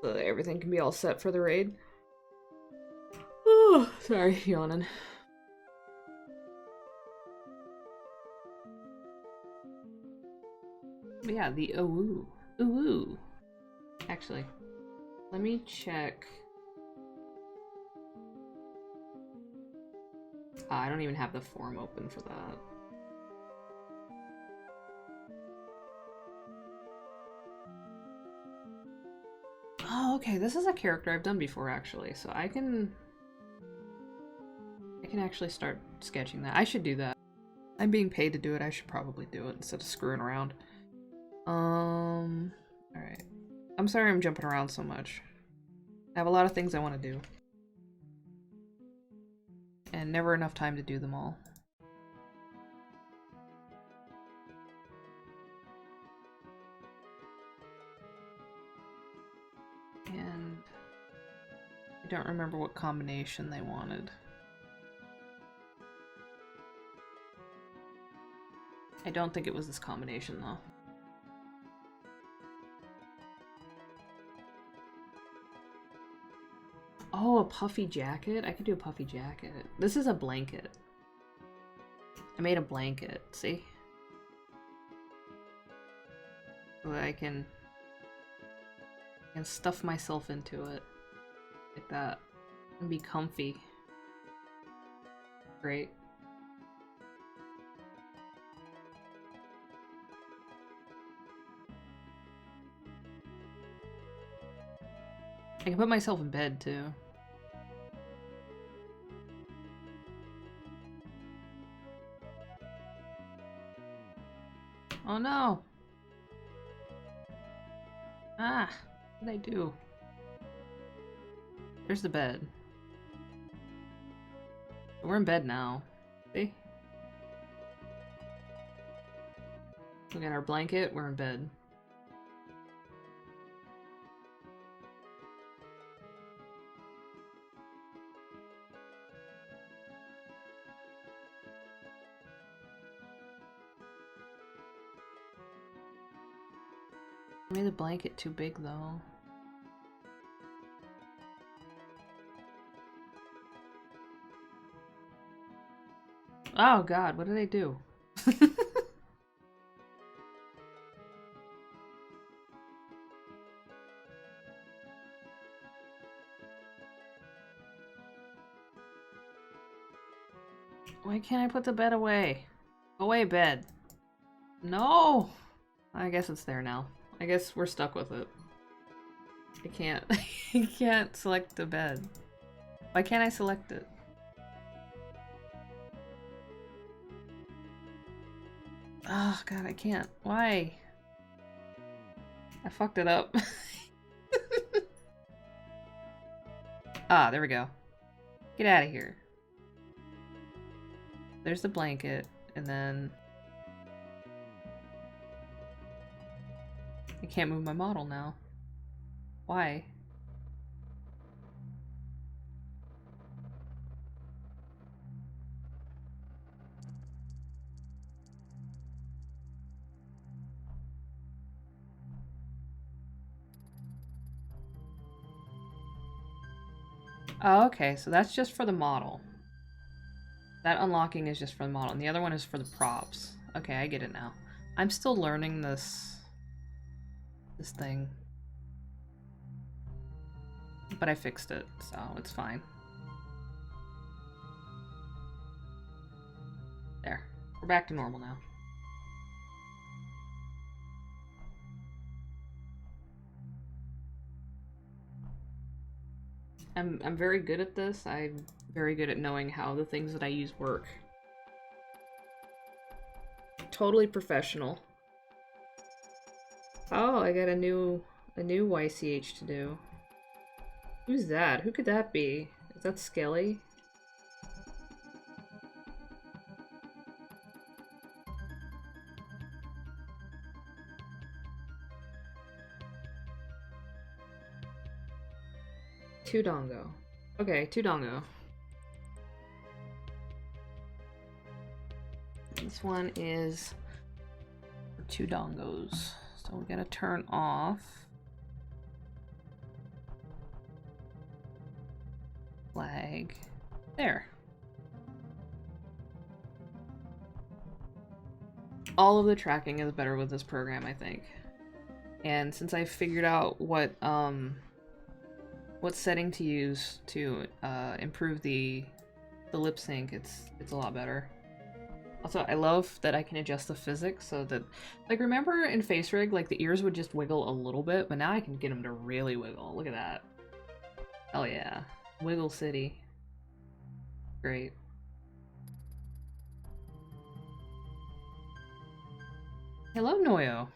So that everything can be all set for the raid. Oh, sorry, yawning. But yeah, the ooh. Ooh. Actually, let me check. I don't even have the form open for that. Oh, okay, this is a character I've done before, actually, so I can actually start sketching that. I should do that. I'm being paid to do it, I should probably do it instead of screwing around. Alright. I'm sorry I'm jumping around so much. I have a lot of things I want to do. And never enough time to do them all. And I don't remember what combination they wanted. I don't think it was this combination, though. Oh, a puffy jacket? I could do a puffy jacket. This is a blanket. I made a blanket, see? So that I can stuff myself into it. Like that. And be comfy. Great. I can put myself in bed, too. Oh no! Ah! What did I do? There's the bed. We're in bed now. See? Look at our blanket, we're in bed. I made the blanket too big, though. Oh god, what did I do? Why can't I put the bed away? Go away, bed. No! I guess it's there now. I guess we're stuck with it. I can't. I can't select the bed. Why can't I select it? Oh god, I can't. Why? I fucked it up. Ah, there we go. Get out of here. There's the blanket, and then... I can't move my model now. Why? Oh, okay, so that's just for the model. That unlocking is just for the model, and the other one is for the props. Okay, I get it now. I'm still learning this thing. But I fixed it, so it's fine. There. We're back to normal now. I'm very good at this. I'm very good at knowing how the things that I use work. Totally professional. Oh, I got a new YCH to do. Who's that? Who could that be? Is that Skelly? Tudongo. Okay, Tudongo. This one is for Tudongos. So we're gonna turn off flag. There. All of the tracking is better with this program, I think. And since I figured out what setting to use to improve the lip sync, it's a lot better. Also, I love that I can adjust the physics so that, like, remember in Face Rig, like, the ears would just wiggle a little bit, but now I can get them to really wiggle. Look at that. Hell yeah. Wiggle City. Great. Hello, Noyo.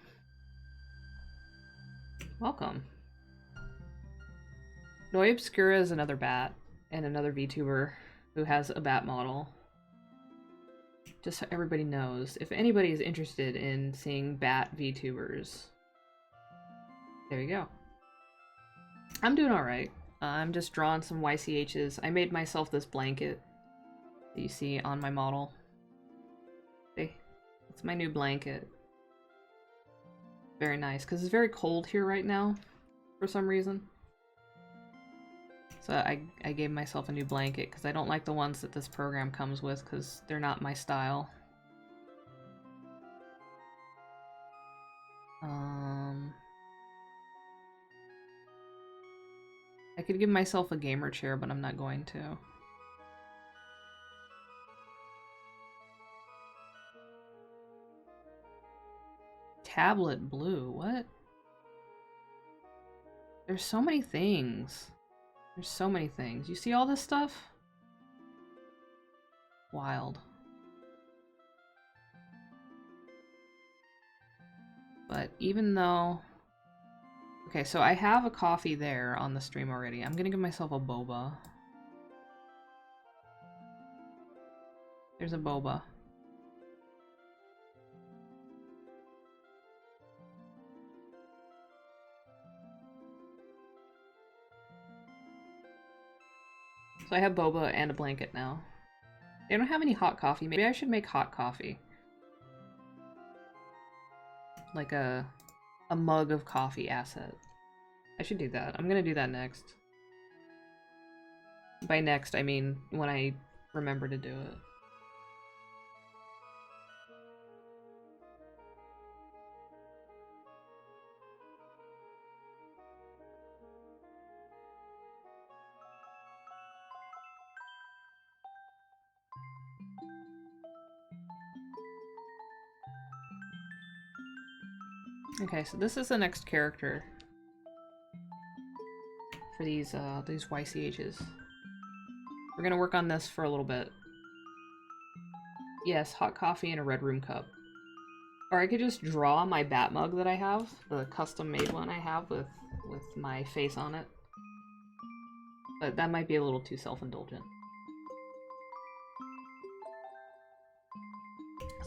Welcome. Noy Obscura is another bat, and another VTuber who has a bat model. Just so everybody knows, if anybody is interested in seeing bat VTubers, there you go. I'm doing alright. I'm just drawing some YCHs. I made myself this blanket that you see on my model. See? It's my new blanket. Very nice, because it's very cold here right now, for some reason. So I gave myself a new blanket, because I don't like the ones that this program comes with, because they're not my style. I could give myself a gamer chair, but I'm not going to. Tablet blue, what? There's so many things. There's so many things. You see all this stuff? Wild. But even though... Okay, so I have a coffee there on the stream already. I'm gonna give myself a boba. There's a boba. So I have boba and a blanket now. They don't have any hot coffee. Maybe I should make hot coffee. Like a mug of coffee asset. I should do that. I'm gonna do that next. By next, I mean when I remember to do it. Okay, so this is the next character for these YCHs. We're gonna work on this for a little bit. Yes, hot coffee in a red room cup. Or I could just draw my bat mug that I have, the custom-made one I have with my face on it. But that might be a little too self-indulgent.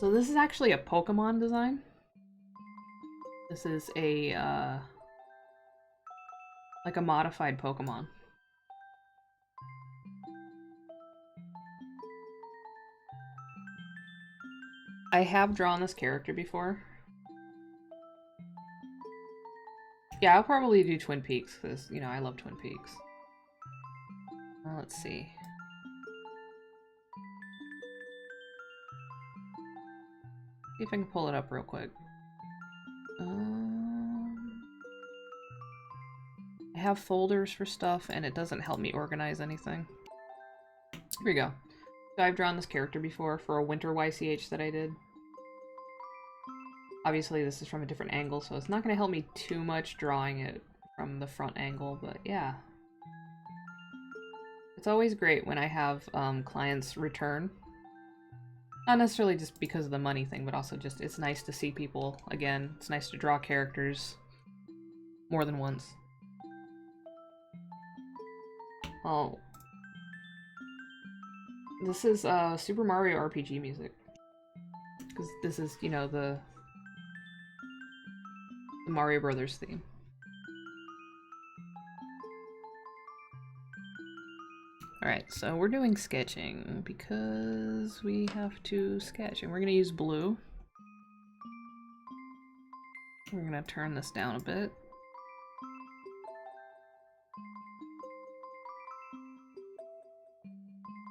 So this is actually a Pokemon design. This is a, like a modified Pokemon. I have drawn this character before. Yeah, I'll probably do Twin Peaks, because, you know, I love Twin Peaks. Let's see. See if I can pull it up real quick. I have folders for stuff, and it doesn't help me organize anything. Here we go. So I've drawn this character before for a winter YCH that I did. Obviously, this is from a different angle, so it's not going to help me too much drawing it from the front angle, but yeah. It's always great when I have clients return. Not necessarily just because of the money thing, but also just it's nice to see people again. It's nice to draw characters more than once. Oh. This is Super Mario RPG music. Because this is, you know, the Mario Brothers theme. Alright, so we're doing sketching because we have to sketch, and we're going to use blue. We're going to turn this down a bit.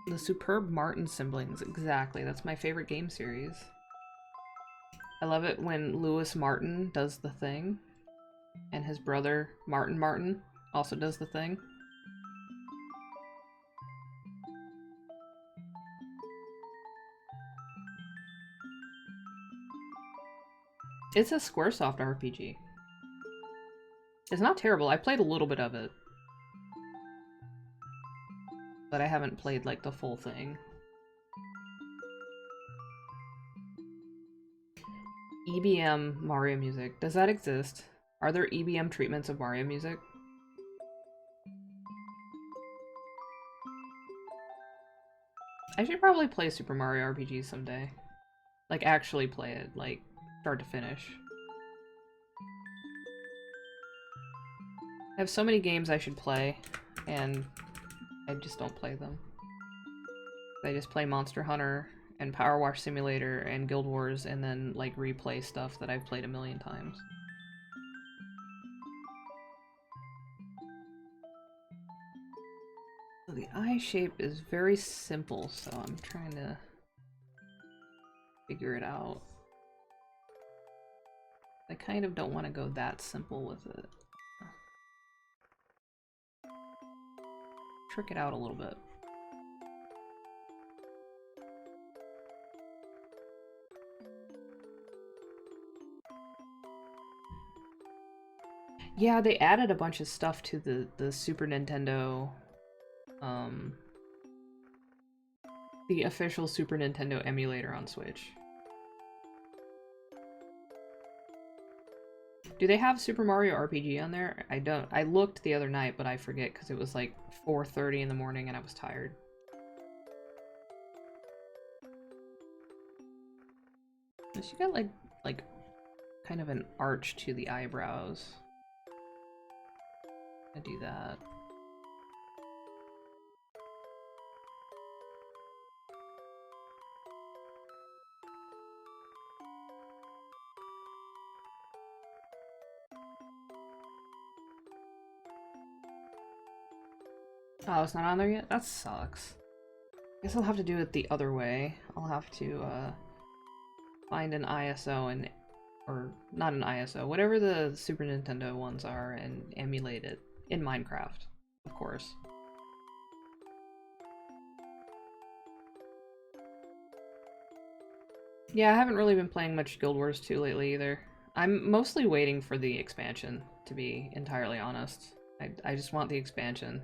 The Superb Martin siblings, exactly. That's my favorite game series. I love it when Lewis Martin does the thing, and his brother Martin Martin also does the thing. It's a Squaresoft RPG. It's not terrible. I played a little bit of it, but I haven't played like the full thing. EBM Mario music. Does that exist? Are there EBM treatments of Mario music? I should probably play Super Mario RPG someday. Like, actually play it, like, start to finish. I have so many games I should play, and I just don't play them. I just play Monster Hunter and Power Wash Simulator and Guild Wars, and then, like, replay stuff that I've played a million times. So the eye shape is very simple, so I'm trying to figure it out. I kind of don't want to go that simple with it. Trick it out a little bit. Yeah, they added a bunch of stuff to the Super Nintendo, the official Super Nintendo emulator on Switch. Do they have Super Mario RPG on there? I don't. I looked the other night, but I forget because it was like 4:30 in the morning and I was tired. She got like kind of an arch to the eyebrows. I do that. Oh, it's not on there yet? That sucks. Guess I'll have to do it the other way. I'll have to find an ISO and or not an ISO, whatever the Super Nintendo ones are, and emulate it in Minecraft, of course. Yeah, I haven't really been playing much Guild Wars 2 lately either. I'm mostly waiting for the expansion, to be entirely honest. I just want the expansion.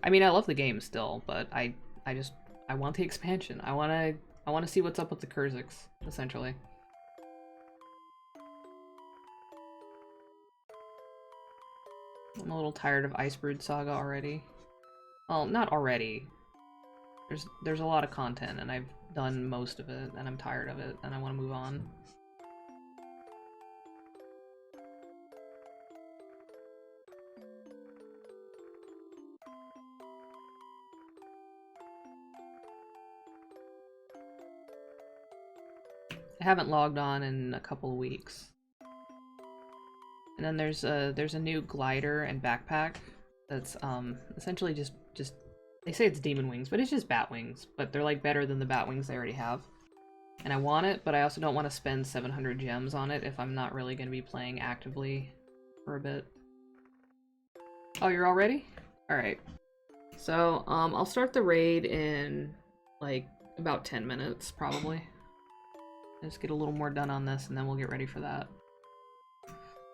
I mean, I love the game still, but I want the expansion. I wanna see what's up with the Kurziks, essentially. I'm a little tired of Icebrood Saga already. Well, not already. There's a lot of content, and I've done most of it, and I'm tired of it, and I want to move on. I haven't logged on in a couple of weeks. And then there's a new glider and backpack That's essentially just they say it's demon wings, but it's just bat wings, but they're like better than the bat wings they already have. And I want it, but I also don't want to spend 700 gems on it if I'm not really going to be playing actively for a bit. Oh, you're all ready? Alright. So, I'll start the raid in, like, about 10 minutes, probably. Just get a little more done on this, and then we'll get ready for that.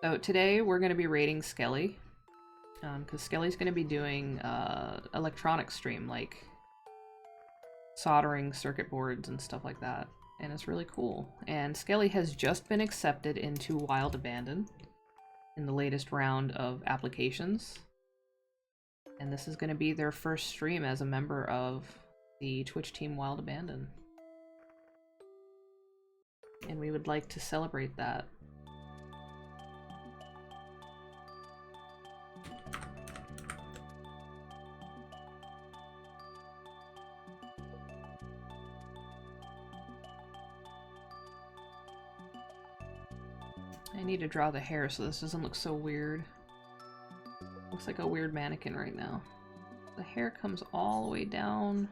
So, today we're going to be raiding Skelly. Because Skelly's going to be doing, electronic stream, like soldering circuit boards and stuff like that. And it's really cool. And Skelly has just been accepted into Wild Abandon in the latest round of applications. And this is going to be their first stream as a member of the Twitch team Wild Abandon. And we would like to celebrate that. I need to draw the hair so this doesn't look so weird. Looks like a weird mannequin right now. The hair comes all the way down,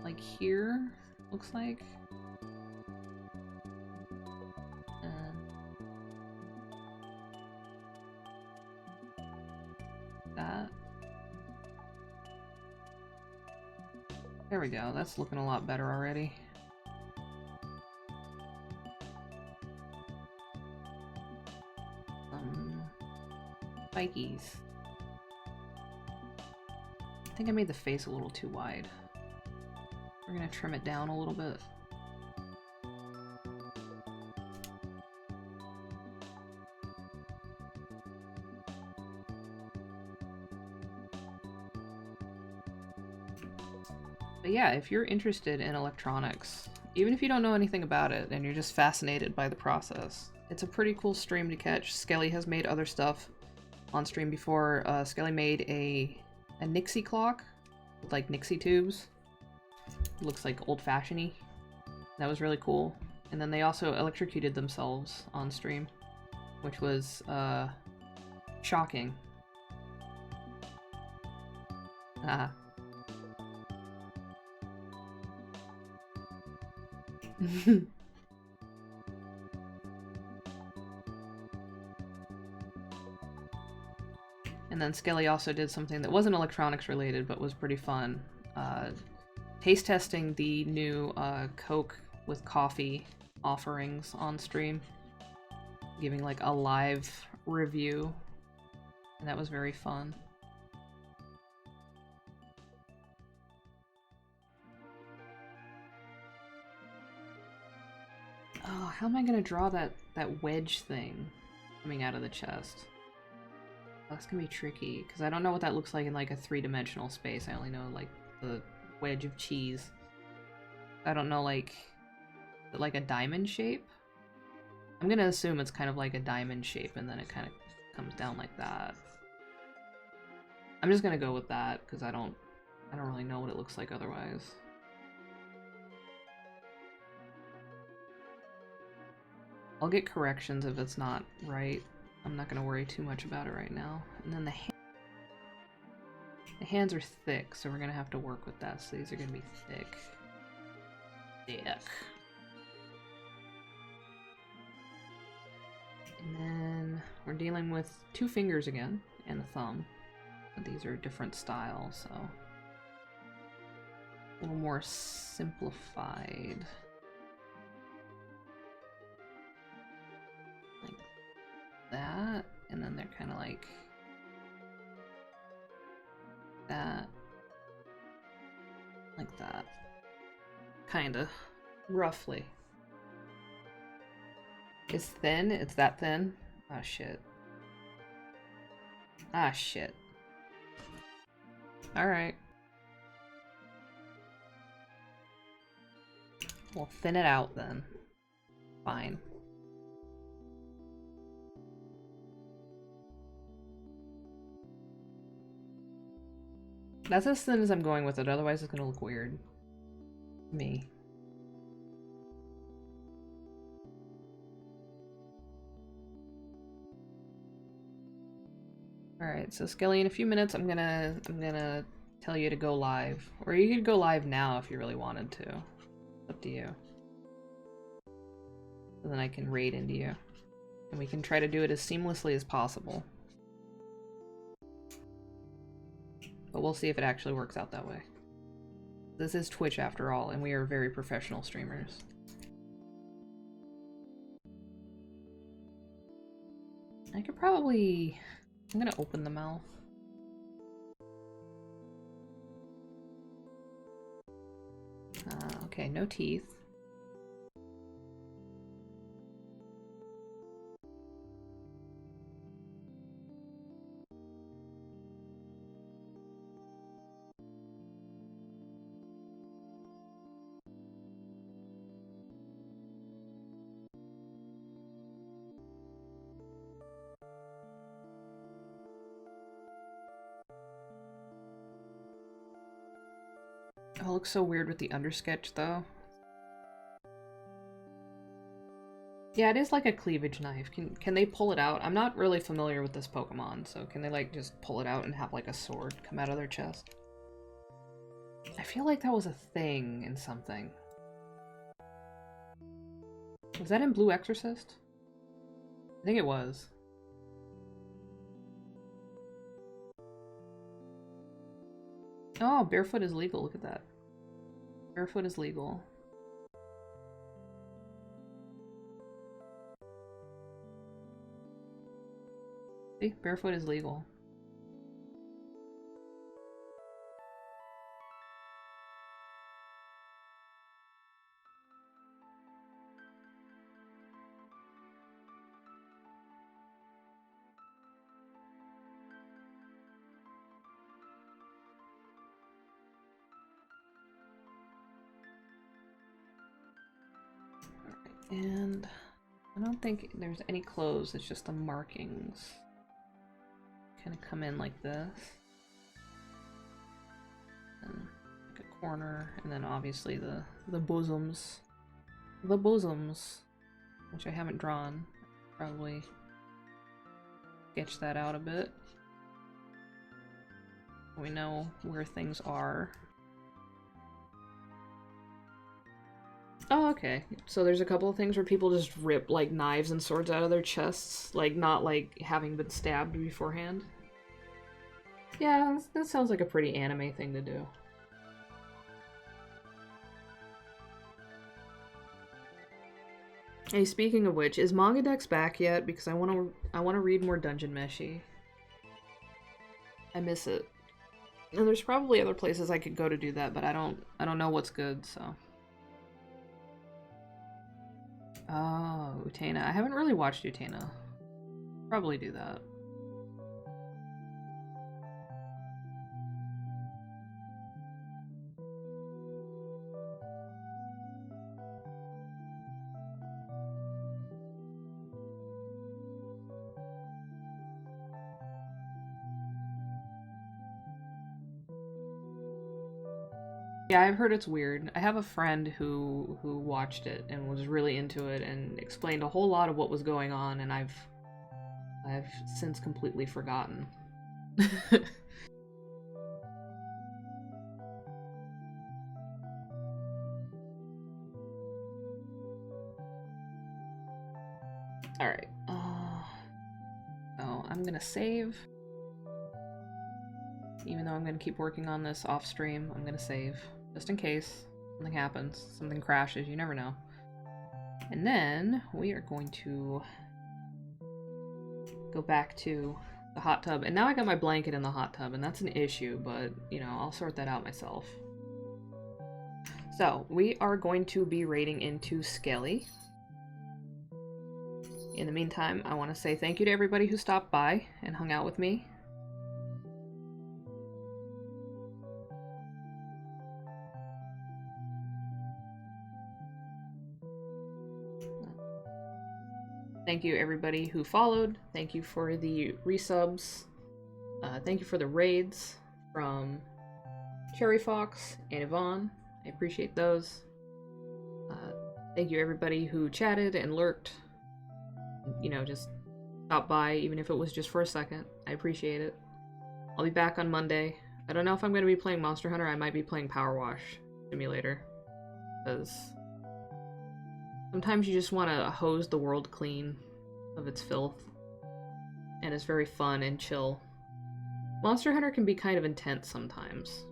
like here, looks like. And that. There we go, that's looking a lot better already. Spikies. I think I made the face a little too wide. We're gonna trim it down a little bit. But yeah, if you're interested in electronics, even if you don't know anything about it and you're just fascinated by the process, it's a pretty cool stream to catch. Skelly has made other stuff on stream before. Skelly made a Nixie clock with like Nixie tubes. It looks like old-fashioned-y. That was really cool. And then they also electrocuted themselves on stream, which was shocking. Ah. And then Skelly also did something that wasn't electronics related, but was pretty fun. Taste testing the new Coke with coffee offerings on stream. Giving like a live review. And that was very fun. Oh, how am I gonna draw that wedge thing coming out of the chest? That's gonna be tricky, because I don't know what that looks like in like a three-dimensional space. I only know like the wedge of cheese. I don't know, like a diamond shape? I'm gonna assume it's kind of like a diamond shape and then it kind of comes down like that. I'm just gonna go with that, because I don't really know what it looks like otherwise. I'll get corrections if it's not right. I'm not gonna worry too much about it right now. And then the hands are thick, so we're gonna have to work with that. So these are gonna be thick. Thick. And then we're dealing with 2 fingers again, and a thumb. But these are different styles, so a little more simplified. Like that, and then they're kind of like that, like that, kinda, roughly. It's thin? It's that thin? Ah, shit. Ah, shit. Alright. We'll thin it out then. Fine. That's as thin as I'm going with it, otherwise it's gonna look weird. Me. Alright, so Skelly, in a few minutes I'm gonna tell you to go live. Or you could go live now if you really wanted to. It's up to you. So then I can raid into you. And we can try to do it as seamlessly as possible. But we'll see if it actually works out that way. This is Twitch after all, and we are very professional streamers. I could probably... I'm gonna open the mouth. Okay, no teeth. Oh, it looks so weird with the undersketch, though. Yeah, it is like a cleavage knife. Can they pull it out? I'm not really familiar with this Pokemon, so can they, like, just pull it out and have, like, a sword come out of their chest? I feel like that was a thing in something. Was that in Blue Exorcist? I think it was. Oh, barefoot is legal. Look at that. Barefoot is legal. See? Barefoot is legal. And I don't think there's any clothes, it's just the markings. Kind of come in like this. And like a corner, and then obviously the bosoms. The bosoms, which I haven't drawn. Probably sketch that out a bit. We know where things are. Oh, okay. So there's a couple of things where people just rip, like, knives and swords out of their chests, like, not, like, having been stabbed beforehand. Yeah, that sounds like a pretty anime thing to do. Hey, speaking of which, is Mangadex back yet? Because I wanna read more Dungeon Meshi. I miss it. And there's probably other places I could go to do that, but I don't know what's good, so. Oh, Utena. I haven't really watched Utena. Probably do that. Yeah, I've heard it's weird. I have a friend who watched it and was really into it and explained a whole lot of what was going on, and I've since completely forgotten. Alright. So I'm gonna save. Even though I'm gonna keep working on this off stream, I'm gonna save. Just in case something happens, something crashes, you never know. And then we are going to go back to the hot tub. And now I got my blanket in the hot tub, and that's an issue, but, you know, I'll sort that out myself. So, we are going to be raiding into Skelly. In the meantime, I want to say thank you to everybody who stopped by and hung out with me. Thank you everybody who followed. Thank you for the resubs. Thank you for the raids from Cherry Fox and Yvonne. I appreciate those. Thank you everybody who chatted and lurked. You know, just stop by, even if it was just for a second. I appreciate it. I'll be back on Monday. I don't know if I'm going to be playing Monster Hunter. I might be playing Power Wash Simulator. Because sometimes you just want to hose the world clean of its filth. And it's very fun and chill. Monster Hunter can be kind of intense sometimes.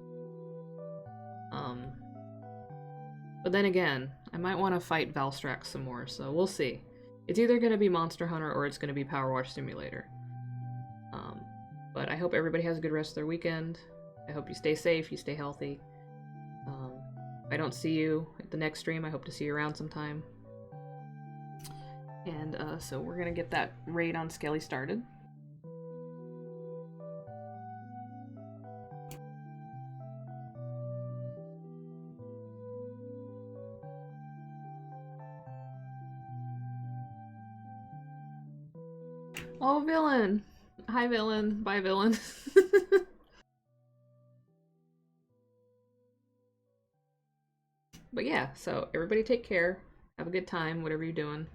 But then again, I might want to fight Valstrax some more, so we'll see. It's either going to be Monster Hunter or it's going to be Power Wash Simulator. But I hope everybody has a good rest of their weekend. I hope you stay safe, you stay healthy. If I don't see you at the next stream, I hope to see you around sometime. And so we're going to get that raid on Skelly started. Oh, villain! Hi, villain. Bye, villain. But yeah, so everybody take care. Have a good time, whatever you're doing.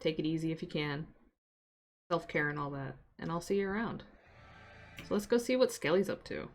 Take it easy if you can. Self-care and all that. And I'll see you around. So let's go see what Skelly's up to.